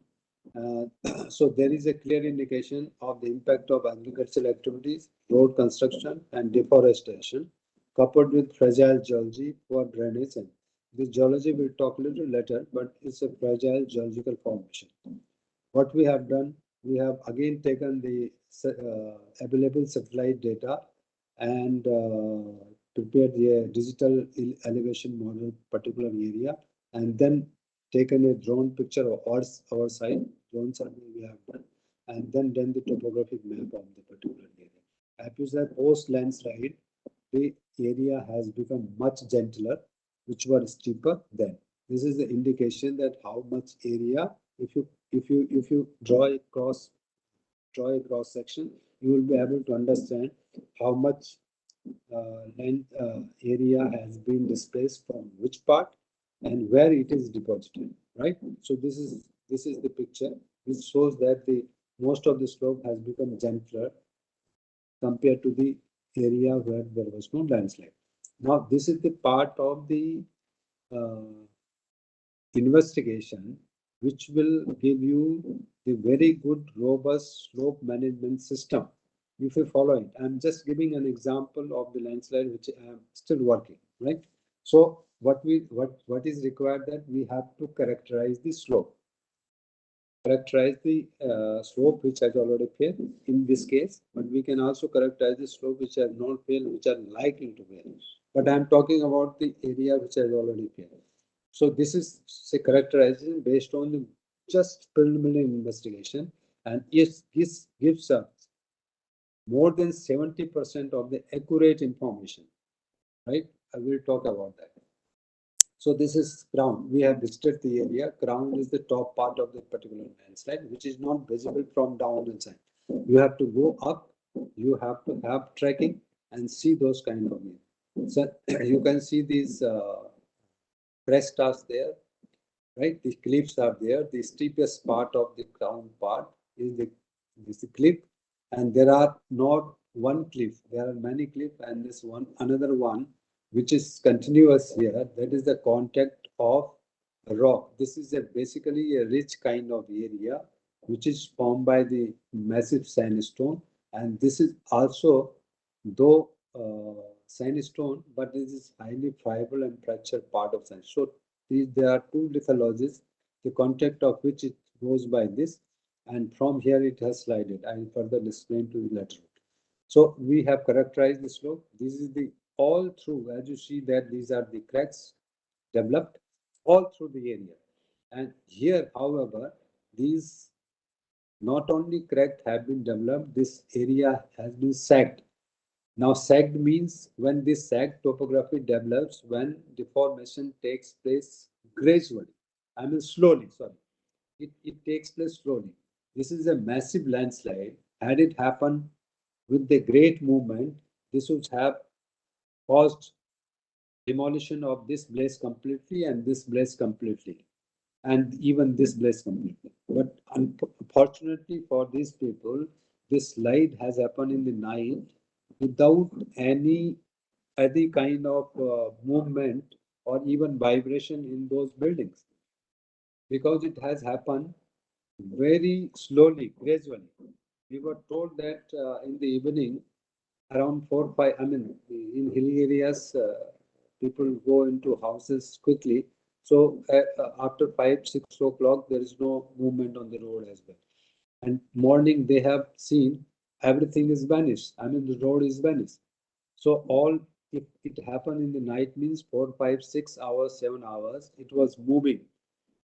So there is a clear indication of the impact of agricultural activities, road construction, and deforestation, coupled with fragile geology, poor drainage. And this geology we'll talk a little later, but it's a fragile geological formation. What we have done, we have again taken the available satellite data and prepared a digital elevation model particular area, and then taken a drone picture of our side, drone survey we have done, and then done the topographic map of the particular area. As that post landslide, the area has become much gentler, which were steeper then. This is the indication that how much area, if you draw a cross section, you will be able to understand how much land area has been displaced from which part and where it is deposited, right? So this is the picture which shows that the most of the slope has become gentler compared to the area where there was no landslide. Now this is the part of the uh, investigation which will give you a very good robust slope management system if you follow it. I'm just giving an example of the landslide which I am still working, right? So what is required, that we have to characterize the slope, characterize the slope which has already failed in this case, but we can also characterize the slope which has not failed, which are likely to fail. But I'm talking about the area which has already failed. So this is a characterization based on the just preliminary investigation, and it gives us more than 70% of the accurate information, right? I will talk about that. So this is ground. We have visited the area. Ground is the top part of the particular landslide, which is not visible from down inside. You have to go up. You have to have trekking and see those kind of things. So you can see these crest are there, right? The cliffs are there. The steepest part of the ground part is the cliff, and there are not one cliff. There are many cliffs, and this one another one which is continuous here. That is the contact of a rock. This is basically a rich kind of area which is formed by the massive sandstone, and this is also though sandstone, but this is highly friable and fractured part of sandstone. So there are two lithologies, the contact of which it goes by this, and from here it has slided. I will further explain to you later. So we have characterized the slope. This is the all through, as you see that these are the cracks, developed all through the area. And here, however, these not only cracked have been developed, this area has been sagged. Now, sagged means when this sagged topography develops, when deformation takes place gradually. I mean, slowly, sorry. It takes place slowly. This is a massive landslide. Had it happened with the great movement, this would have caused demolition of this place completely and this place completely, and even this place completely. But unfortunately for these people, this slide has happened in the night without any kind of movement or even vibration in those buildings, because it has happened very slowly, gradually. We were told that in the evening, around 4, 5, I mean, in hilly areas, people go into houses quickly. So after 5, 6 o'clock, there is no movement on the road as well. And morning, they have seen everything is vanished. I mean, the road is vanished. So all, if it happened in the night means 4, 5, 6 hours, 7 hours, it was moving.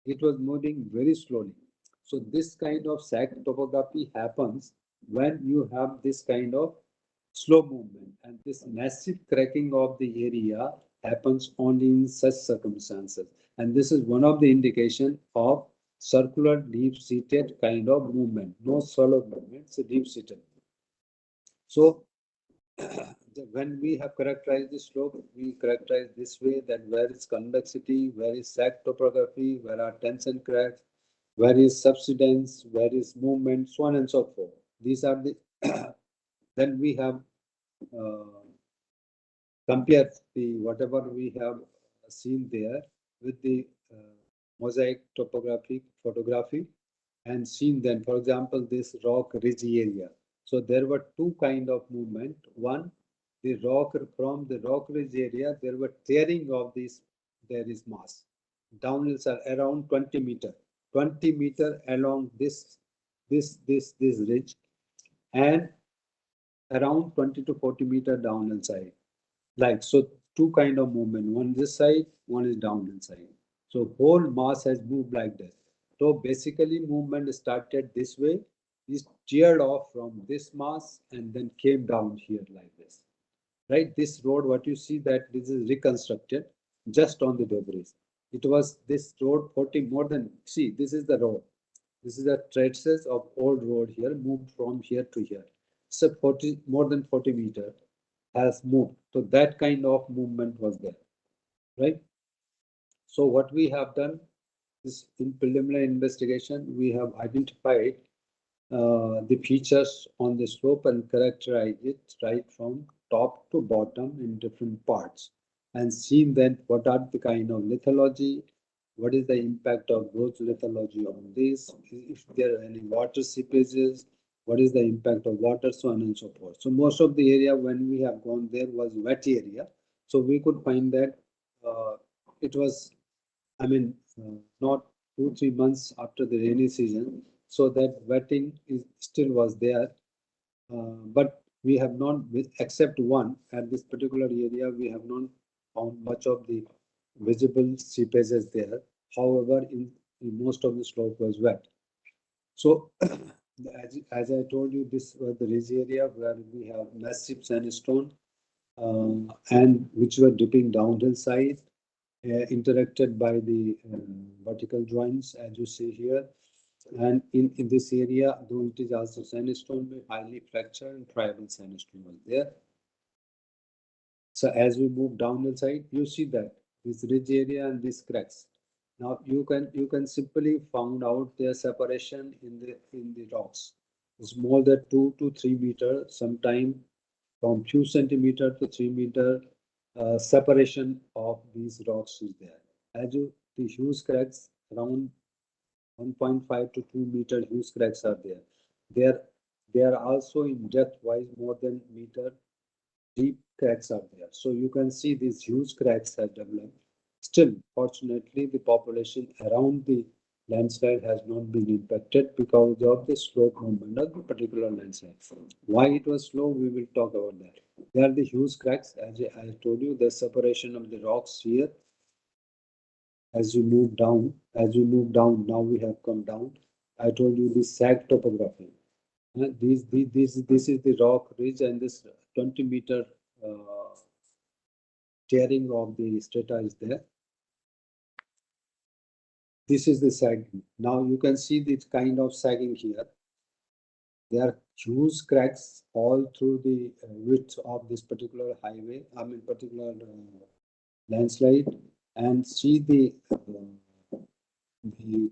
It was moving very slowly. So this kind of sack topography happens when you have this kind of slow movement, and this massive cracking of the area happens only in such circumstances. And this is one of the indication of circular deep-seated kind of movement, no shallow movement, it's a deep-seated. So when we have characterized the slope, we characterize this way, that where is convexity, where is sack topography, where are tension cracks, where is subsidence, where is movement, so on and so forth. These are the then we have uh, compare the whatever we have seen there with the mosaic topographic photography, and seen then, for example, this rock ridge area. So there were two kind of movement. One, the rock from the rock ridge area, there were tearing of this, there is mass. Downhills are around 20 meter, 20 meter along this ridge, and around 20 to 40 meter downhill side. Like, so two kind of movement, one this side, one is downhill side. So whole mass has moved like this. So basically movement started this way, is teared off from this mass and then came down here like this. Right? This road, what you see, that this is reconstructed just on the debris. It was this road 40 more than, see, this is the road. This is the traces of old road here, moved from here to here. So 40, more than 40 meter has moved. So that kind of movement was there, right? So what we have done is, in preliminary investigation, we have identified the features on the slope and characterize it right from top to bottom in different parts, and seen then what are the kind of lithology, what is the impact of those lithology on this, if there are any water seepages, what is the impact of water, so on and so forth. So most of the area when we have gone there was wet area. So we could find that it was, I mean, not 2, 3 months after the rainy season, so that wetting is still was there. But we have not, except one at this particular area, we have not found much of the visible seepages there. However, in most of the slope was wet. So, as I told you, this was the ridge area where we have massive sandstone, and which were dipping downhill side, interacted by the vertical joints, as you see here. And in this area, though it is also sandstone, highly fractured and friable sandstone was there. So as we move downhill side, you see that this ridge area and these cracks. Now you can simply found out their separation in the rocks. It's more than 2 to 3 meter, sometime from few centimeter to 3 meter separation of these rocks is there. As you, the huge cracks around 1.5 to 2 meter huge cracks are there. They are also in depth wise more than meter deep cracks are there. So you can see these huge cracks have developed. Still, fortunately, the population around the landslide has not been impacted because of the slow movement of the particular landslide. Why it was slow, we will talk about that. There are the huge cracks, as I told you, the separation of the rocks here. as you move down, now we have come down. I told you this sag topography. This is the rock ridge and this 20-meter tearing of the strata is there. This is the sagging. Now you can see this kind of sagging here. There are huge cracks all through the width of this particular highway, particular landslide, and see the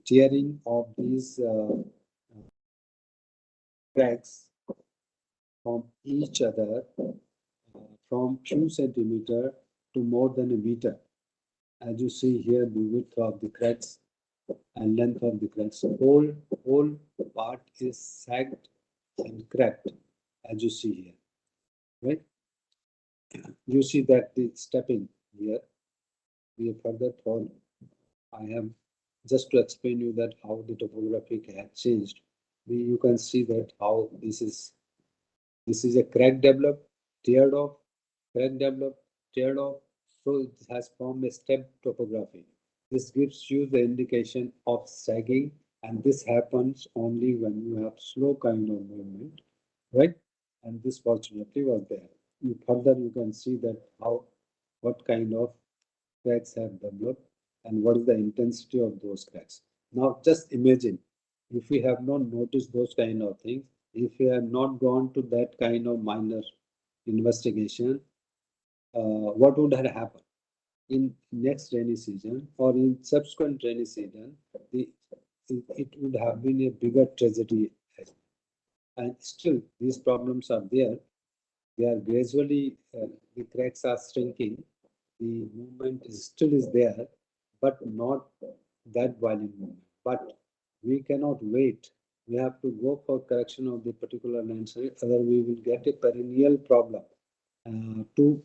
tearing of these cracks from each other from few centimeter to more than a meter. As you see here, the width of the cracks and length of the cracks. Whole part is sagged and cracked, as you see here, right? You see that the stepping here, we have further thought. I have just to explain you that how the topography has changed. You can see that how this is a crack developed, teared off, crack developed, teared off. So it has formed a step topography. This gives you the indication of sagging, and this happens only when you have slow kind of movement, right? And this fortunately was there. Further, you can see that what kind of cracks have developed and what is the intensity of those cracks. Now, just imagine if we have not noticed those kind of things, if we have not gone to that kind of minor investigation, what would have happened in next rainy season or in subsequent rainy season? It would have been a bigger tragedy, and still these problems are there. They are gradually the cracks are shrinking. The movement still is there, but not that violent movement. But we cannot wait. We have to go for correction of the particular landslide, other we will get a perennial problem. To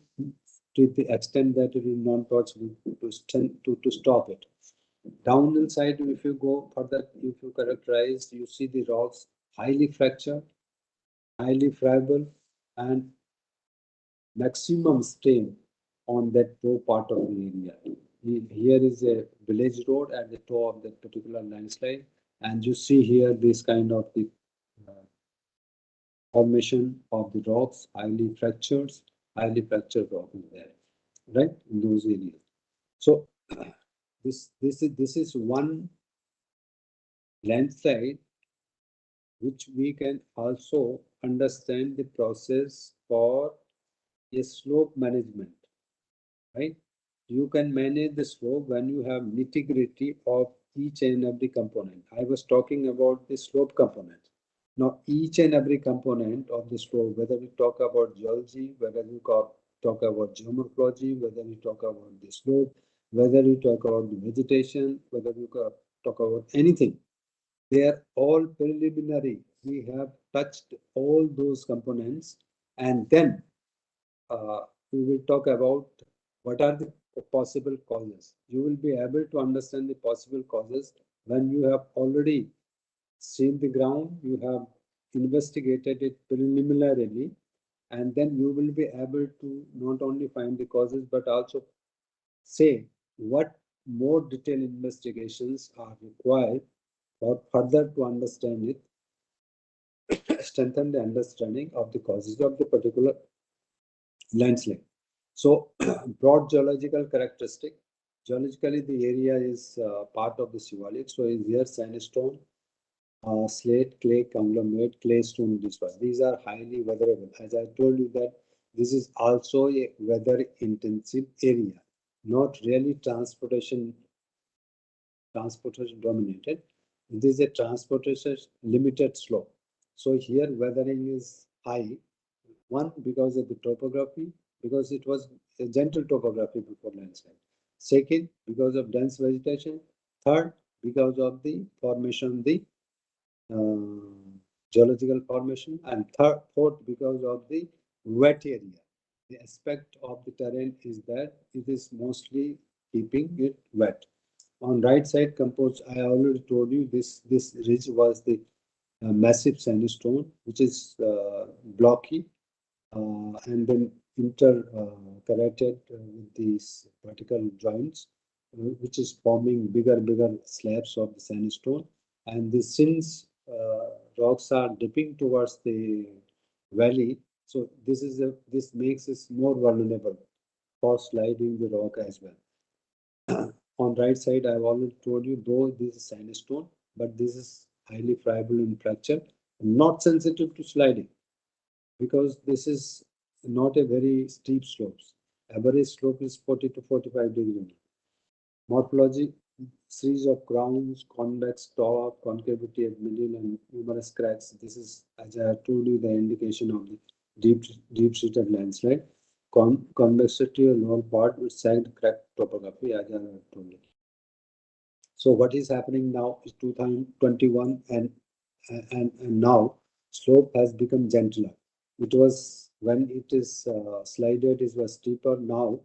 the extent that it is not possible to stop it. Downhill side, if you go further, if you characterize, you see the rocks highly fractured, highly friable, and maximum strain on that toe part of the area. Here is a village road at the toe of that particular landslide, and you see here this kind of the uh, formation of the rocks, highly fractured rock is there, right, in those areas. So this is one landslide which we can also understand the process for a slope management, right? You can manage the slope when you have nitty-gritty of each and every component. I was talking about the slope component. Now, each and every component of the slope, whether we talk about geology, whether we talk about geomorphology, whether we talk about the slope, whether we talk about the vegetation, whether we talk about anything, they are all preliminary. We have touched all those components, and then we will talk about what are the possible causes. You will be able to understand the possible causes when you have already seen the ground, you have investigated it preliminarily, and then you will be able to not only find the causes but also say what more detailed investigations are required for further to understand it, strengthen the understanding of the causes of the particular landslide. So, broad geological characteristic. Geologically, the area is part of the Shivalik. So, is here sandstone, slate, clay, conglomerate, clay stone, these are highly weatherable. As I told you that this is also a weather intensive area, not really transportation dominated. This is a transportation limited slope. So here weathering is high. One, because of the topography, because it was a gentle topography before landslide. Second, because of dense vegetation. Third, because of the formation, the geological formation. And fourth, because of the wet area. The aspect of the terrain is that it is mostly keeping it wet. On right side composed, I already told you this ridge was the massive sandstone, which is blocky and then interconnected with these vertical joints, which is forming bigger slabs of the sandstone. And since rocks are dipping towards the valley, so this makes us more vulnerable for sliding the rock as well. On right side, I've already told you, though this is sandstone, but this is highly friable in fracture, not sensitive to sliding because this is not a very steep slopes. Average slope is 40 to 45 degrees. Morphology, series of crowns, convex top, concavity at middle, and numerous cracks. This is, as I have told you, the indication of the deep-seated landslide. Convexity on all part with sagged crack topography, as I have told you. So what is happening now is 2021 and now slope has become gentler. It was when it is slided, it was steeper. Now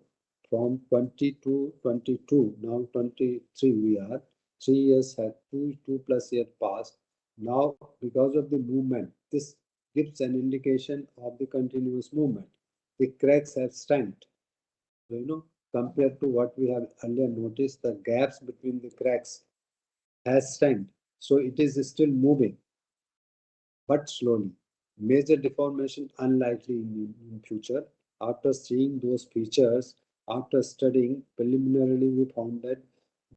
from 20 to 22, now 23 we are. 3 years had two plus years passed. Now because of the movement, this gives an indication of the continuous movement. The cracks have strength. So, compared to what we have earlier noticed, the gaps between the cracks has strength. So it is still moving, but slowly. Major deformation unlikely in future. After seeing those features, after studying preliminarily, we found that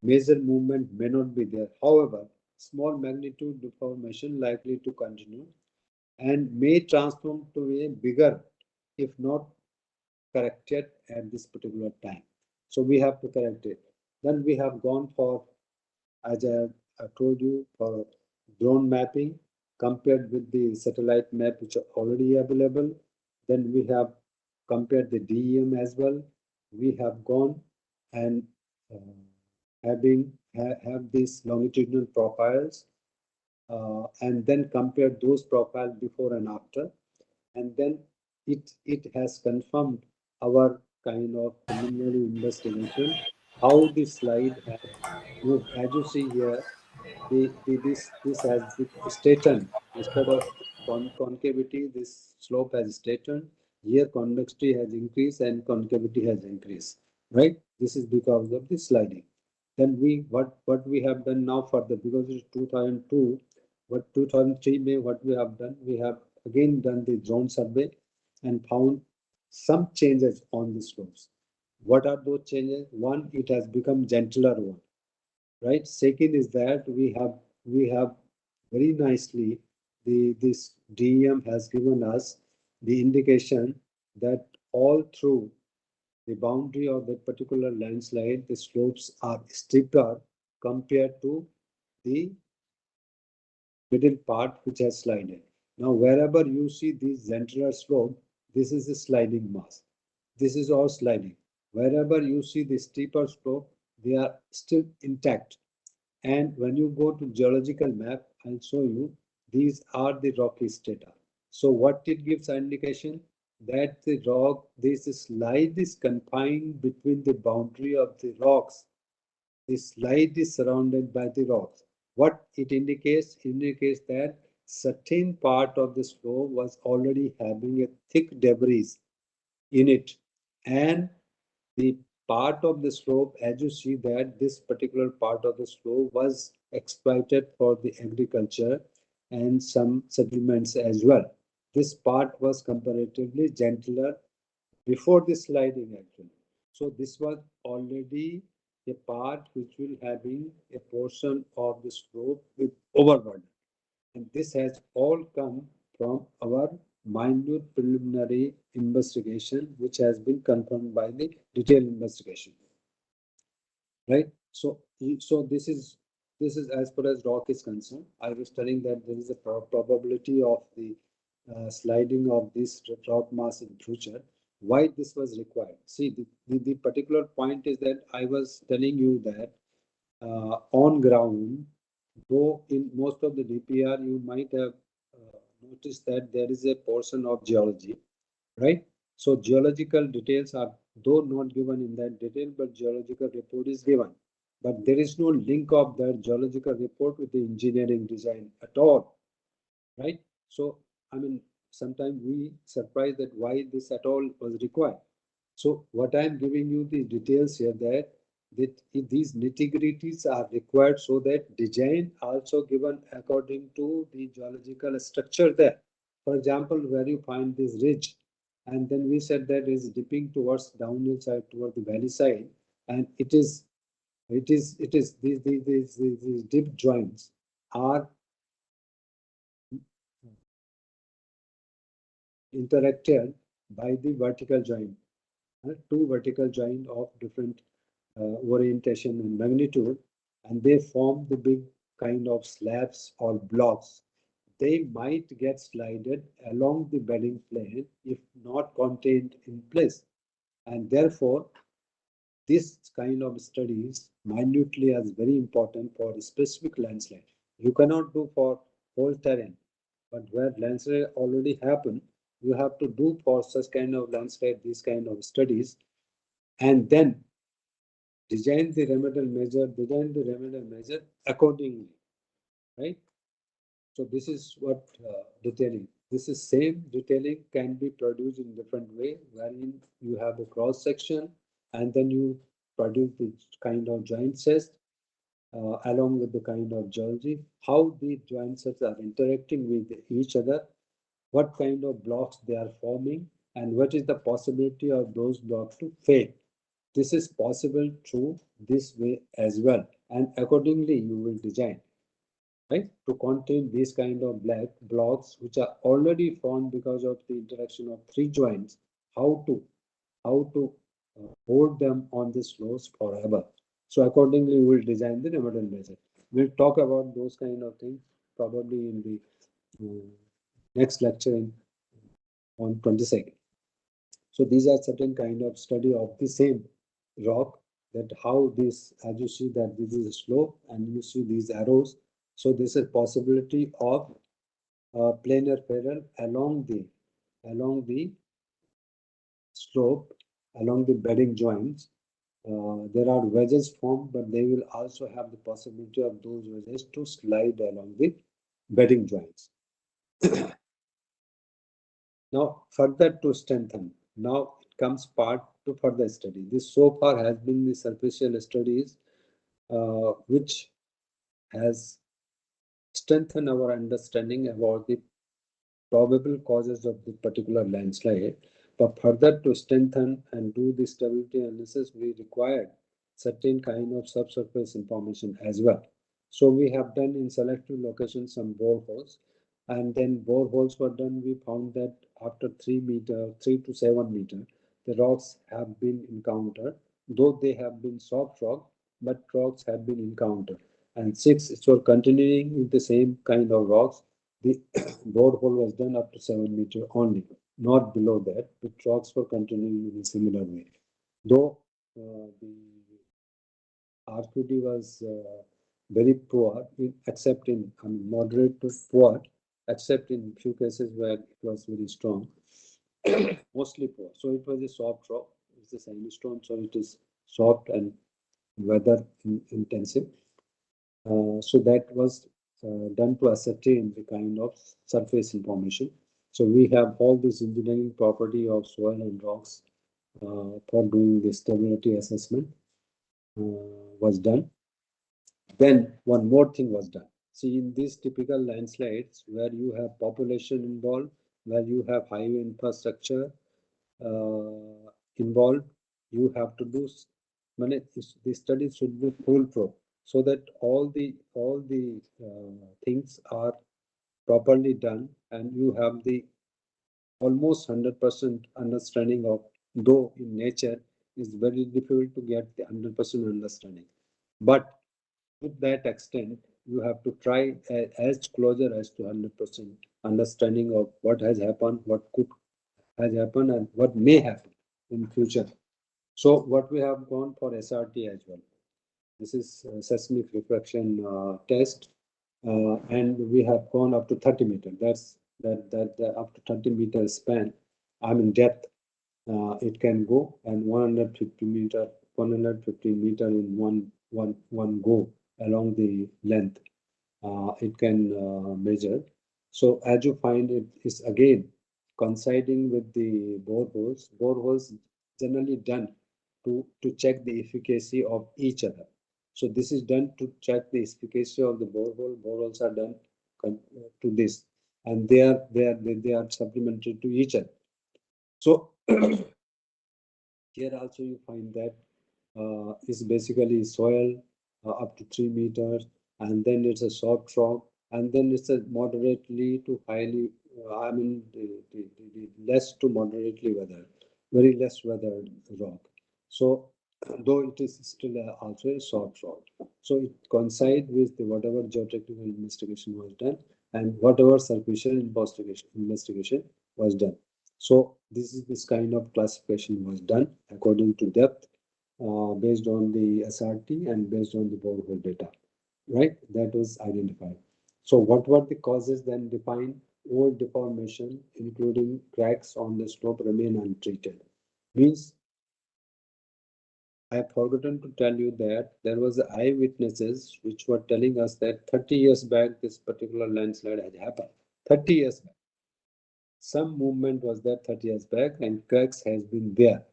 major movement may not be there. However, small magnitude deformation likely to continue and may transform to a bigger, if not corrected at this particular time. So we have to correct it. Then we have gone for, as I told you, for drone mapping compared with the satellite map which are already available. Then we have compared the DEM as well. We have gone and have these longitudinal profiles and then compared those profiles before and after, and then it has confirmed our kind of preliminary investigation how the slide has moved. As you see here, this has been straightened instead of concavity. This slope has straightened. Here convexity has increased and concavity has increased. Right? This is because of the sliding. Then what we have done now further, because it's 2002, what 2003 May, what we have done, we have again done the drone survey and found some changes on the slopes. What are those changes? One, it has become gentler one, right? Second is that we have very nicely this DEM has given us the indication that all through the boundary of that particular landslide, the slopes are steeper compared to the middle part which has slided. Now, wherever you see this gentler slope, this is a sliding mass. This is all sliding. Wherever you see the steeper slope, they are still intact. And when you go to geological map, I'll show you, these are the rocky strata. So what it gives an indication that the rock, this slide is confined between the boundary of the rocks. The slide is surrounded by the rocks. What it indicates that certain part of the slope was already having a thick debris in it, and the part of the slope, as you see that this particular part of the slope was exploited for the agriculture and some settlements as well. This part was comparatively gentler before the sliding actually. So this was already a part which will having a portion of the slope with overburden. And this has all come from our minute preliminary investigation, which has been confirmed by the detailed investigation. Right? So this is as far as rock is concerned. I was telling that there is a probability of the sliding of this rock mass in future. Why this was required? See, the particular point is that I was telling you that on ground, though in most of the DPR, you might have noticed that there is a portion of geology, right? So geological details are though not given in that detail, but geological report is given. But there is no link of that geological report with the engineering design at all, right? So, I mean, sometimes we surprised that why this at all was required. So what I'm giving you the details here that that these nitty-gritties are required so that design also given according to the geological structure there. For example, where you find this ridge, and then we said that is dipping towards downhill side, toward the valley side, and these dip joints are interacted by the vertical joint, two vertical joint of different orientation and magnitude, and they form the big kind of slabs or blocks. They might get slided along the bedding plane if not contained in place, and therefore this kind of studies minutely is very important for a specific landslide. You cannot do for whole terrain, but where landslide already happened, you have to do for such kind of landslide these kind of studies, and then design the remedial measure accordingly, right? So this is what detailing. This is same detailing can be produced in different way, wherein you have a cross section and then you produce the kind of joint sets along with the kind of geology, how the joint sets are interacting with each other, what kind of blocks they are forming, and what is the possibility of those blocks to fail. This is possible through this way as well, and accordingly you will design, right, to contain these kind of black blocks which are already formed because of the interaction of three joints. How to hold them on this floors forever. So accordingly, we will design the remedial measure. We'll talk about those kind of things probably in the next lecture on 22nd. So these are certain kind of study of the same rock, that how this, as you see that this is a slope and you see these arrows. So this is possibility of planar parallel along the slope, along the bedding joints. There are wedges formed, but they will also have the possibility of those wedges to slide along the bedding joints. Now, further to strengthen. Now it comes part to further study. This so far has been the superficial studies, which has strengthened our understanding about the probable causes of the particular landslide. But further to strengthen and do the stability analysis, we required certain kind of subsurface information as well. So we have done in selected locations some boreholes, and then boreholes were done. We found that after 3 to 7 meter, the rocks have been encountered, though they have been soft rock, but rocks have been encountered. And 6, it was continuing with the same kind of rocks. The borehole was done up to 7 meter only, not below that, with rocks were continuing in a similar way. Though the RQD was very poor, except in moderate to poor, except in few cases where it was very strong, mostly poor. So it was a soft rock. It's a sandstone, so it is soft and weather intensive. So that was done to ascertain the kind of surface information. So we have all this engineering property of soil and rocks for doing the stability assessment was done. Then one more thing was done. See, in these typical landslides where you have population involved, where you have highway infrastructure involved, you have to do the study should be foolproof, so that all the things are properly done and you have the almost 100% understanding of, though in nature is very difficult to get the 100% understanding, but to that extent you have to try as closer as to 100% understanding of what has happened, what could has happened, and what may happen in future. So what we have gone for SRT as well. This is seismic refraction test, and we have gone up to 30 meter. That's that up to 30 meter span. I mean depth. It can go, and 150 meter in one go along the length. It can measure. So as you find, it is again coinciding with the boreholes. Boreholes generally done to check the efficacy of each other. So this is done to check the efficacy of the borehole. Boreholes are done to this, and they are supplementary to each other. So here also you find that is basically soil up to 3 meters, and then it's a soft rock, and then it's a moderately to highly, the less to moderately weathered, very less weathered rock. So though it is still also a soft rock, so it coincides with whatever geotechnical investigation was done and whatever superficial investigation was done. So this kind of classification was done according to depth, based on the SRT and based on the borehole data, right? That was identified. So what were the causes then defined? Old deformation, including cracks on the slope, remain untreated. Means I have forgotten to tell you that there was eyewitnesses which were telling us that 30 years back this particular landslide had happened. 30 years back. Some movement was there 30 years back and cracks has been there.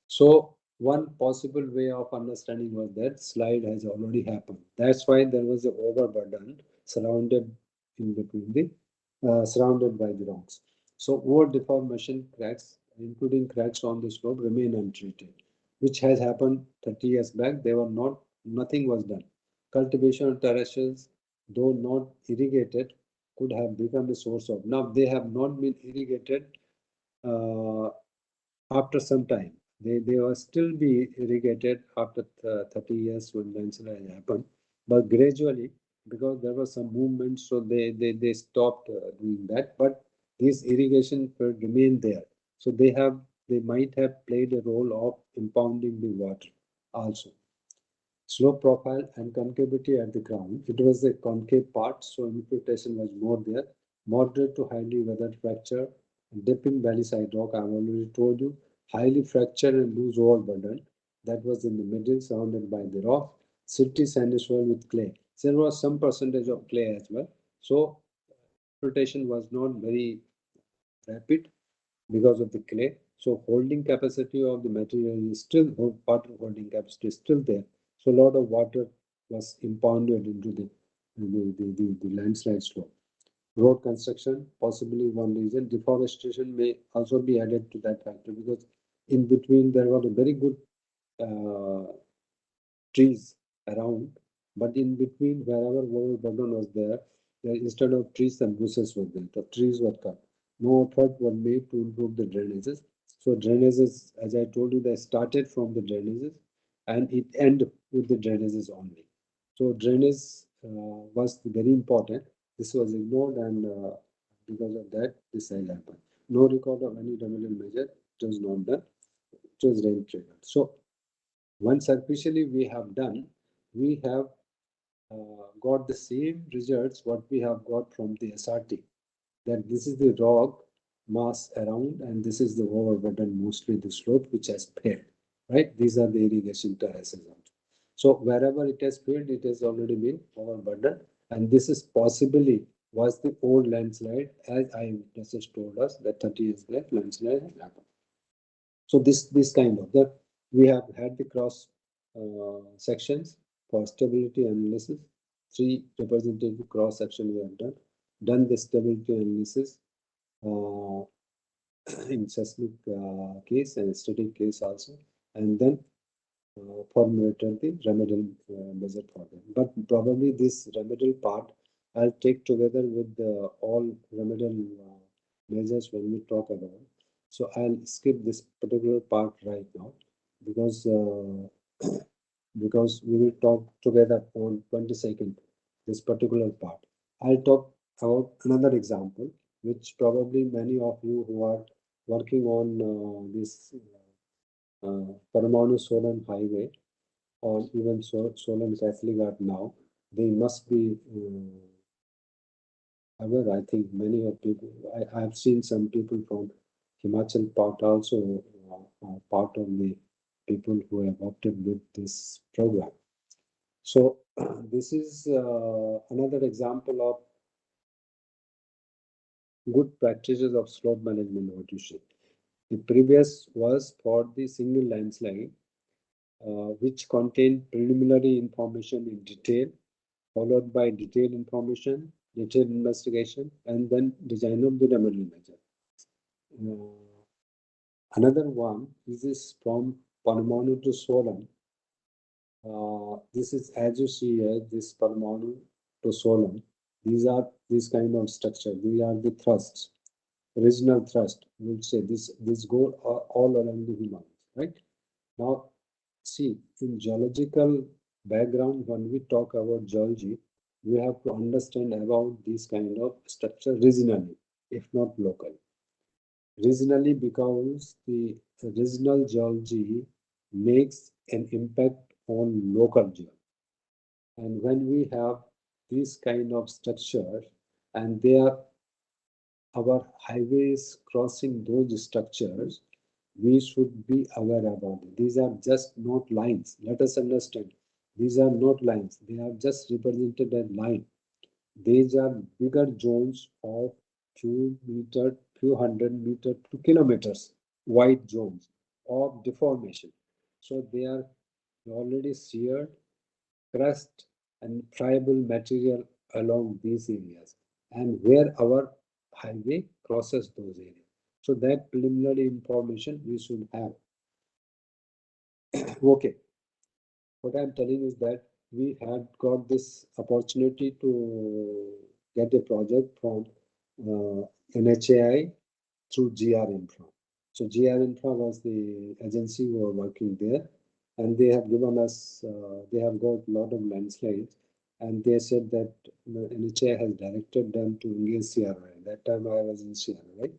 So one possible way of understanding was that slide has already happened. That's why there was an overburden surrounded in between surrounded by the rocks. So over deformation cracks, including cracks on the slope, remain untreated, which has happened 30 years back. They were not, nothing was done. Cultivation of terraces, though not irrigated, could have become a source of. Now they have not been irrigated uh, after some time. They will still be irrigated after 30 years when landslide happened, but gradually, because there was some movement, so they stopped doing that. But this irrigation will remain there. So they might have played a role of impounding the water also. Slope profile and concavity at the ground. It was the concave part, so infiltration was more there. Moderate to highly weathered fracture, dipping valley side rock. I've already told you. Highly fractured and loose overburden. That was in the middle, surrounded by the rock. Silty sandy soil with clay. There was some percentage of clay as well. So infiltration was not very rapid because of the clay. So holding capacity of the material is still, water holding capacity is still there. So a lot of water was impounded into the landslide slope. Road construction, possibly one reason. Deforestation may also be added to that factor, because in between there were a very good trees around, but in between wherever overburden was there, instead of trees, some bushes were there. The trees were cut. No effort was made to improve the drainages. So drainages, as I told you, they started from the drainages and it ended with the drainages only. So drainage was very important. This was ignored, and because of that, this has happened. No record of any remedial measure. It was not done. It was rain triggered. So once officially we have done, we have got the same results what we have got from the SRT. That this is the rock mass around, and this is the overburden, mostly the slope which has failed. Right? These are the irrigation terraces. So wherever it has failed, it has already been overburdened, and this is possibly was the old landslide, as eyewitnesses told us that 30 years back landslide had happened. So this kind of that we have had the cross sections for stability analysis. 3 representative cross section we have done the stability analysis uh, in seismic case and static case also, and then formulated the remedial measure for them. But probably this remedial part I'll take together with all remedial measures when we talk about. So I'll skip this particular part right now, because because we will talk together on 22nd, this particular part. I'll talk about another example, which probably many of you who are working on this Paramanu Solan Highway, or even Solan Catholic now, they must be aware. I think many of people, I have seen some people from Himachal part also part of the people who have opted with this program. So this is another example of good practices of slope management watershed. The previous was for the single landslide, which contain preliminary information in detail, followed by detailed information, detailed investigation, and then design of the remedy measure. Another one is this from Parmanu to Solan. This is, as you see here, this Parmanu to Solan. These are this kind of structure. These are the thrusts, original thrust. We would say this go all around the Himalayas, right? Now, see, in geological background, when we talk about geology, we have to understand about this kind of structure regionally, if not locally. Regionally, because the regional geology makes an impact on local geology. And when we have this kind of structure and they are our highways crossing those structures, we should be aware about it. These are just not lines. Let us understand. These are not lines. They are just represented as line. These are bigger zones of few meter, few hundred meter to kilometers wide zones of deformation. So they are already seared, crust, and friable material along these areas, and where our highway crosses those areas. So that preliminary information we should have. Okay, what I'm telling is that we had got this opportunity to get a project from NHAI through GR Infra. So GR Infra was the agency who were working there, and they have given us, they have got a lot of landslides, and they said that NHAI has directed them to engage CRI. That time I was in CRI,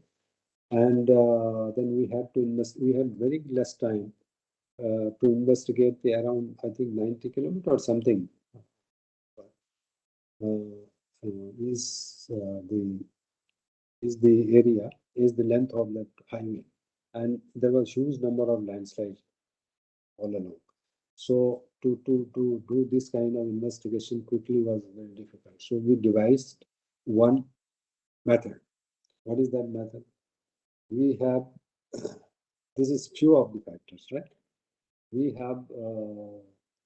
and then we had to invest. We had very less time to investigate the around, I think, 90 kilometers or something. Is the area, is the length of that highway, and there was huge number of landslides all along. So to do this kind of investigation quickly was very difficult. So we devised one method. What is that method? We have this is few of the factors, right? We have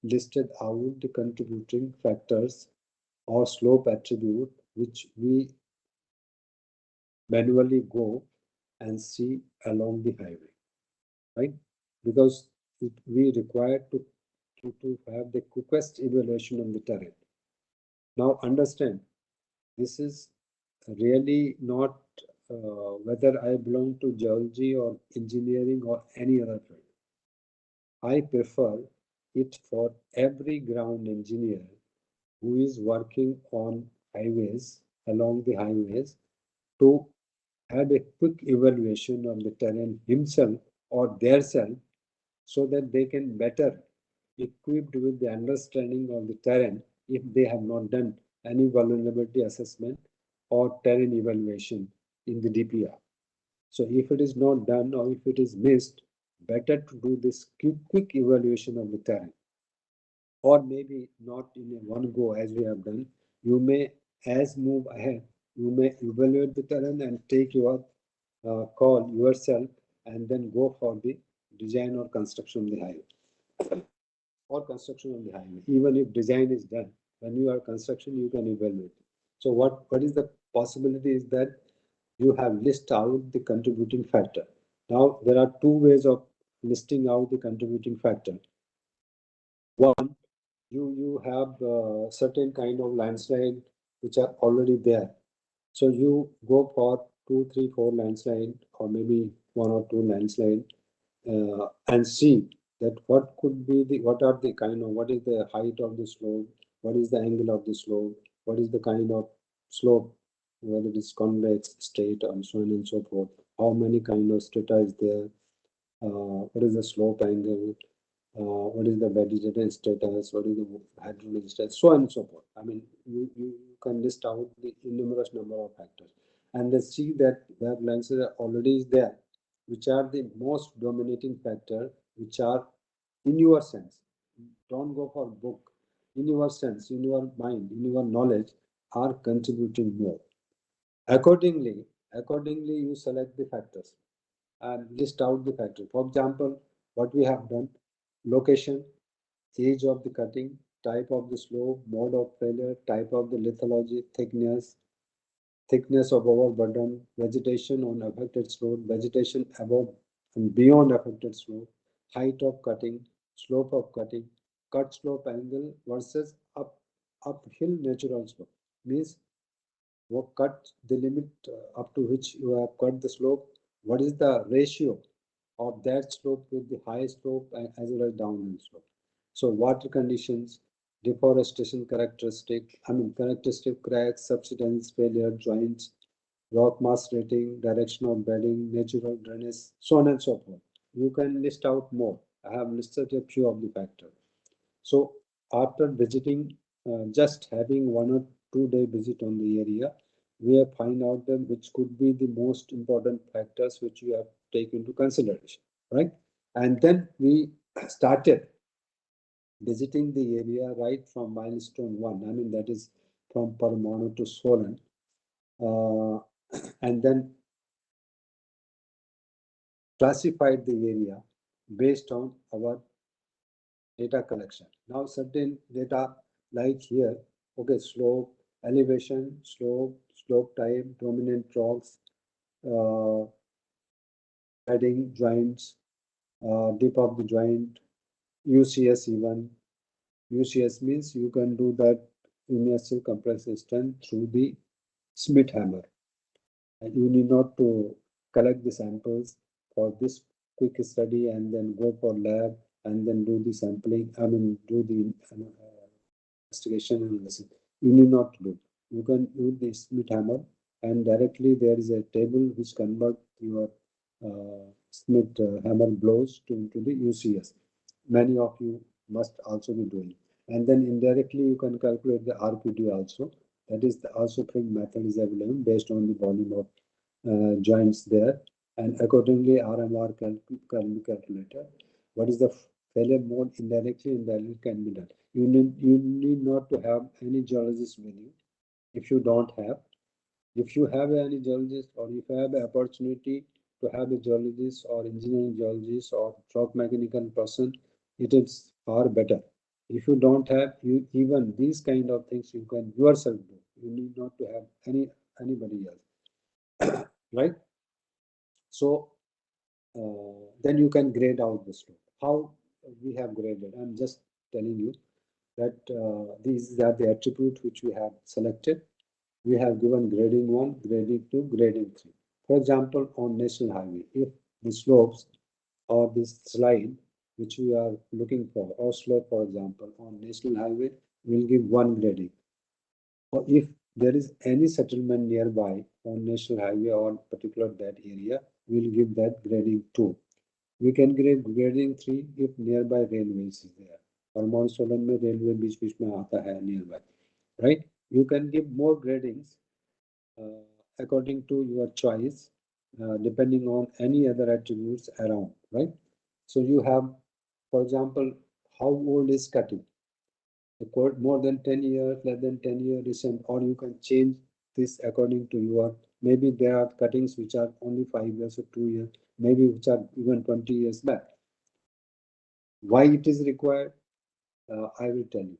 listed out the contributing factors or slope attribute which we manually go and see along the highway, right? Because we require to have the quickest evaluation of the terrain. Now understand, this is really not whether I belong to geology or engineering or any other field. I prefer it for every ground engineer who is working on highways, along the highways, to have a quick evaluation of the terrain himself or theirself, so that they can better equipped with the understanding of the terrain if they have not done any vulnerability assessment or terrain evaluation in the DPR. So if it is not done or if it is missed, better to do this quick evaluation of the terrain, or maybe not in a one go as we have done. You may, as move ahead, you may evaluate the terrain and take your call yourself, and then go for the design or construction of the highway, or construction of the highway. Even if design is done, when you are construction, you can evaluate. So what is the possibility is that you have list out the contributing factor. Now there are two ways of listing out the contributing factor. One, you have certain kind of landslide which are already there. So you go for 2, 3, 4 landslide, or maybe 1 or 2 landslide, and see that what could be the, what are the kind of, what is the height of the slope, what is the angle of the slope, what is the kind of slope, whether it is convex, straight, and so on and so forth. How many kind of strata is there? What is the slope angle? What is the vegetation status? What is the hydrologic status? So on and so forth. I mean, you can list out the numerous number of factors, and then see that where lenses are already is there, which are the most dominating factor, which are in your sense. Don't go for book. In your sense, in your mind, in your knowledge, are contributing more. Accordingly, you select the factors and list out the factors. For example, what we have done, location, age of the cutting, type of the slope, mode of failure, type of the lithology, thickness of overburden, vegetation on affected slope, vegetation above and beyond affected slope, height of cutting, slope of cutting, cut slope angle versus uphill natural slope. Means what cut the limit up to which you have cut the slope, what is the ratio of that slope with the high slope and as well as downhill slope. So water conditions, deforestation characteristic cracks, subsidence failure, joints, rock mass rating, direction of bedding, natural drainage, so on and so forth. You can list out more. I have listed a few of the factors. So after visiting, just having 1 or 2 day visit on the area, we have find out them which could be the most important factors which you have taken into consideration, right? And then we started visiting the area right from milestone 1. I mean, that is from Parmanu to Solan. And then classified the area based on our data collection. Now certain data like here, okay, slope, elevation, slope type, dominant rocks, uh, heading joints, dip of the joint, UCS even. UCS means you can do that universal compressive strength through the Smith hammer. And you need not to collect the samples for this quick study and then go for lab and then do the sampling, do the investigation and analysis. You need not do. You can use the Smith hammer and directly there is a table which convert your Smith hammer blows into the UCS. Many of you must also be doing. And then indirectly you can calculate the RPT also. That is the also print method is available based on the volume of joints there. And accordingly RMR can be calculated. What is the failure mode indirectly can be done. You need not to have any geologist with you. If you have any geologist or if you have an opportunity to have a geologist or engineering geologist or rock mechanical person, it is far better. If you don't have, you even these kind of things you can yourself do. You need not to have anybody else, right? So then you can grade out the slope. How we have graded? I'm just telling you that these are the attributes which we have selected. We have given grading 1, grading 2, grading 3. For example, on national highway, if the slopes or this slide which we are looking for, or slope for example, on national highway, we'll give 1 grading. Or if there is any settlement nearby on national highway or particular that area, we'll give that grading 2. We can give grading 3 if nearby railways is there. और monsoon में railway बीच में आता है nearby, right? You can give more gradings according to your choice, depending on any other attributes around, right? So you have, for example, how old is cutting? The code more than 10 years, less than 10 years, recent, or you can change this according to your, maybe there are cuttings which are only 5 years or 2 years, maybe which are even 20 years back. Why it is required? I will tell you.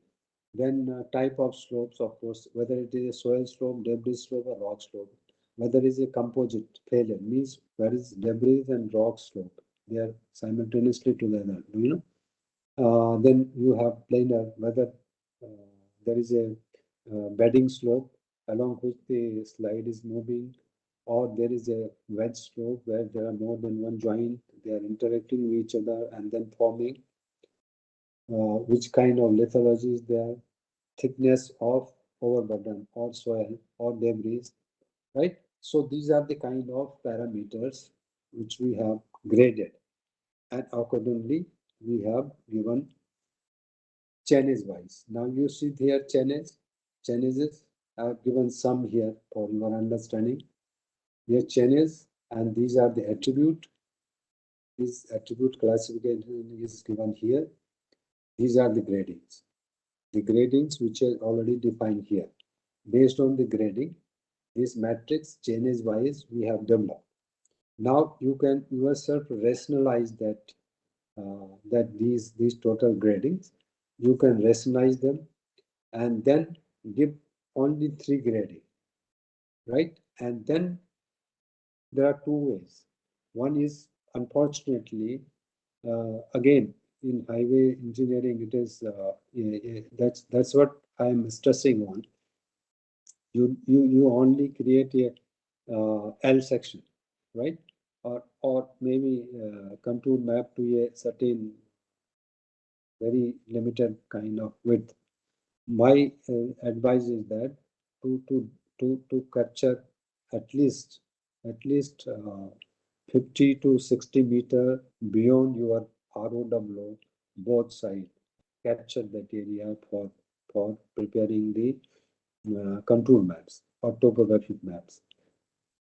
Then type of slopes, of course, whether it is a soil slope, debris slope, or rock slope. Whether it is a composite failure, means where is debris and rock slope. They are simultaneously together, do you know? Then you have planar, whether there is a bedding slope along which the slide is moving, or there is a wedge slope where there are more than one joint, they are interacting with each other and then forming. Which kind of lithology is there, thickness of overburden or soil or debris, right? So these are the kind of parameters which we have graded, and accordingly we have given chainage wise. Now you see here chainages. I have given some here for your understanding. Here chainage, and these are the attribute. This attribute classification is given here. These are the gradings. The gradings which are already defined here. Based on the grading, this matrix chainage wise we have developed. Now you can yourself rationalize that that these total gradings, you can rationalize them and then give only 3 grading, right? And then there are 2 ways. One is, unfortunately, again, in highway engineering, it is that's what I'm stressing on. You only create a L section, right? Or maybe contour map to a certain very limited kind of width. My advice is that to to to capture at least at least 50 to 60 meter beyond your ROW both side, capture that area for preparing the contour maps or topographic maps.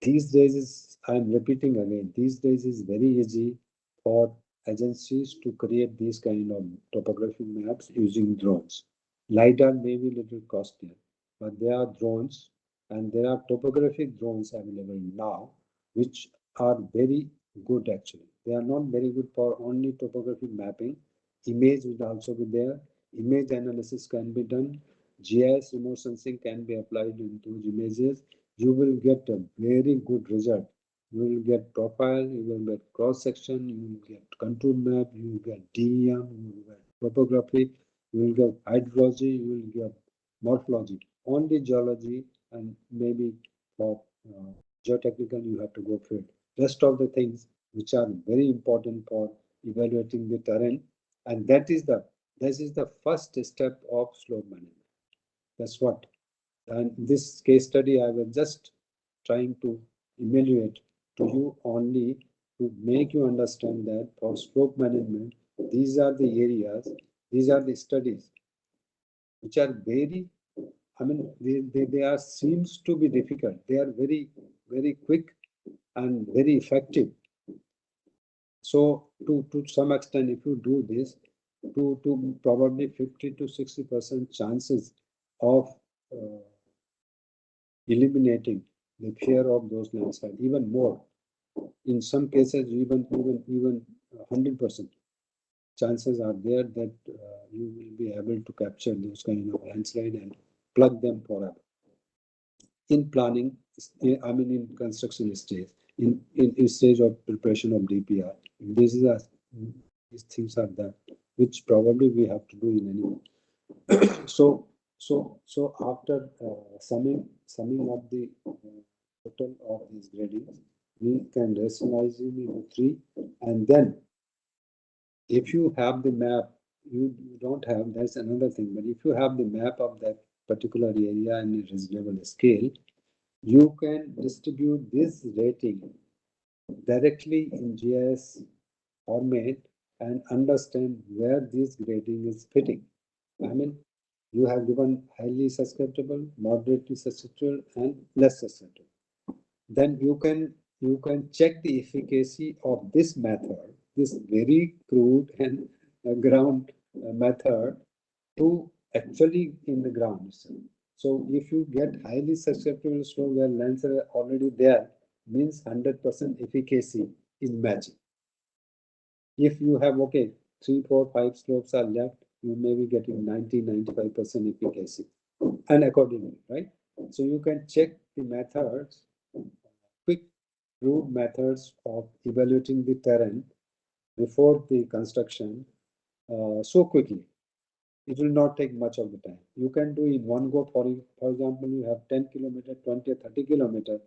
These days is, I'm repeating again, these days is very easy for agencies to create these kind of topographic maps using drones. LiDAR may be little costlier, but there are drones and there are topographic drones available now, which are very good actually. They are not very good for only topographic mapping. Image will also be there. Image analysis can be done. GIS remote sensing can be applied into images. You will get a very good result. You will get profile, you will get cross section, you will get contour map, you will get DEM, you will get topography, you will get hydrology, you will get morphology. Only geology and maybe for geotechnical you have to go field. Rest of the things which are very important for evaluating the terrain, and that is the first step of slope management. That's what. And this case study, I was just trying to evaluate to you only to make you understand that for slope management, these are the areas, these are the studies which are very, I mean, they are seems to be difficult. They are very, very quick and very effective. So to some extent, if you do this, to probably 50 to 60% chances of eliminating the fear of those landslides, even more. In some cases, even 100% chances are there that you will be able to capture those kind of landslide and plug them forever. In planning, I mean in construction stage, in stage of preparation of DPR, this is a, these things are there, which probably we have to do in any. So after summing up the total of these gradings, we can rationalize it into 3, and then if you have the map, you don't have, that's another thing, but if you have the map of that particular area in a reasonable scale, you can distribute this rating directly in GIS format and understand where this grading is fitting. I mean, you have given highly susceptible, moderately susceptible, and less susceptible. Then you can check the efficacy of this method, this very crude and ground method, to actually in the ground itself. So if you get highly susceptible slope where lands are already there, means 100% efficacy in matching. If you have, okay, 3, 4, 5 slopes are left, you may be getting 90-95% efficacy, and accordingly, right? So you can check the methods, quick crude methods of evaluating the terrain before the construction so quickly. It will not take much of the time. You can do in one go. For example, you have 10 kilometer, 20, 30 kilometer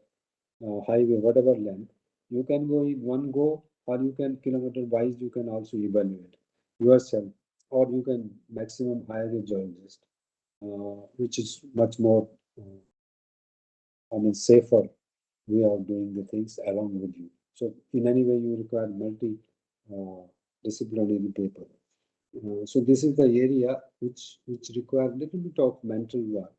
highway, whatever length. You can go in one go, or you can kilometer wise. You can also evaluate yourself, or you can maximum hire a geologist, which is much more, I mean, safer way of doing the things along with you. So in any way, you require multi disciplinary paper. So this is the area which requires little bit of mental work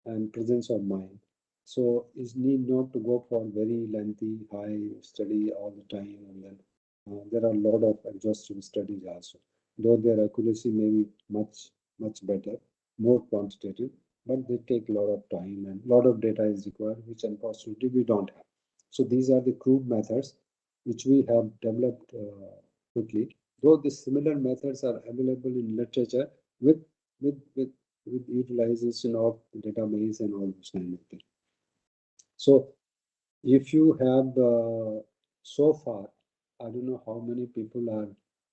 and presence of mind. So it need not to go for very lengthy high study all the time, and then there are a lot of exhaustive studies also. Though their accuracy may be much better, more quantitative, but they take a lot of time and a lot of data is required, which unfortunately we don't have. So these are the crude methods which we have developed quickly. though the similar methods are available in literature with with with, with utilization of database and all those kind of things. So if you have so far, I don't know how many people are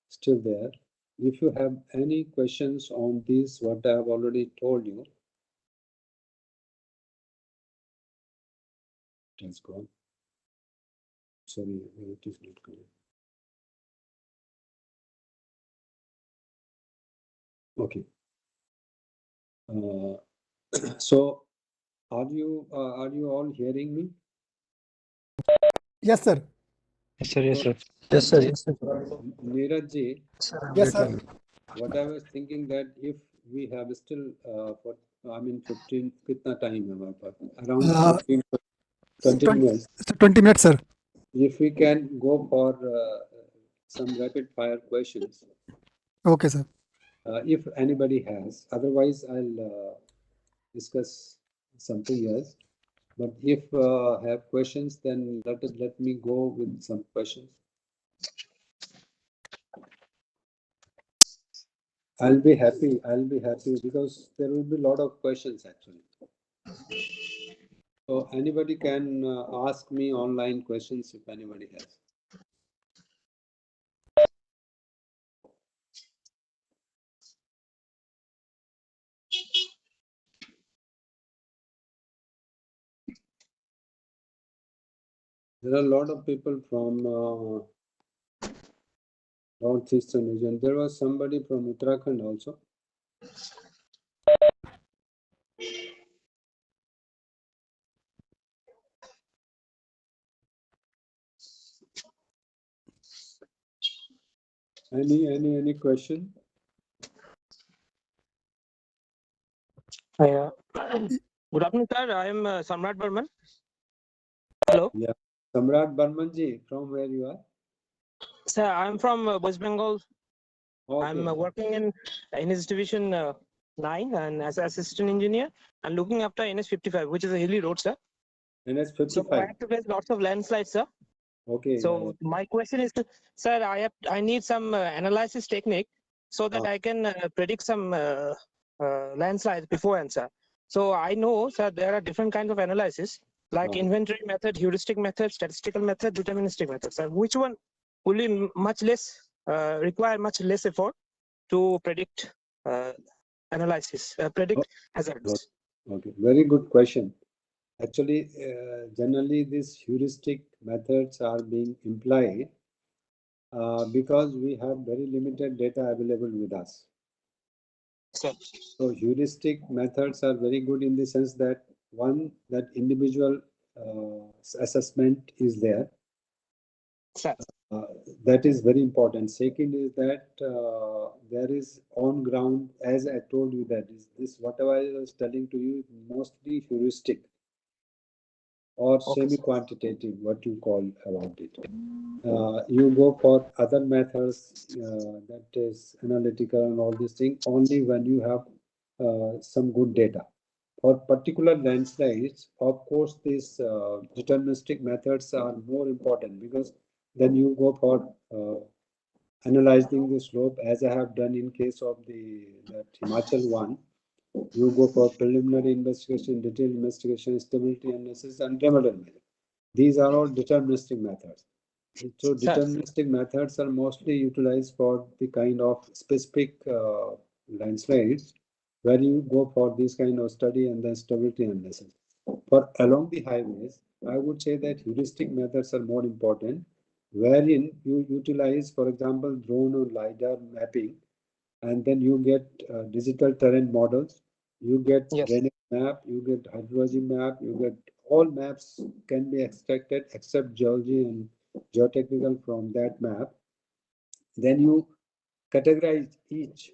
still there. If you have any questions on this, what I have already told you, it has gone. Sorry, it is not going. Okay. So are you all hearing me?
Yes, sir.
Yes, sir. Yes, sir.
Yes, sir. Yes, sir.
Neeraj ji,
Sir, I'm
Yes, sir.
getting.
what I was thinking that if we have still for 15 कितना time है हमारे पास? Around
Uh,
15 20
20,
minutes.
20 minutes, sir.
If we can go for some rapid fire questions,
Okay, sir.
if anybody has, otherwise I'll discuss something else. But if have questions, then let me go with some questions. I'll be happy because there will be a lot of questions actually. So anybody can ask me online questions if anybody has. There are a lot of people from Northeastern region. There was somebody from Uttarakhand also. Any question?
Good afternoon, sir. I am Samrat Burman. Hello.
Yeah. Samrat Barmanji, from where you are?
Sir, I am from West Bengal.
Okay.
I'm working in NS Division 9 and as assistant engineer and looking after NS 55, which is a hilly road, sir.
NS
So I
55.
have to face lots of landslides, sir.
Okay.
So my question is, sir, I need some analysis technique so that I can predict some landslides beforehand, sir. So I know, sir, there are different kinds of analysis like inventory method, heuristic method, statistical method, deterministic method. Sir, which one will be much less require much less effort to predict analysis, predict hazards?
Okay. Very good question. Actually, generally these heuristic methods are being implied because we have very limited data available with us.
Sir.
So heuristic methods are very good in the sense that one, that individual assessment is there.
Sir.
That is very important. Second is that there is on ground, as I told you, that is this whatever I was telling to you, mostly heuristic or semi-quantitative, what you call about it. You go for other methods, that is analytical and all these things, only when you have some good data. For particular landslides, of course, these deterministic methods are more important because then you go for analyzing the slope, as I have done in case of that Himachal one. You go for preliminary investigation, detailed investigation, stability analysis, and remedial measure. These are all deterministic methods. So deterministic methods are mostly utilized for the kind of specific landslides where you go for this kind of study and then stability analysis. For along the highways, I would say that heuristic methods are more important, wherein you utilize, for example, drone or LiDAR mapping, and then you get digital terrain models, you get drainage map, you get hydrology map, you get all maps can be extracted except geology and geotechnical from that map. Then you categorize each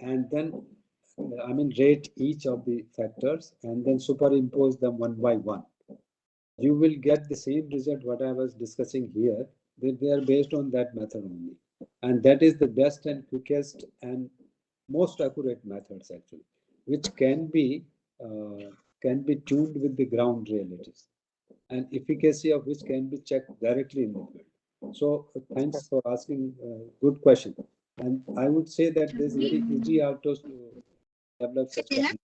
and then rate each of the factors and then superimpose them one by one. You will get the same result what I was discussing here. They are based on that method only, and that is the best and quickest and most accurate methods actually, which can be tuned with the ground realities, and efficacy of which can be checked directly in the field. So thanks for asking. Good question. And I would say that there's very easy outdoors to develop such kind.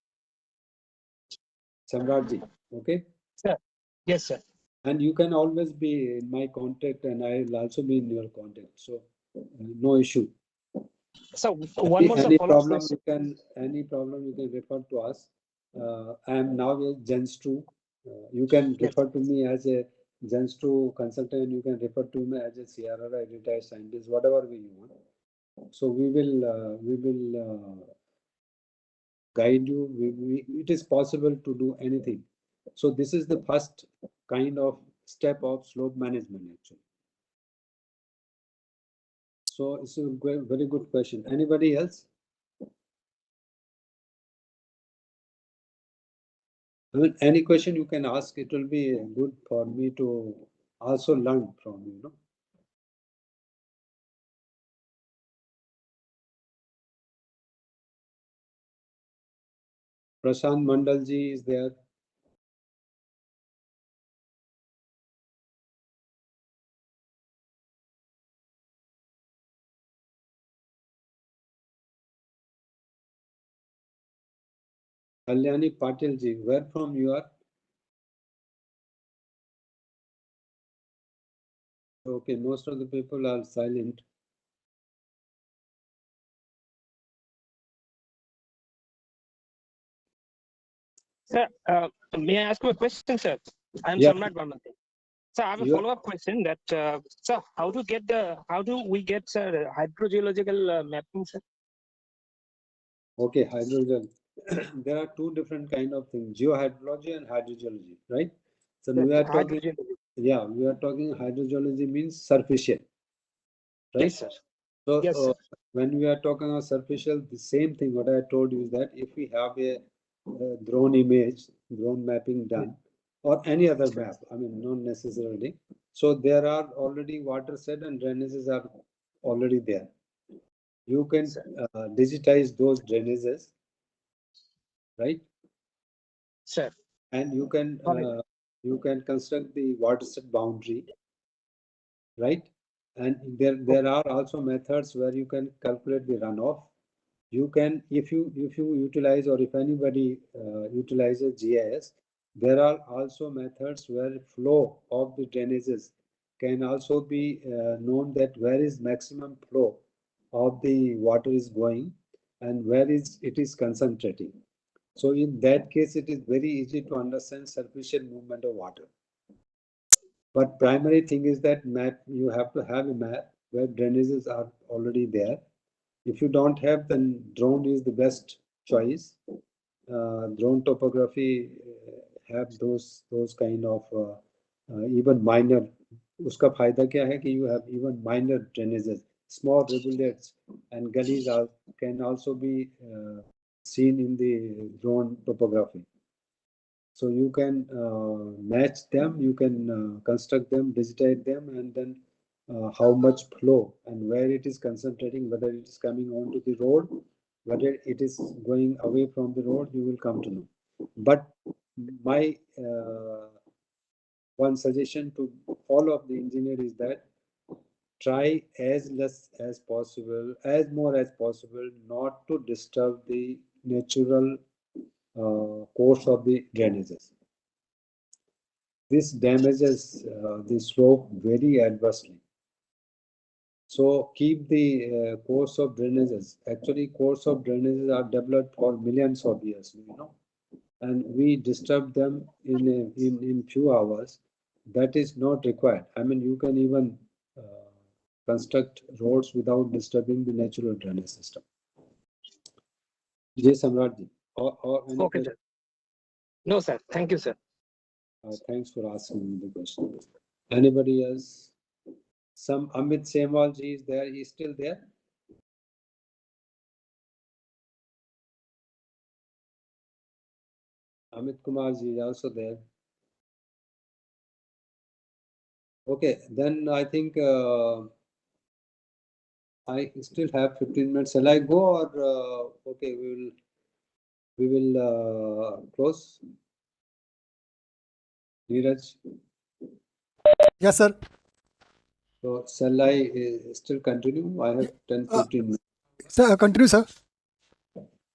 Samratji, okay?
Sir. Yes, sir.
And you can always be in my contact, and I will also be in your contact. So no issue.
So one more
Any
follow-up
problem
question.
any problem you can refer to us. I am now a Gens 2. You can refer to me as a Gens 2 consultant. You can refer to me as a CRR, a retired scientist, whatever way you want. So we will guide you. It is possible to do anything. So this is the first kind of step of slope management actually. So it's a very good question. Anybody else? I mean, any question you can ask, it will be good for me to also learn from you, know. Prashant Mandalji is there. Kalyani Patilji, where from you are? Okay, most of the people are silent.
Sir, may I ask you a question, sir? I'm
Yeah.
Samrat Barmati. Sir, I have a
You are-
follow-up question that, sir, how do we get, sir, hydrogeological mapping, sir?
Okay, hydrogen. There are two different kind of things, geohydrology and hydrogeology, right? So we are talking,
Hydrogeology.
we are talking hydrogeology means superficial, right?
Yes, sir.
So
Yes, sir.
when we are talking about superficial, the same thing what I told you is that if we have a drone image, drone mapping done, or any other map, I mean, not necessarily. So there are already watershed and drainages are already there. You can digitize those drainages, right?
Sir.
And you can construct the watershed boundary, right? And there are also methods where you can calculate the runoff. You can, if you utilize, or if anybody utilizes GIS, there are also methods where flow of the drainages can also be known, that where is maximum flow of the water is going and where is it is concentrating. So in that case, it is very easy to understand sufficient movement of water. But primary thing is that map, you have to have a map where drainages are already there. If you don't have, then drone is the best choice. Drone topography have those kind of even minor. उसका फायदा क्या है कि you have even minor drainages, small rivulets and gullies can also be seen in the drone topography. So you can match them, you can construct them, digitize them, and then how much flow and where it is concentrating, whether it is coming onto the road, whether it is going away from the road, you will come to know. But my one suggestion to all of the engineer is that try as less as possible, as more as possible, not to disturb the natural course of the drainages. This damages the slope very adversely. So keep the course of drainages. Actually, course of drainages are developed for millions of years, you know, and we disturb them in few hours. That is not required. I mean, you can even construct roads without disturbing the natural drainage system. Jay Samratji, or any
Okay, sir. No, sir. Thank you, sir.
thanks for asking me the question. Anybody else? Some Amit Semwalji is there. He's still there. Amit Kumarji is also there. Okay, then I think I still have 15 minutes. Shall I go, or okay, we will close. Neeraj.
Yes, sir.
So shall I still continue? I have 10, 15 minutes.
Sir, continue, sir.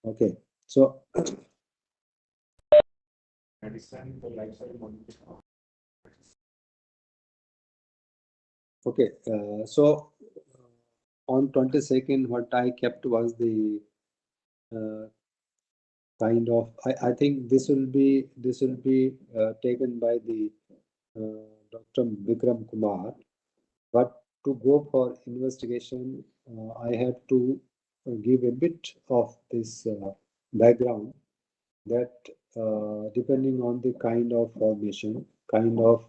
Okay. So okay. On 22nd, what I kept was the uh, kind of I think this will be taken by the Dr. Vikram Kumar. But to go for investigation, I have to give a bit of this background that depending on the kind of formation, kind of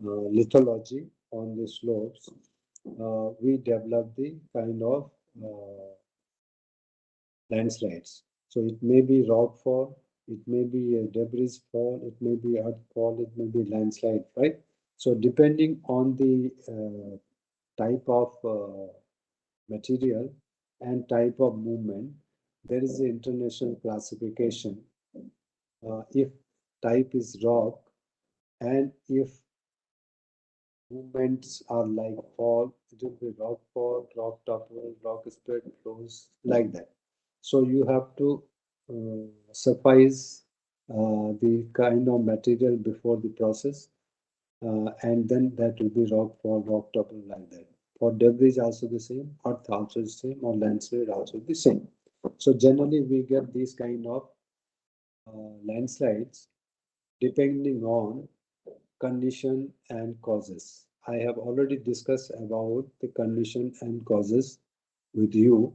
lithology on the slopes, we develop the kind of landslides. So it may be rock fall, it may be a debris fall, it may be earth fall, it may be landslide, right? So depending on the type of material and type of movement, there is an international classification. If type is rock and if movements are like fall, it will be rock fall, rock topple, rock spread, flows, like that. So you have to suffice the kind of material before the process, and then that will be rock fall, rock topple, like that. For debris also the same, earth also the same, or landslide also the same. So generally we get these kind of landslides depending on condition and causes. I have already discussed about the condition and causes with you.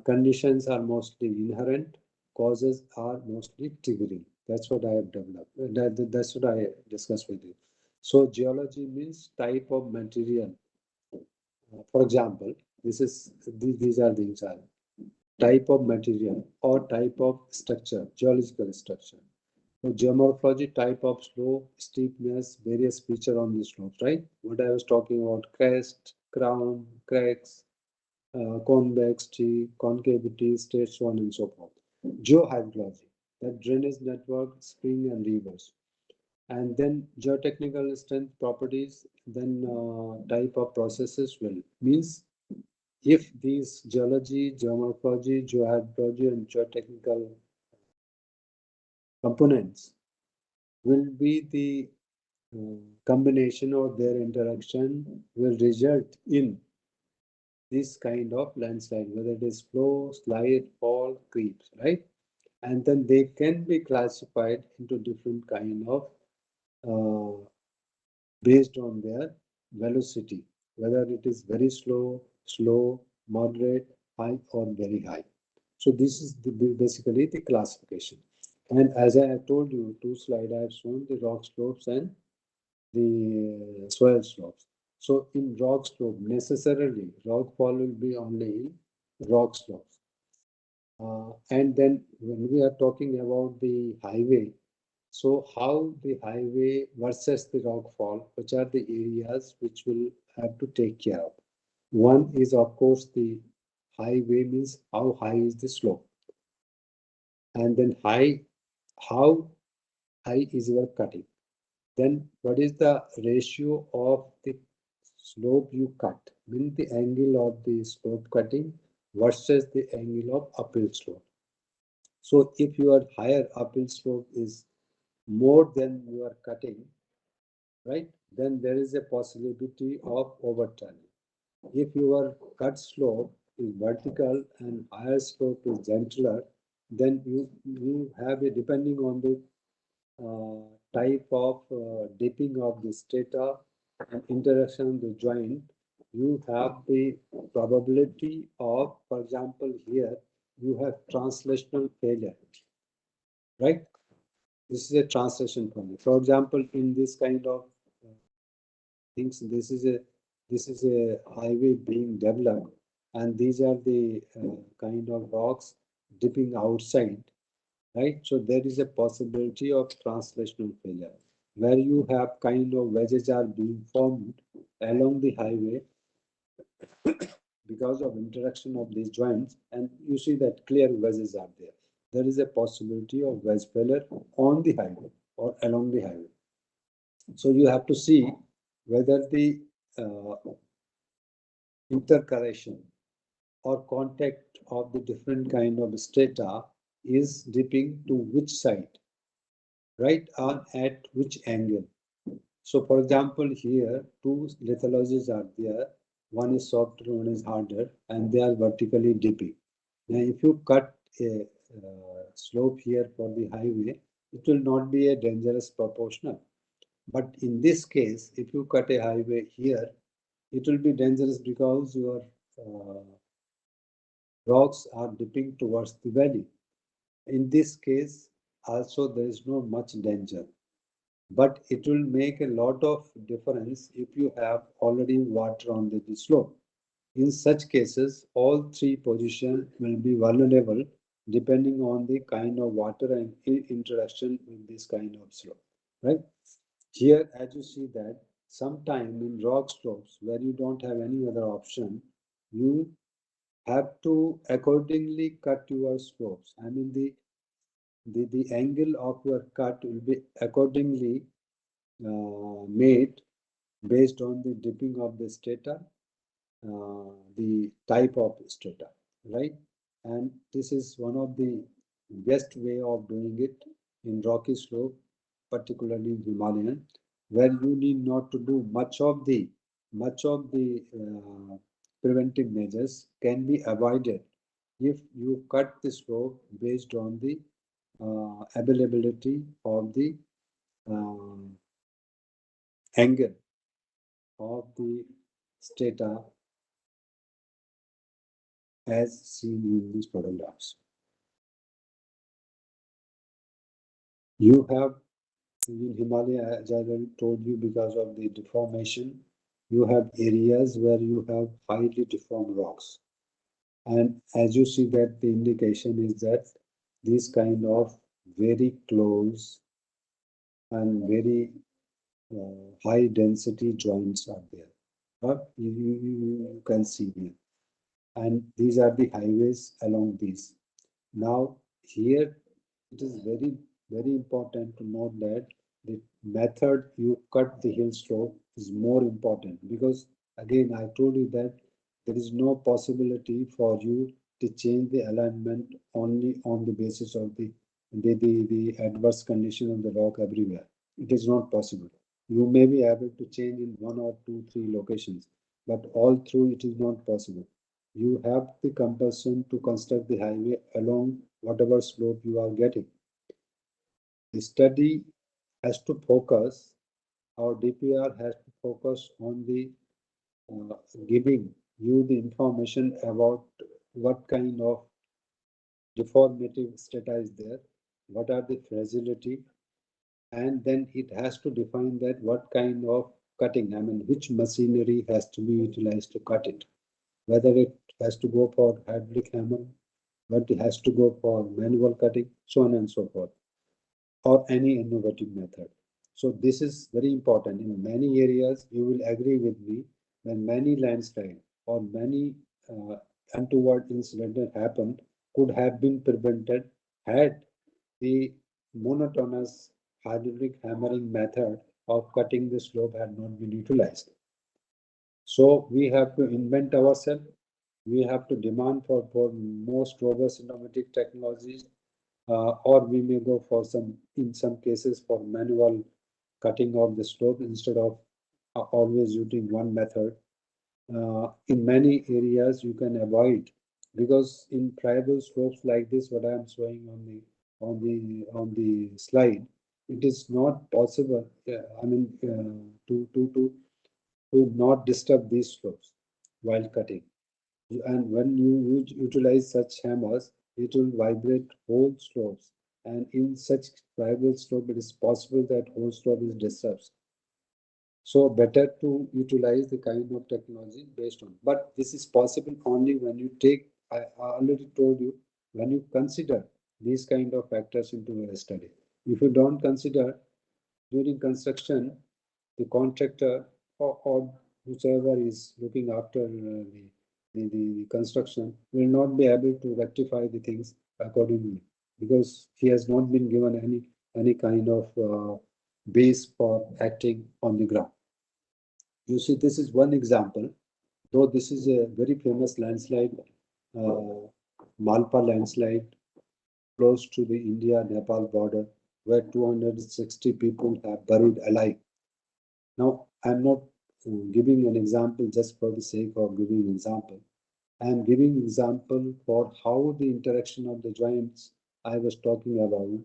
Conditions are mostly inherent, causes are mostly triggering. That's what I have developed. That's what I discussed with you. So geology means type of material. For example, these are the examples. Type of material or type of structure, geological structure. So geomorphology, type of slope, steepness, various feature on the slopes, right? What I was talking about, crest, crown, cracks, convexity, concavity, stage, so on and so forth. Geohydrology, that drainage network, spring and rivers. And then geotechnical strength properties, then type of processes will means if these geology, geomorphology, geohydrology, and geotechnical components will be the combination of their interaction will result in this kind of landslide, whether it is flow, slide, fall, creeps, right? And then they can be classified into different kind of uh, based on their velocity, whether it is very slow, slow, moderate, high, or very high. So this is basically the classification. And as I have told you, two slides I have shown the rock slopes and the soil slopes. So in rock slope, necessarily rock fall will be only in rock slopes. And then when we are talking about the highway, so how the highway versus the rock fall, which are the areas which will have to take care of. One is of course the highway means how high is the slope, and then how high is your cutting. Then what is the ratio of the slope you cut, mean the angle of the slope cutting versus the angle of uphill slope. So if your higher uphill slope is more than your cutting, right, then there is a possibility of overturning. If your cut slope is vertical and higher slope is gentler, then you have a, depending on the type of dipping of the strata and interaction of the joint, you have the probability of, for example, here you have translational failure, right? This is a translation failure. For example, in this kind of things, this is a highway being developed, and these are the kind of rocks dipping outside, right? So there is a possibility of translational failure where you have kind of wedges are being formed along the highway because of interaction of these joints, and you see that clear wedges are there. There is a possibility of wedge failure on the highway or along the highway. So you have to see whether the uh, intercorrection or contact of the different kind of strata is dipping to which side, right, or at which angle. So, for example, here two lithologies are there. One is softer, one is harder, and they are vertically dipping. Now, if you cut a slope here for the highway, it will not be a dangerous proportional. But in this case, if you cut a highway here, it will be dangerous because your rocks are dipping towards the valley. In this case, also there is no much danger, but it will make a lot of difference if you have already water on the slope. In such cases, all three positions will be vulnerable depending on the kind of water and interaction with this kind of slope, right? Here, as you see that sometime in rock slopes where you don't have any other option, you have to accordingly cut your slopes. I mean, the angle of your cut will be accordingly made based on the dipping of the strata, the type of strata, right? And this is one of the best way of doing it in rocky slope, particularly in Himalayan, where you need not to do much of the preventive measures can be avoided if you cut the slope based on the availability of the uh, angle of the strata as seen in these photographs. You have in Himalaya, as I already told you, because of the deformation, you have areas where you have highly deformed rocks. And as you see that the indication is that these kind of very close and very high density joints are there. But you can see here. And these are the highways along these. Now, here it is very important to note that the method you cut the hill slope is more important because, again, I told you that there is no possibility for you to change the alignment only on the basis of the adverse condition of the rock everywhere. It is not possible. You may be able to change in one or two, three locations, but all through it is not possible. You have the compulsion to construct the highway along whatever slope you are getting. The study has to focus, our DPR has to focus on the giving you the information about what kind of deformative strata is there, what are the fragility, and then it has to define that what kind of cutting, I mean, which machinery has to be utilized to cut it, whether it has to go for hydraulic hammer, whether it has to go for manual cutting, so on and so forth, or any innovative method. So this is very important. In many areas, you will agree with me when many landslide or many untoward incidents that happened could have been prevented had the monotonous hydraulic hammering method of cutting the slope had not been utilized. So we have to invent ourselves. We have to demand for most robust innovative technologies, or we may go for in some cases, for manual cutting of the slope instead of always using one method. In many areas, you can avoid because in tribal slopes like this, what I am showing on the slide, it is not possible. I mean, to not disturb these slopes while cutting. And when you utilize such hammers, it will vibrate whole slopes. And in such tribal slope, it is possible that whole slope is disturbed. So better to utilize the kind of technology based on. But this is possible only when you take, I already told you, when you consider these kind of factors into a study. If you don't consider during construction, the contractor or whoever is looking after the construction will not be able to rectify the things accordingly because he has not been given any kind of base for acting on the ground. You see, this is one example, though this is a very famous landslide, uh, Malpa landslide, close to the India-Nepal border, where 260 people have buried alive. Now, I'm not giving an example just for the sake of giving example. I am giving example for how the interaction of the joints I was talking about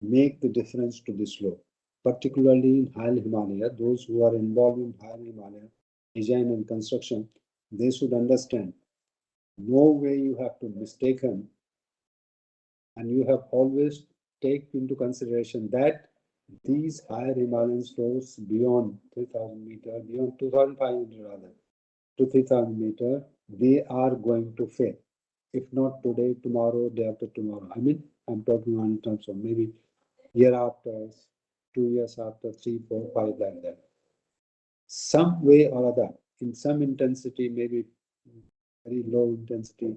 make the difference to the slope, particularly in high Himalaya. Those who are involved in high Himalaya design and construction, they should understand no way you have to mistaken, and you have always take into consideration that these higher Himalayan slopes beyond 3,000 meter, beyond 2,500 rather, to 3,000 meter, they are going to fail. If not today, tomorrow, day after tomorrow. I mean, I'm talking on terms of maybe year after, 2 years after, three, four, five, like that. Some way or other, in some intensity, maybe very low intensity,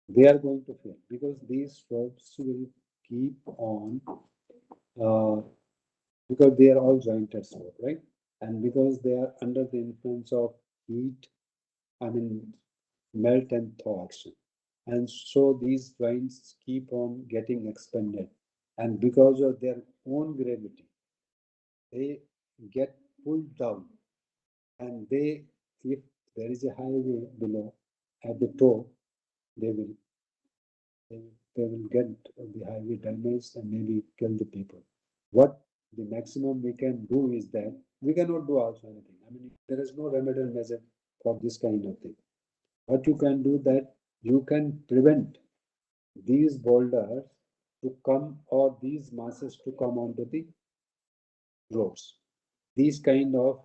they are going to fail because these slopes will keep on uh, because they are all jointed slope, right? And because they are under the influence of heat, I mean, melt and thaw action. And so these joints keep on getting expanded. And because of their own gravity, they get pulled down. And they, if there is a highway below at the toe, they will they will get the highway damaged and maybe kill the people. What the maximum we can do is that we cannot do also anything. I mean, there is no remedial measure for this kind of thing. What you can do that you can prevent these boulders to come or these masses to come onto the roads. These kind of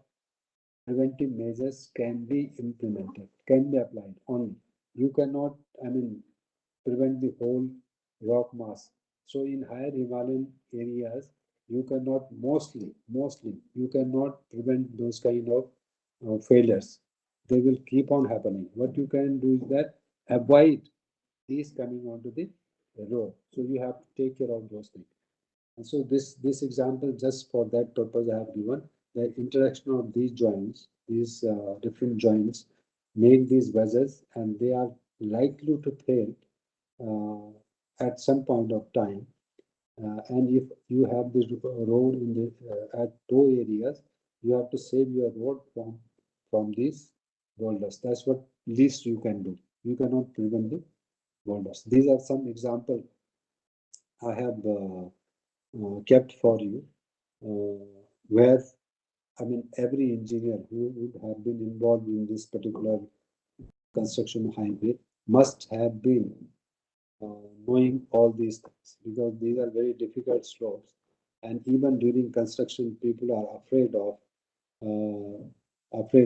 preventive measures can be implemented, can be applied only. You cannot, I mean, prevent the whole rock mass. So in higher Himalayan areas, you cannot mostly, you cannot prevent those kind of failures. They will keep on happening. What you can do is that avoid these coming onto the road. So you have to take care of those things. And so this example, just for that purpose, I have given the interaction of these joints, these different joints, make these vessels, and they are likely to fail at some point of time. And if you have this road in the at toe areas, you have to save your road from these boulders. That's what least you can do. You cannot prevent the boulders. These are some example I have kept for you, where I mean every engineer who would have been involved in this particular construction highway must have been knowing all these things because these are very difficult slopes, and even during construction, people are afraid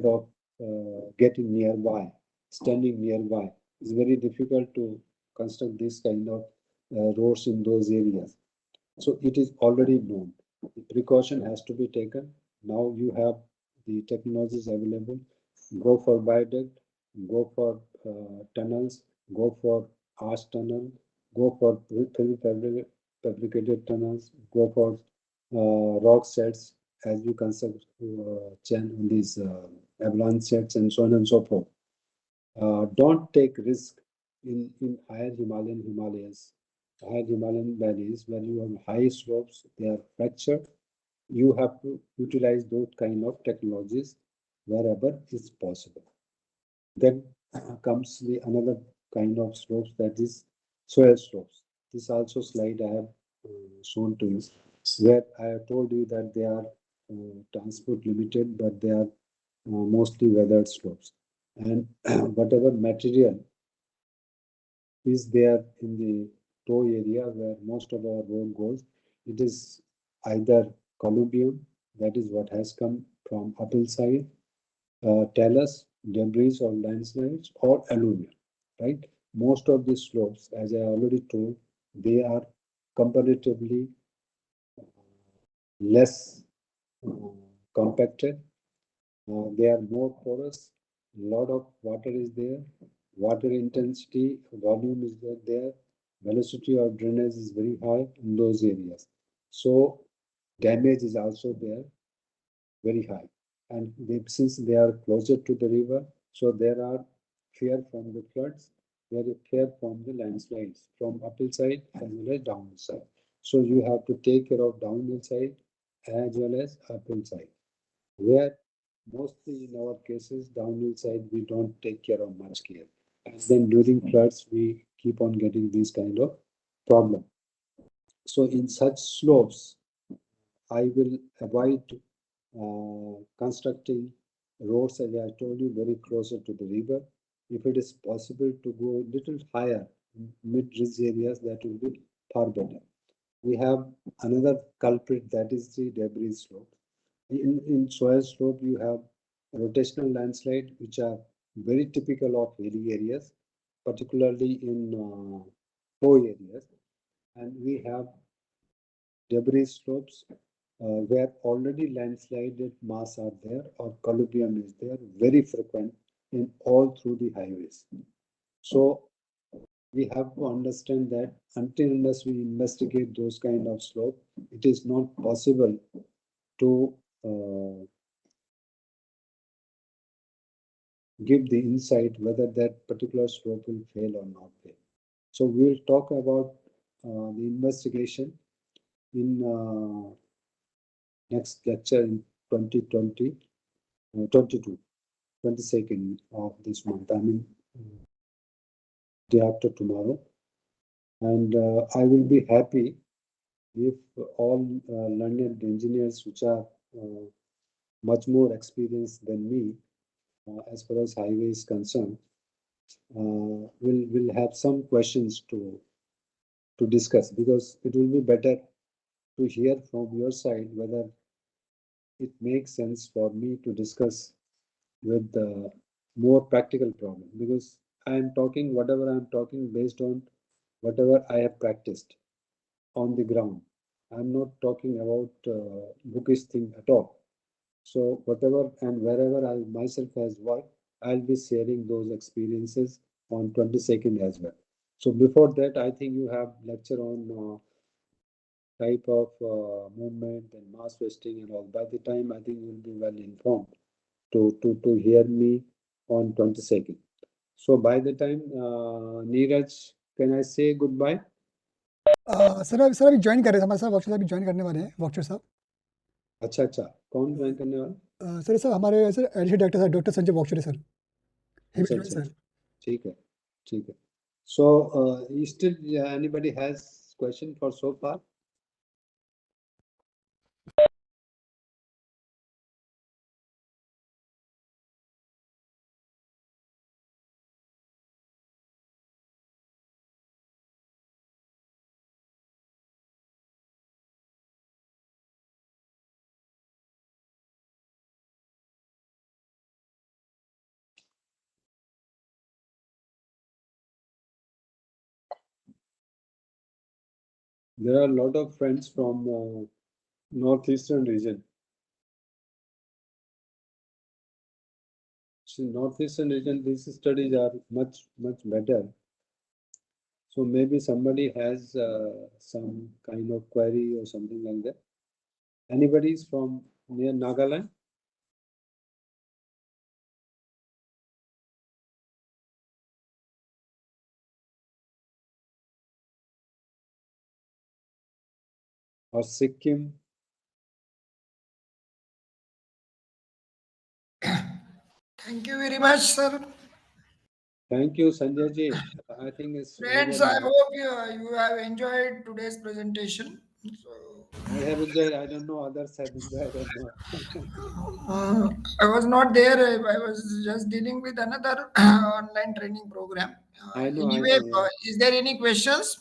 of getting nearby, standing nearby. It's very difficult to construct this kind of roads in those areas. So it is already known. The precaution has to be taken. Now you have the technologies available. Go for viaduct, go for tunnels, go for arch tunnel, go for fabricated tunnels, go for rock sets as you construct these avalanche sets and so on and so forth. Don't take risk in higher Himalayas, higher Himalayan valleys where you have high slopes, they are fractured. You have to utilize those kind of technologies wherever is possible. Then comes the another kind of slopes, that is soil slopes. This also slide I have shown to you, where I have told you that they are transport limited, but they are mostly weathered slopes. And whatever material is there in the toe area where most of our road goes, it is either colluvium, that is what has come from uphill side, talus, debris or landslides, or alluvium, right? Most of these slopes, as I already told, they are comparatively less compacted. They are more porous. A lot of water is there. Water intensity, volume is there. Velocity of drainage is very high in those areas. So damage is also there, very high. and since they are closer to the river, so there are fear from the floods, there is fear from the landslides from uphill side as well as downhill side. So you have to take care of downhill side as well as uphill side. Where mostly in our cases, downhill side, we don't take care of much care. And then during floods, we keep on getting these kind of problem. So in such slopes, I will avoid constructing roads, as I told you, very closer to the river. If it is possible to go a little higher in mid-ridge areas, that will be far better. We have another culprit, that is the debris slope. In soil slope, you have rotational landslide, which are very typical of hilly areas, particularly in low areas. And we have debris slopes where already landslided mass are there or colluvium is there, very frequent in all through the highways. So we have to understand that until unless we investigate those kind of slope, it is not possible to give the insight whether that particular slope will fail or not fail. So we'll talk about the investigation in next lecture in 2020, 22, 22nd of this month. I mean, day after tomorrow. And I will be happy if all learned engineers which are much more experienced than me as far as highway is concerned will have some questions to discuss, because it will be better to hear from your side whether it makes sense for me to discuss with the more practical problem, because I am talking whatever I am talking based on whatever I have practiced on the ground. I'm not talking about bookish thing at all. So whatever and wherever I myself has worked, I'll be sharing those experiences on 22nd as well. So before that, I think you have lecture on type of movement and mass wasting and all. By the time, I think you'll be well informed to hear me on 22nd. So by the time, Neeraj, can I say goodbye?
Sir अभी join कर रहे थे हमारे साथ workshop अभी join करने वाले हैं वर्कशॉप साहब
अच्छा अच्छा, कौन ज्वाइन करने वाला?
सर हमारे sir additional director sir doctor Sanjay Wakchaure sir
अच्छा अच्छा,
सर
ठीक है, ठीक है. So still anybody has question for so far? There are a lot of friends from northeastern region. So northeastern region, these studies are much better. So maybe somebody has some kind of query or something like that. Anybody is from near Nagaland? Or Sikkim?
Thank you very much, sir.
Thank you, Sanjay ji. I think it's over
Friends, I
now.
hope you have enjoyed today's presentation. So,
I have enjoyed. I don't know others have enjoyed or not.
I was not there. I was just dealing with another online training program.
I know.
Anyway,
Yeah.
is there any questions?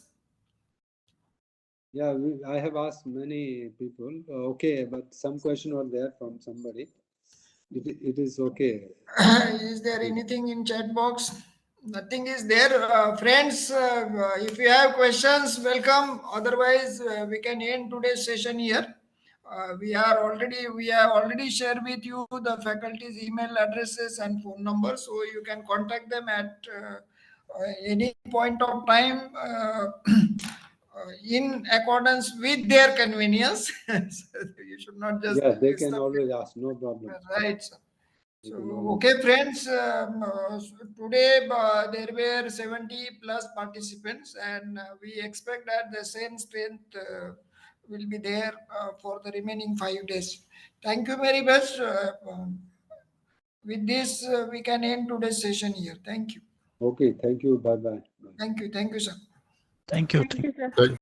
Yeah, I have asked many people. Okay, but some question were there from somebody. It is okay.
Is there anything in chat box? Nothing is there. Friends, if you have questions, welcome. Otherwise, we can end today's session here. We have already shared with you the faculty's email addresses and phone numbers, so you can contact them at any point of time in accordance with their convenience. So you should not just
Yes, they can
disturb
always ask, no problem.
Right, sir.
They
So,
can always-
okay, friends, so today there were 70 plus participants, and we expect that the same strength will be there for the remaining 5 days. Thank you very much. With this, we can end today's session here. Thank you.
Okay, thank you. Bye-bye. Bye.
Thank you. Thank you, sir.
Thank you.
Thank you, sir.